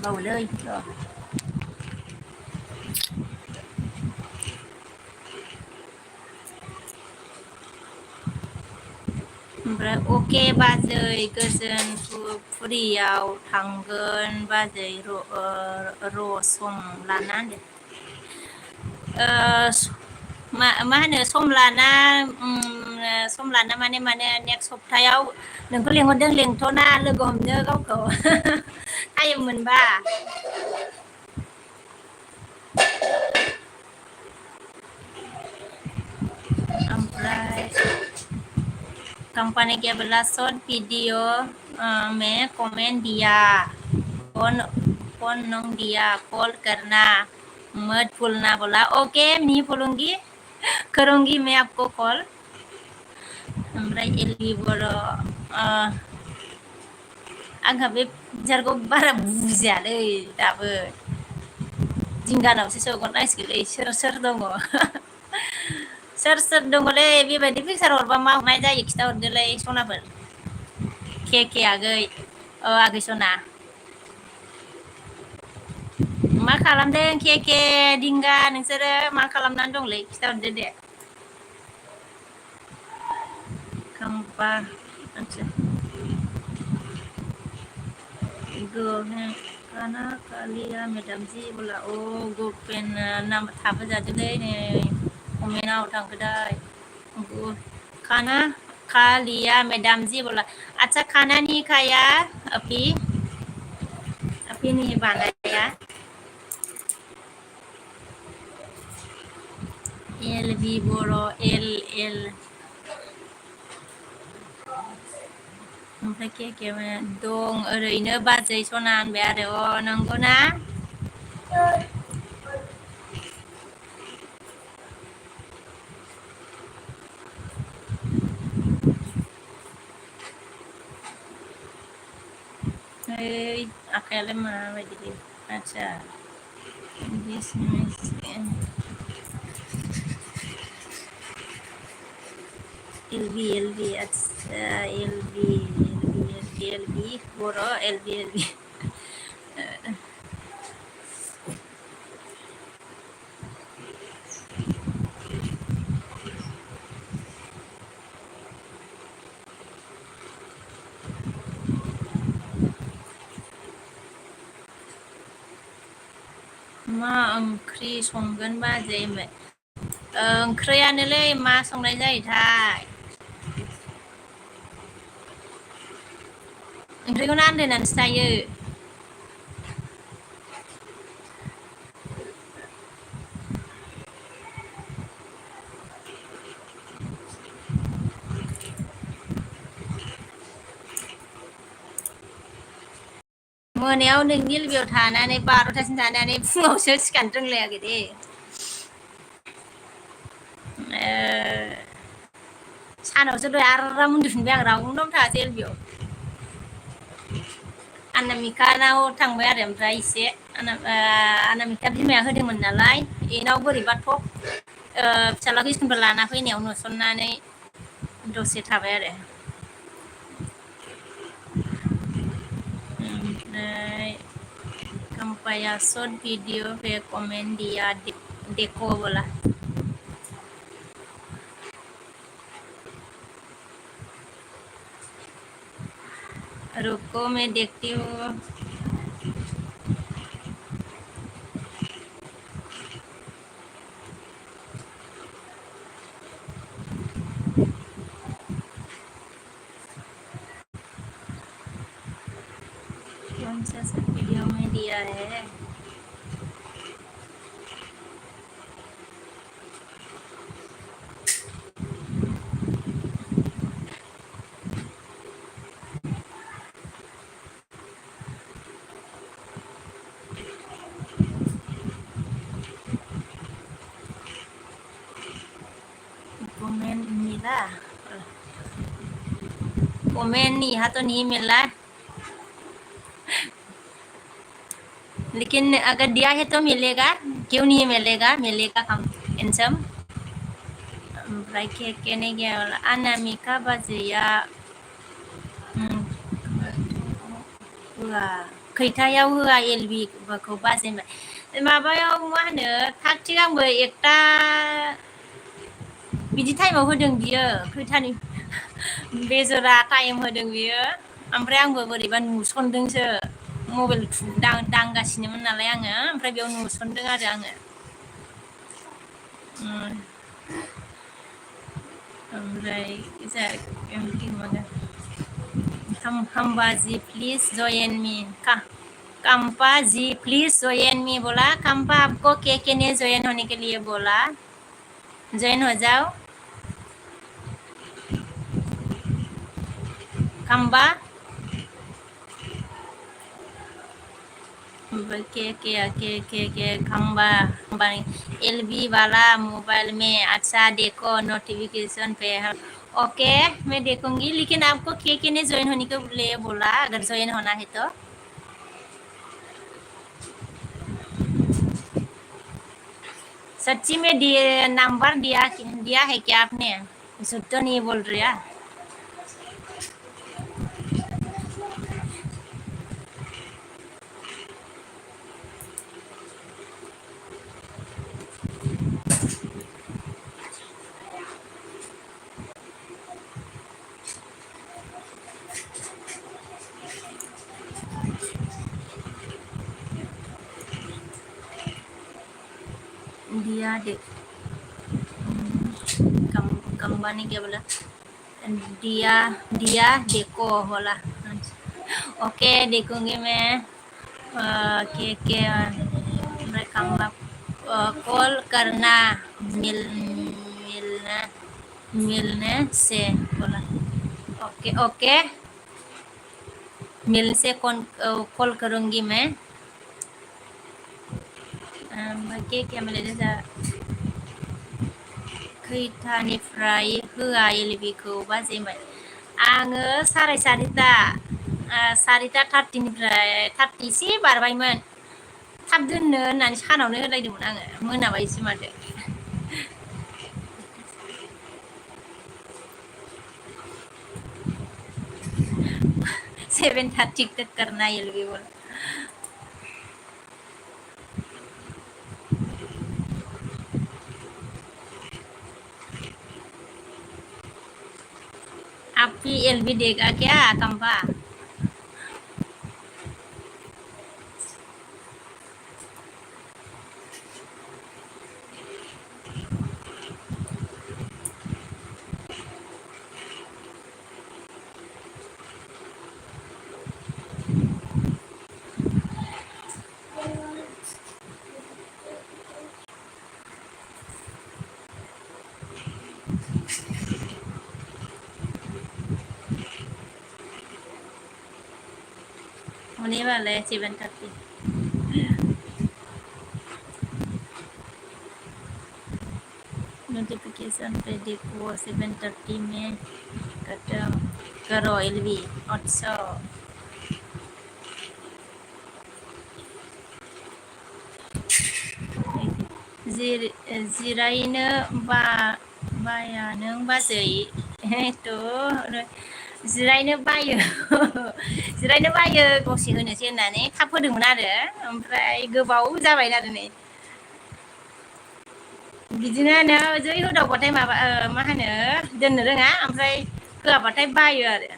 bầu lơi rồi ओमफ्राय अके बाजै गोजोन फुरियाव थांगोन बाजै र' सम लाना मा होनो सम लाना माने नेक्स्ट सप्तायाव नोंखौ लेंहरदों लेंथ'ना लोगो हमनो गावखौ टाइम मोनबा ओमफ्राय कंपनी के बला शॉर्ट वीडियो में कमेंट दिया फोन नों दिया कॉल करना मत भूलना बोला ओके नहीं भूलूंगी करूंगी मैं आपको कॉल ओमफ्राय एलबि बर' आंहा बे बिजारखौ बारा बुजियालै दाबो दिंगानावसो सोहरनांसिगोनलै सोर दङ सोर दङलै बेबायदि पिक्सार हरबा मा हरनाय जायो खिथाहरदोलै सनाफोर के आगै आगै सना मा खालामदों के दिंगा नोंसोरो मा खालामनानै दंलै खिथाहरदो दे खाम्फा खाना कालिया मेदाम जी बोला ओ गोपेन नाम थाबो जादोंलै नै कमेन्टआव थांखोदाय खाना कालिया मेदाम जी बोला अच्छा खाना नहीं खाया अभी नहीं बनाया LB Boro LL ओमफ्राय के दं ओरैनो बाजै सना होनबाय आरो नंगौ ना आखायालाय माबायदि आच्छा LB आच्छा LB बर' LB मा ओंख्रि संगोन बाजै ओंख्रियानोलै मा संनाय जायोथाय ओंख्रिखौनो आन्दायनानैसो थायो मोनायाव नोंनि लोगोआव थानानै 12थासिम थानानै फुङावसो सिखारनो रोंलायाखै दे सानावसो दहाय आराम उन्दुफिनबाय आं रावनावबो थाङासै एलबियाव अनामिकानाव थांबाय आरो ओमफ्राय एसे अनामिका बिमाया होदोंमोन नालाय बेनाव बोरैबाथ' फिसाज्लाखौ स्कुलनिफ्राय लाना फैनायाव नुसननानै दसे थाबाय आरो ओमफ्राय Campaya short video recommend dia deco bola रुको मैं देखती हूँ कौन सा वीडियो में दिया है कमेंट मिला कमेंट यहाँ तो नहीं मिला लेकिन अगर दिया है तो मिलेगा क्यों नहीं मिलेगा मिलेगा हम एनसम ओमफ्राय के नहीं गया अनामिका बाजैया होआ खैथायाव होआ एलबिखौ बाजै माबायाव मा होनो थाग थिग आंबो एकथा बिदि टाइमाव होदों बियो खैथानि बेजरा टाइम होदों बियो ओमफ्राय आंबो बोरैबा नुसनदोंसो मबाइल दांगासिनोमोन नालाय आङो ओमफ्राय बेयाव नुसनदों आरो आङो ओमफ्राय Kamba ji please join me Kampa ji please join me बोला Kampa आपको के ने join होने के लिए बोला join हो जाओ Kamba के खम्बा एलबी वाला मोबाइल में अच्छा देखो नोटिफिकेशन पे है ओके मैं देखूंगी लेकिन आपको के ने ज्वाइन होने के लिए बोला अगर ज्वाइन होना है तो सच्ची में नंबर दिया है क्या आपने झूठ तो नहीं बोल रहा दिया दे कम्बा ने क्या बोला दिया देखो बोला ओके देखूंगी मैं मैं कम्बा कॉल करना मिलने से बोला ओके ओके मिलने से कॉल करूंगी मैं क्या मिले जैसा खैथानिफ्राय होआ एलबिखौ बाजैबाय आङो 4:30 30निफ्राय 30 एसे बारबायमोन थाब दोननो होननानै सानावनो होलायदोंमोन आङो मोनाबायसो माथो 7:30 तक करना है एलबी बोला। आप भी एलबी देगा क्या कंपा? होने वाला है 7:30। नोटिफिकेशन पे देखो 7:30 में खत्म करो एलबी। अच्छा जिरायनो बाया नों बाजै थ' जिरायनो बायो जिरायनो बायो दसे होनोसै होननानै थाब होदोंमोन आरो ओमफ्राय गोबाव जाबाय आरो नै बिदिनो जै होदावबाथाय माबा मा होनो दोननो रोङा ओमफ्राय होआबाथाय बायो आरो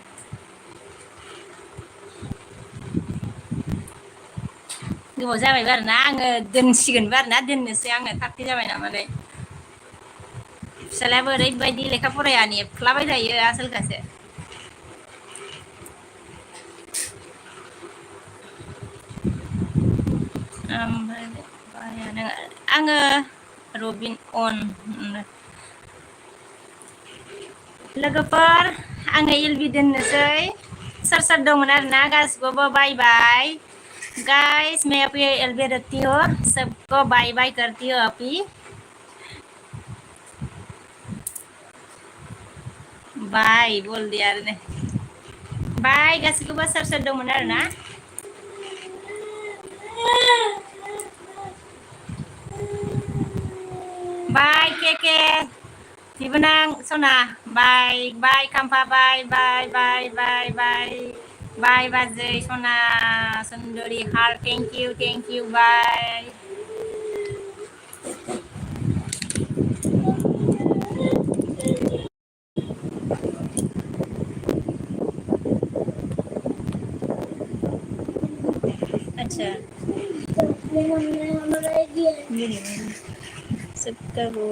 गोबाव जाबायबो आरोना आङो दोनसिगोनबो आरोना दोननोसै आङो 30 जाबाय नामाथाय फिसालायाबो ओरैबायदि लेखा फराया नेफ्लाबाय थायो आसोलखासो ओमफ्राय बाया नों आङो रबिन अन लोगोफोर आङो एलबि दोननोसै सोर दंमोन आरोना गासिखौबो बाय बाय गाइस मैं अभी एलबी रखती हूँ सबको बाय बाय करती हूँ अभी बाय बोल दिया आरो ने बाय गासिखौबो सोर दंमोन आरोना बाय के बिबोनां सना बाय बाय खाम्फा बाय बाय बाय बाय बाय बाय बाजै सना सुन्दरी हार्ट थेंक इउ बाय अच्छा सबका वो